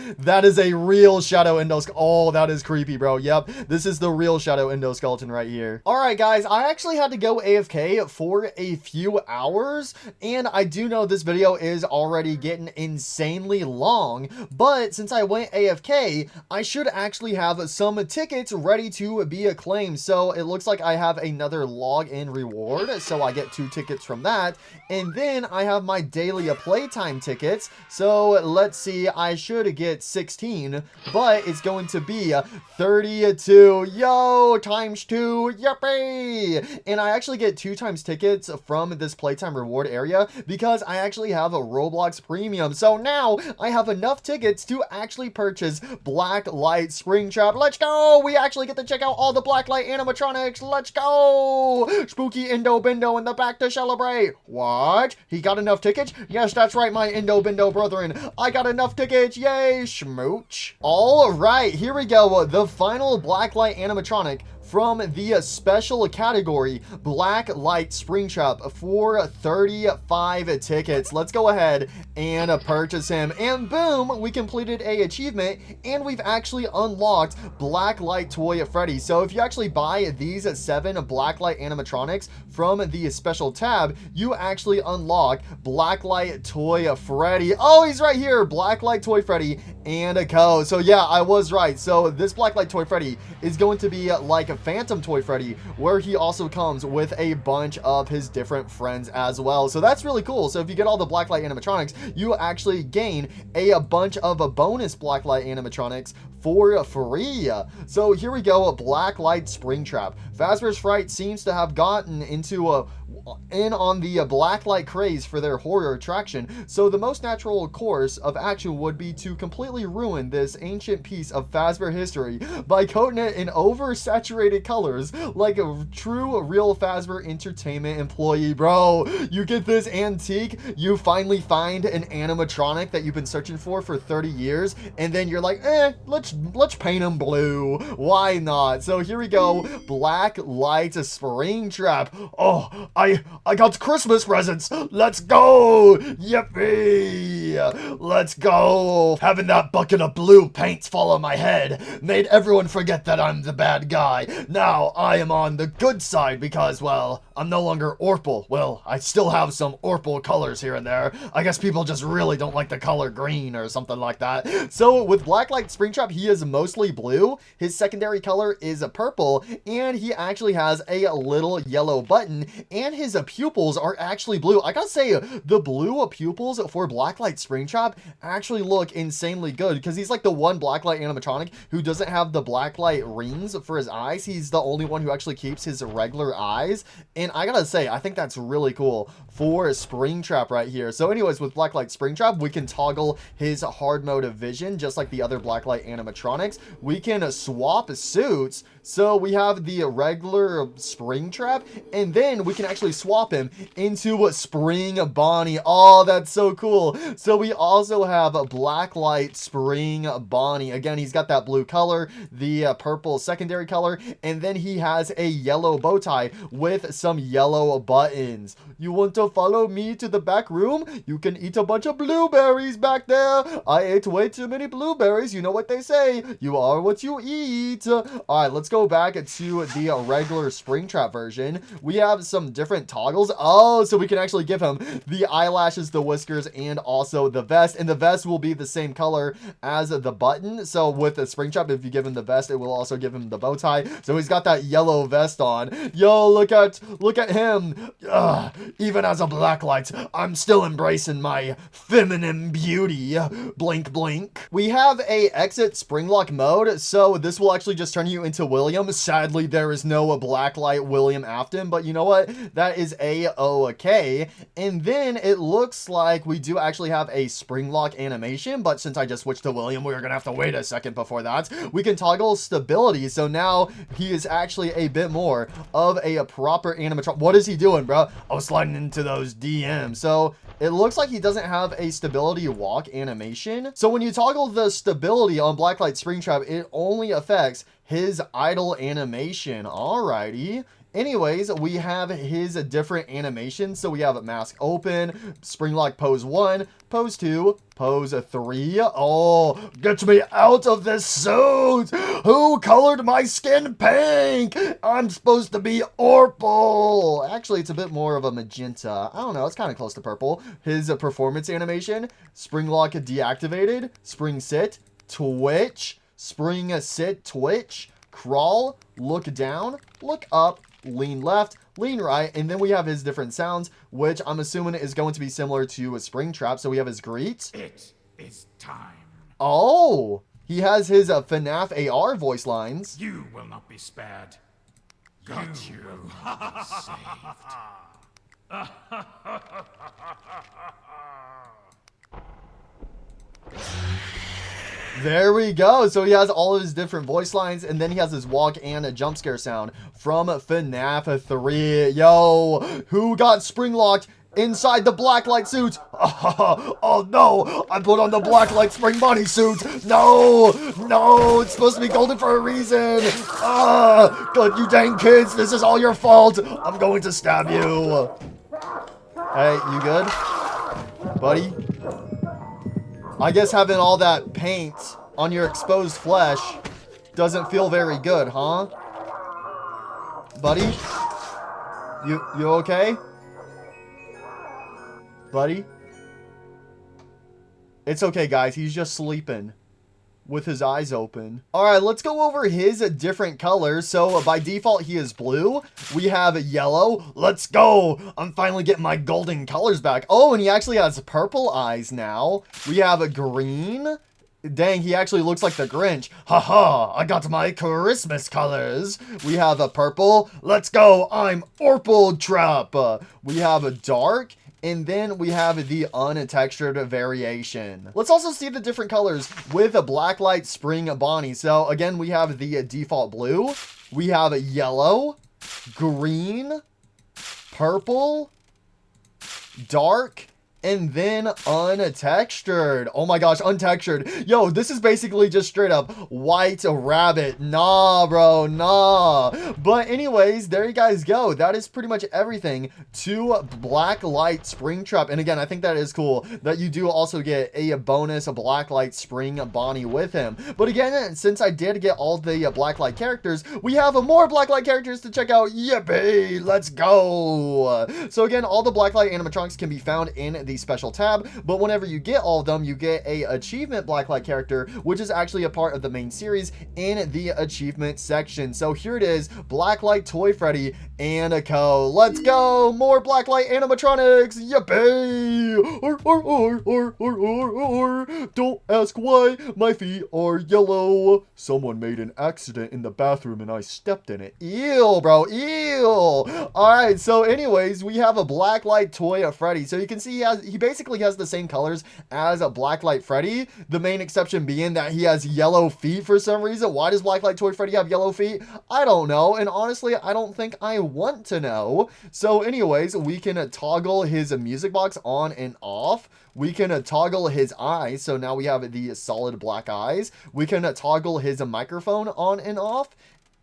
is a real Shadow Indo. Oh, that is creepy, bro. Yep, this is the real Shadow Indo skeleton right here. All right, guys, I actually had to go AFK for a few hours, and I do know this video is already getting insanely long, but since I went AFK, I should actually have some tickets ready to be acclaimed. So it looks like I have another login reward, so I get 2 tickets from that, and then I have my daily playtime tickets. So let's see, I should get 16, but it's going to be 32. Yo, times 2, yippee! And I actually get 2 times tickets from this playtime reward area because I actually have a Roblox Premium. So now I have enough tickets to actually purchase Blacklight Springtrap. Let's go! We actually get to check out all the Blacklight animatronics. Let's go! Spooky Indo Bindo in the back to celebrate. What? He got enough tickets? Yes, that's right, my Indo Bindo brethren. I got enough tickets. Yay, schmooch. All right, here we go. The final Blacklight animatronic from the special category, Blacklight Springtrap, for 35 tickets. Let's go ahead and purchase him. And boom, we completed a achievement, and we've actually unlocked Blacklight Toy Freddy. So if you actually buy these 7 Blacklight animatronics from the special tab, you actually unlock Blacklight Toy Freddy. Oh, he's right here, Blacklight Toy Freddy and a co. So yeah, I was right. So this Blacklight Toy Freddy is going to be like a Phantom Toy Freddy, where he also comes with a bunch of his different friends as well. So that's really cool. So if you get all the Blacklight animatronics, you actually gain a bunch of bonus Blacklight animatronics for free. So here we go, Blacklight Springtrap. Fazbear's Fright seems to have gotten into in on the Blacklight craze for their horror attraction, so the most natural course of action would be to completely ruin this ancient piece of Fazbear history by coating it in oversaturated colors like a true real Fazbear Entertainment employee. Bro, you get this antique, you finally find an animatronic that you've been searching for 30 years, and then you're like, let's paint him blue. Why not? So here we go, Blacklight Springtrap. Oh, I got Christmas presents. Let's go. Yippee. Let's go. Having that bucket of blue paint fall on my head made everyone forget that I'm the bad guy. Now I am on the good side because, well, I'm no longer Orpal. Well, I still have some Orpal colors here and there. I guess people just really don't like the color green or something like that. So with Blacklight Springtrap, he is mostly blue. His secondary color is purple, and he actually has a little yellow button, and his pupils are actually blue. I gotta say, the blue pupils for Blacklight Springtrap actually look insanely good because he's like the one Blacklight animatronic who doesn't have the Blacklight rings for his eyes. He's the only one who actually keeps his regular eyes, and I gotta say, I think that's really cool for Springtrap right here. So anyways, with Blacklight Springtrap, we can toggle his hard mode of vision just like the other Blacklight animatronics. We can swap suits. So we have the regular Springtrap, and then we can actually swap him into Spring Bonnie. Oh, that's so cool. So we also have Blacklight Spring Bonnie. Again, he's got that blue color, the purple secondary color, and then he has a yellow bow tie with some yellow buttons. You want to follow me to the back room? You can eat a bunch of blueberries back there. I ate way too many blueberries. You know what they say. You are what you eat. All right, let's go back to the regular Springtrap version. We have some different toggles. Oh, so we can actually give him the eyelashes, the whiskers, and also the vest. And the vest will be the same color as the button. So with the Springtrap, if you give him the vest, it will also give him the bow tie. So he's got that yellow vest on. Yo, look at him. Even as a Blacklight, I'm still embracing my feminine beauty. Blink, blink. We have a exit Springlock mode, so this will actually just turn you into William. Sadly, there is no Blacklight William Afton, but you know what? That is a-okay. And then it looks like we do actually have a Springlock animation, but since I just switched to William, we're gonna have to wait a second before that. We can toggle stability, so now he is actually a bit more of a proper animatronic. What is he doing, bro? I was sliding into those DMs. So it looks like he doesn't have a stability walk animation. So when you toggle the stability on Blacklight Springtrap, it only affects his idle animation. Alrighty. Anyways, we have his different animations. So we have mask open, Springlock pose 1, pose 2, pose 3. Oh, get me out of this suit! Who colored my skin pink? I'm supposed to be Orpal. Actually, it's a bit more of a magenta. I don't know, it's kind of close to purple. His performance animation, Springlock deactivated, spring sit, twitch, spring sit, twitch, crawl, look down, look up, lean left, lean right, and then we have his different sounds, which I'm assuming is going to be similar to a Springtrap. So we have his greet. It is time. Oh, he has his FNAF AR voice lines. You will not be spared. Got you. Will not be saved. There we go. So he has all of his different voice lines, and then he has his walk and a jump scare sound from FNAF 3. Yo, who got Springlocked inside the Blacklight suit? Oh no, I put on the Blacklight Spring Bonnie suit. No, it's supposed to be golden for a reason. God, you dang kids, this is all your fault. I'm going to stab you. Hey, you good? Buddy? I guess having all that paint on your exposed flesh doesn't feel very good, huh? Buddy? You okay? Buddy? It's okay, guys. He's just sleeping with his eyes open. All right, let's go over his different colors. So by default, he is blue. We have yellow. Let's go. I'm finally getting my golden colors back. Oh, and he actually has purple eyes now. We have a green. Dang, he actually looks like the Grinch. Haha, I got my Christmas colors. We have a purple. Let's go. I'm Orpal Trap. We have a dark. And then we have the untextured variation. Let's also see the different colors with a Blacklight Spring Bonnie. So again, we have the default blue. We have yellow, green, purple, dark, and then untextured. Oh my gosh, untextured. Yo, this is basically just straight up white rabbit. Nah, bro, nah. But anyways, there you guys go. That is pretty much everything to Blacklight Springtrap. And again, I think that is cool that you do also get a bonus Blacklight Spring Bonnie with him. But again, since I did get all the Blacklight characters, we have more Blacklight characters to check out. Yippee, let's go. So again, all the Blacklight animatronics can be found in the special tab, but whenever you get all of them, you get a achievement Blacklight character, which is actually a part of the main series in the achievement section. So here it is, Blacklight Toy Freddy and a co. Let's go, more Blacklight animatronics. Yippee. Don't ask why my feet are yellow. Someone made an accident in the bathroom and I stepped in it. Ew, bro, ew. Alright, so anyways, we have a Blacklight Toy Freddy. So you can see he basically has the same colors as a Blacklight Freddy. The main exception being that he has yellow feet for some reason. Why does Blacklight Toy Freddy have yellow feet? I don't know. And honestly, I don't think I want to know. So anyways, we can toggle his music box on and off. We can toggle his eyes, so now we have the solid black eyes. We can toggle his microphone on and off.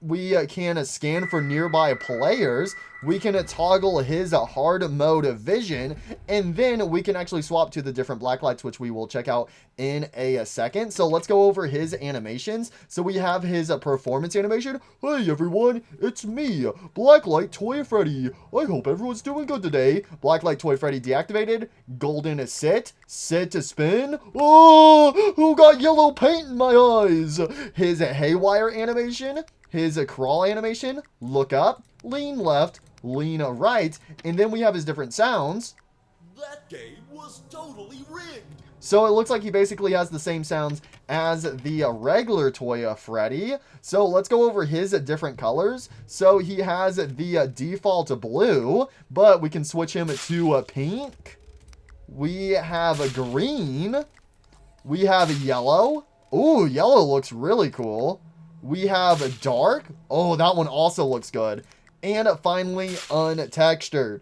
We can scan for nearby players. We can toggle his hard mode vision, and then we can actually swap to the different Blacklights, which we will check out in a second. So let's go over his animations. So we have his performance animation. Hey everyone, it's me, Blacklight Toy Freddy. I hope everyone's doing good today. Blacklight Toy Freddy deactivated. Golden sit to spin. Oh, who got yellow paint in my eyes? His haywire animation. His crawl animation, look up, lean left, lean right, and then we have his different sounds. That game was totally rigged. So it looks like he basically has the same sounds as the regular Toy Freddy. So let's go over his different colors. So he has the default blue, but we can switch him to pink. We have a green. We have a yellow. Ooh, yellow looks really cool. We have a dark. Oh, that one also looks good. And finally, untextured.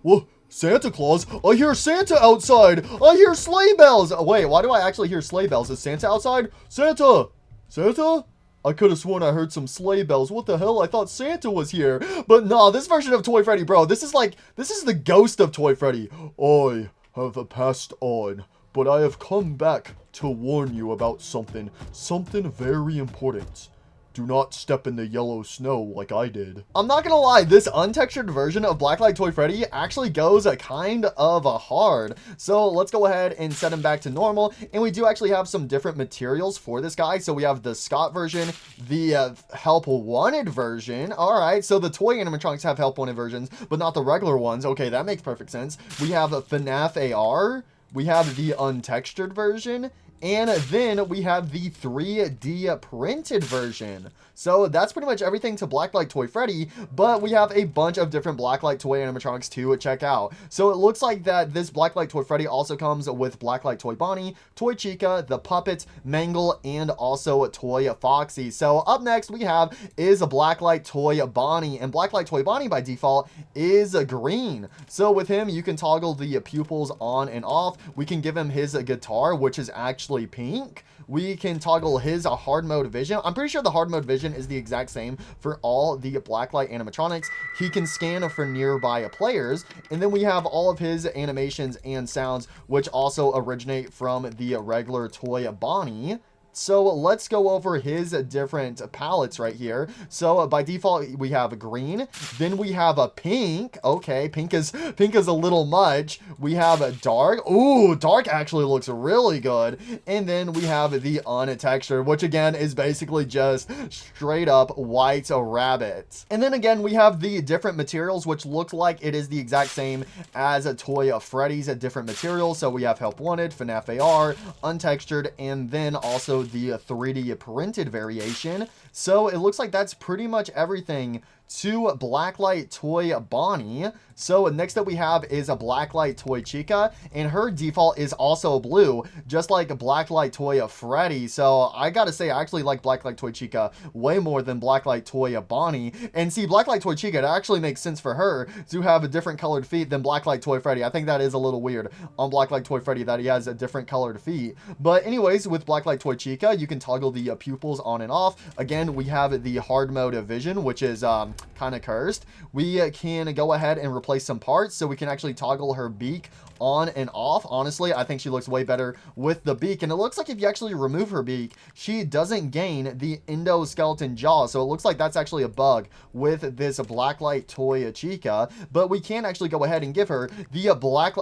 Whoa, Santa Claus. I hear Santa outside. I hear sleigh bells. Oh, wait, why do I actually hear sleigh bells? Is Santa outside? Santa! Santa? I could have sworn I heard some sleigh bells. What the hell? I thought Santa was here. But nah, this version of Toy Freddy, bro, this is the ghost of Toy Freddy. I have passed on, but I have come back to warn you about something very important. Do not step in the yellow snow like I did. I'm not gonna lie, this untextured version of Blacklight Toy Freddy actually goes kind of hard. So let's go ahead and set him back to normal. And we do actually have some different materials for this guy. So we have the Scott version, the Help Wanted version. All right, so the toy animatronics have Help Wanted versions, but not the regular ones. Okay, that makes perfect sense. We have a FNAF AR. We have the untextured version. And then we have the 3D printed version. So that's pretty much everything to Blacklight Toy Freddy, but we have a bunch of different Blacklight toy animatronics to check out. So it looks like that this Blacklight Toy Freddy also comes with Blacklight Toy Bonnie, Toy Chica, the Puppet, Mangle, and also Toy Foxy. So up next we have is a Blacklight Toy Bonnie, and Blacklight Toy Bonnie by default is green. So with him, you can toggle the pupils on and off. We can give him his guitar, which is actually pink. We can toggle his hard mode vision. I'm pretty sure the hard mode vision is the exact same for all the Blacklight animatronics. He can scan for nearby players, and then we have all of his animations and sounds, which also originate from the regular Toy Bonnie. So let's go over his different palettes right here. So by default, we have a green. Then we have a pink. Okay, pink is a little much. We have a dark. Ooh, dark actually looks really good. And then we have the untextured, which again is basically just straight up white rabbit. And then again, we have the different materials, which look like it is the exact same as a Toy Freddy's different materials. So we have Help Wanted, FNAF AR, untextured, and then also the 3D printed variation. So it looks like that's pretty much everything to Blacklight Toy Bonnie. So next up we have is a Blacklight Toy Chica, and her default is also blue, just like Blacklight Toy Freddy. So I gotta say, I actually like Blacklight Toy Chica way more than Blacklight Toy Bonnie. And see, Blacklight Toy Chica, it actually makes sense for her to have a different colored feet than Blacklight Toy Freddy. I think that is a little weird on Blacklight Toy Freddy that he has a different colored feet. But anyways, with Blacklight Toy Chica, you can toggle the pupils on and off. Again, we have the hard mode of vision, which is kind of cursed. We can go ahead and replace some parts, so we can actually toggle her beak on and off. Honestly, I think she looks way better with the beak, and it looks like if you actually remove her beak, she doesn't gain the endoskeleton jaw, so it looks like that's actually a bug with this Blacklight Toy Chica. But we can actually go ahead and give her the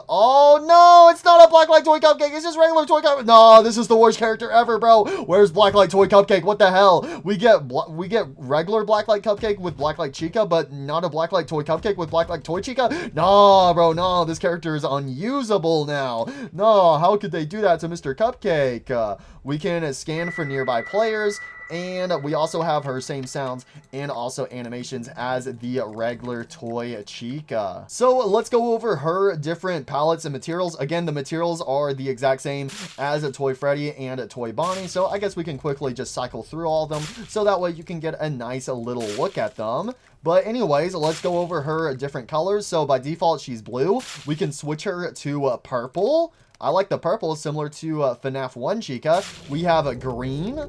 oh no, it's not a Blacklight Toy Cupcake, it's just regular Toy Cupcake. No, this is the worst character ever, bro. Where's Blacklight Toy Cupcake? What the hell? We get regular Blacklight Cupcake with Blacklight Chica, but not a Blacklight Toy Cupcake with Blacklight Toy Chica? No, bro, no, this character is unusable now. No, how could they do that to Mr. Cupcake? We can scan for nearby players, and we also have her same sounds and also animations as the regular Toy Chica. So let's go over her different palettes and materials. Again, the materials are the exact same as a Toy Freddy and a Toy Bonnie, so I guess we can quickly just cycle through all of them, so that way you can get a nice little look at them. But anyways, let's go over her different colors. So by default, she's blue. We can switch her to purple. I like the purple, similar to FNAF 1 Chica. We have a green.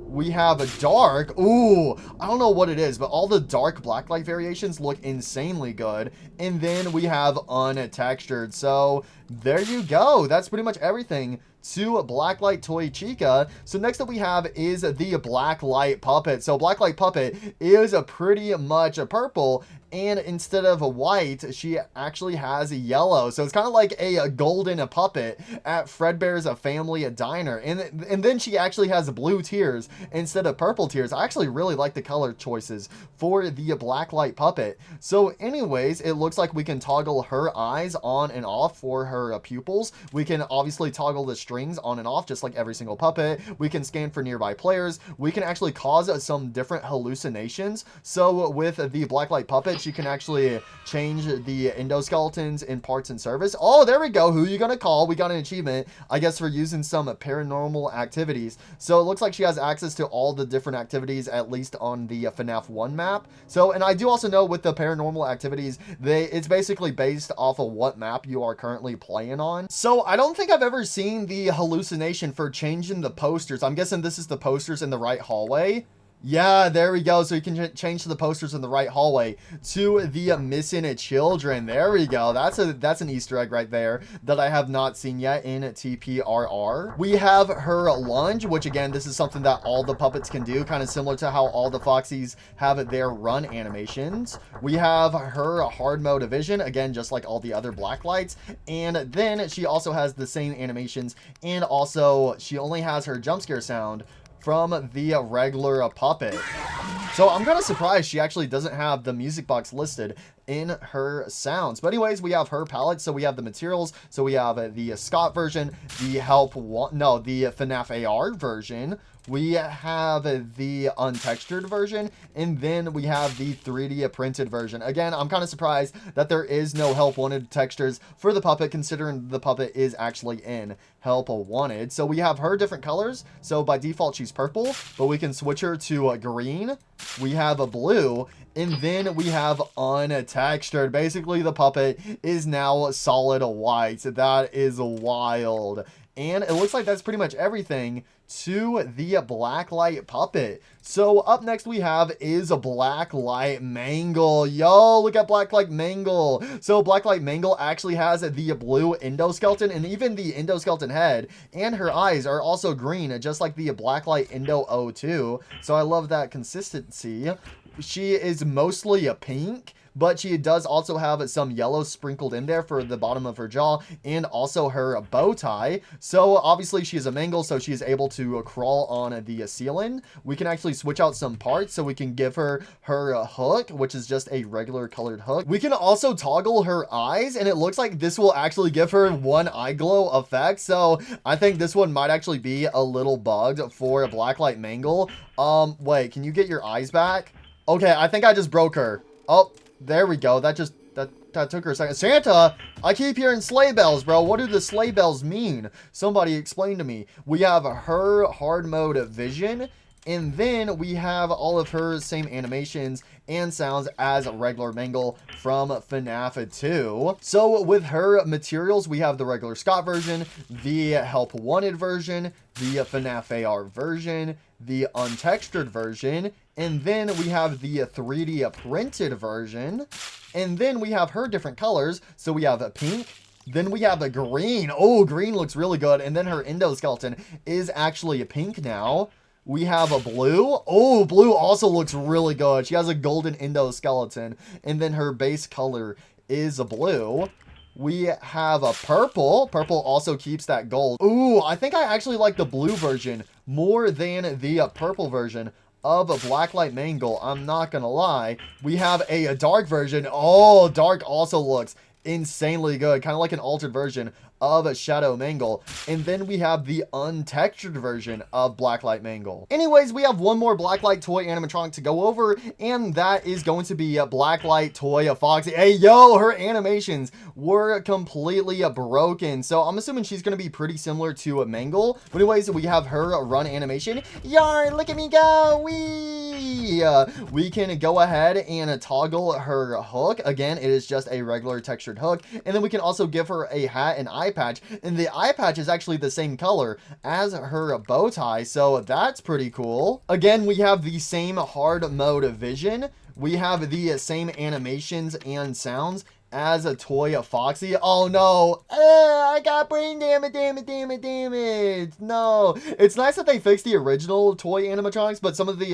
We have a dark. Ooh, I don't know what it is, but all the dark blacklight variations look insanely good. And then we have untextured. So there you go. That's pretty much everything to Blacklight Toy Chica. So next up we have is the Blacklight Puppet. So Blacklight Puppet is pretty much a purple, and instead of a white, she actually has a yellow. So it's kind of like a golden puppet at Fredbear's Family Diner. And then she actually has blue tears instead of purple tears. I actually really like the color choices for the Blacklight Puppet. So anyways, it looks like we can toggle her eyes on and off for her pupils. We can obviously toggle the strings on and off just like every single puppet. We can scan for nearby players. We can actually cause some different hallucinations. So with the Blacklight Puppet, you can actually change the endoskeletons in parts and service. Oh, there we go. Who are you gonna call? We got an achievement, I guess, for using some paranormal activities. So it looks like she has access to all the different activities, at least on the FNAF 1 map. So, and I do also know with the paranormal activities, it's basically based off of what map you are currently playing on. So I don't think I've ever seen the hallucination for changing the posters. I'm guessing this is the posters in the right hallway. Yeah, there we go. So you can change the posters in the right hallway to the missing children. There we go. That's an Easter egg right there that I have not seen yet in TPRR. We have her lunge, which again, this is something that all the puppets can do, kind of similar to how all the Foxies have their run animations. We have her hard mode of vision, again, just like all the other black lights. And then she also has the same animations, and also she only has her jump scare sound from the regular puppet. So I'm kind of surprised she actually doesn't have the music box listed in her sounds. But anyways, we have her palette. So we have the materials. So we have the Scott version, the the FNAF AR version. We have the untextured version, and then we have the 3D printed version. Again, I'm kind of surprised that there is no help wanted textures for the puppet, considering the puppet is actually in help wanted. So we have her different colors. So by default, she's purple, but we can switch her to green. We have a blue, and then we have untextured. Basically, the puppet is now solid white. That is wild. And it looks like that's pretty much everything to the Blacklight Puppet. So up next we have is a Blacklight Mangle. Yo, look at Blacklight Mangle. So Blacklight Mangle actually has the blue endoskeleton, and even the endoskeleton head and her eyes are also green, just like the Blacklight Endo 02. So I love that consistency. She is mostly a pink, but she does also have some yellow sprinkled in there for the bottom of her jaw and also her bow tie. So obviously she is a mangle, so she is able to crawl on the ceiling. We can actually switch out some parts, so we can give her hook, which is just a regular colored hook. We can also toggle her eyes, and it looks like this will actually give her one eye glow effect. So I think this one might actually be a little bugged for a Blacklight Mangle. Wait, can you get your eyes back? Okay, I think I just broke her. Oh, there we go. That that took her a second. Santa? I keep hearing sleigh bells, bro. What do the sleigh bells mean? Somebody explain to me. We have her hard mode vision. And then we have all of her same animations and sounds as regular Mangle from FNAF 2. So with her materials, we have the regular Scott version, the Help Wanted version, the FNAF AR version, the untextured version, and then we have the 3D printed version. And then we have her different colors. So we have a pink. Then we have a green. Oh, green looks really good. And then her endoskeleton is actually a pink now. We have a blue. Oh, blue also looks really good. She has a golden endoskeleton. And then her base color is a blue. We have a purple. Purple also keeps that gold. Ooh, I think I actually like the blue version more than the purple version of a Blacklight Mangle. I'm not gonna lie. We have a dark version. Oh, dark also looks insanely good. Kind of like an altered version of a Shadow Mangle. And then we have the untextured version of Blacklight Mangle. Anyways, we have one more Blacklight toy animatronic to go over, and that is going to be a Blacklight toy of Foxy. Hey, yo, her animations were completely broken. So I'm assuming she's going to be pretty similar to a Mangle. But anyways, we have her run animation. Yarn, look at me go. Wee! We can go ahead and toggle her hook. Again, it is just a regular textured hook. And then we can also give her a hat and eye patch, and the eye patch is actually the same color as her bow tie, so that's pretty cool. Again, we have the same hard mode vision. We have the same animations and sounds as a toy of Foxy. Oh no, I got brain damage. No, it's nice that they fixed the original toy animatronics, but some of the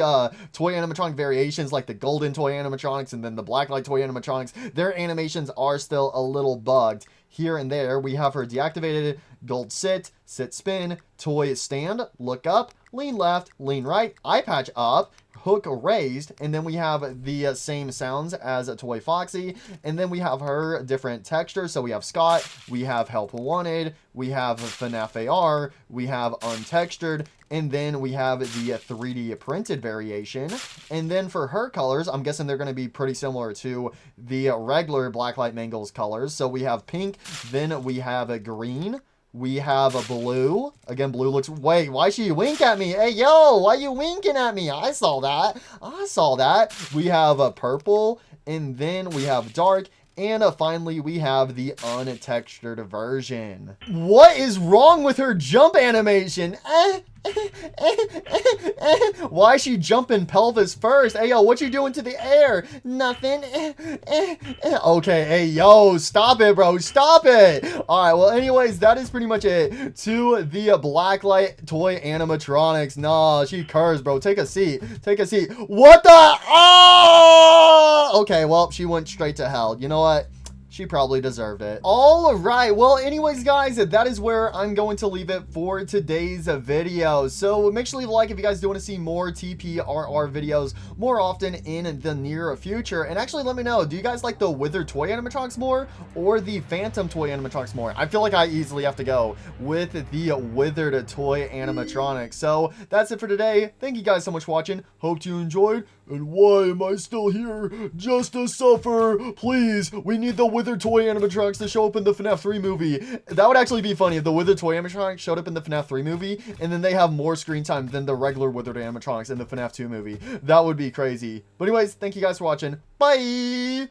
toy animatronic variations, like the golden toy animatronics and then the blacklight toy animatronics, their animations are still a little bugged here and there. We have her deactivated gold sit spin, toy stand, look up, lean left, lean right, eye patch up, hook raised, and then we have the same sounds as a toy Foxy, and then we have her different textures. So we have Scott, we have Help Wanted, we have FNAF AR, we have untextured, and then we have the 3D printed variation. And then for her colors, I'm guessing they're going to be pretty similar to the regular Blacklight Mangle's colors. So we have pink, then we have a green, we have a blue. Again, blue looks... Wait, why she wink at me? Hey, yo, why you winking at me? I saw that. I saw that. We have a purple, and then we have dark, and finally, we have the untextured version. What is wrong with her jump animation? Why is she jumping pelvis first? Hey, yo, what you doing to the air? Nothing. Okay, hey, yo, stop it, bro. Stop it. All right, well, anyways, that is pretty much it to the Blacklight toy animatronics. Nah, she curves, bro. Take a seat. Take a seat. What the? Oh! Okay, well, she went straight to hell. You know what? She probably deserved it. All right. Well, anyways, guys, that is where I'm going to leave it for today's video. So make sure to leave a like if you guys do want to see more TPRR videos more often in the near future. And actually, let me know, do you guys like the Withered toy animatronics more or the Phantom toy animatronics more? I feel like I easily have to go with the Withered toy animatronics. So that's it for today. Thank you guys so much for watching. Hope you enjoyed. And why am I still here? Just to suffer. Please, we need the Withered toy animatronics to show up in the FNAF 3 movie. That would actually be funny if the Withered toy animatronics showed up in the FNAF 3 movie, and then they have more screen time than the regular Withered animatronics in the FNAF 2 movie. That would be crazy. But anyways, thank you guys for watching. Bye!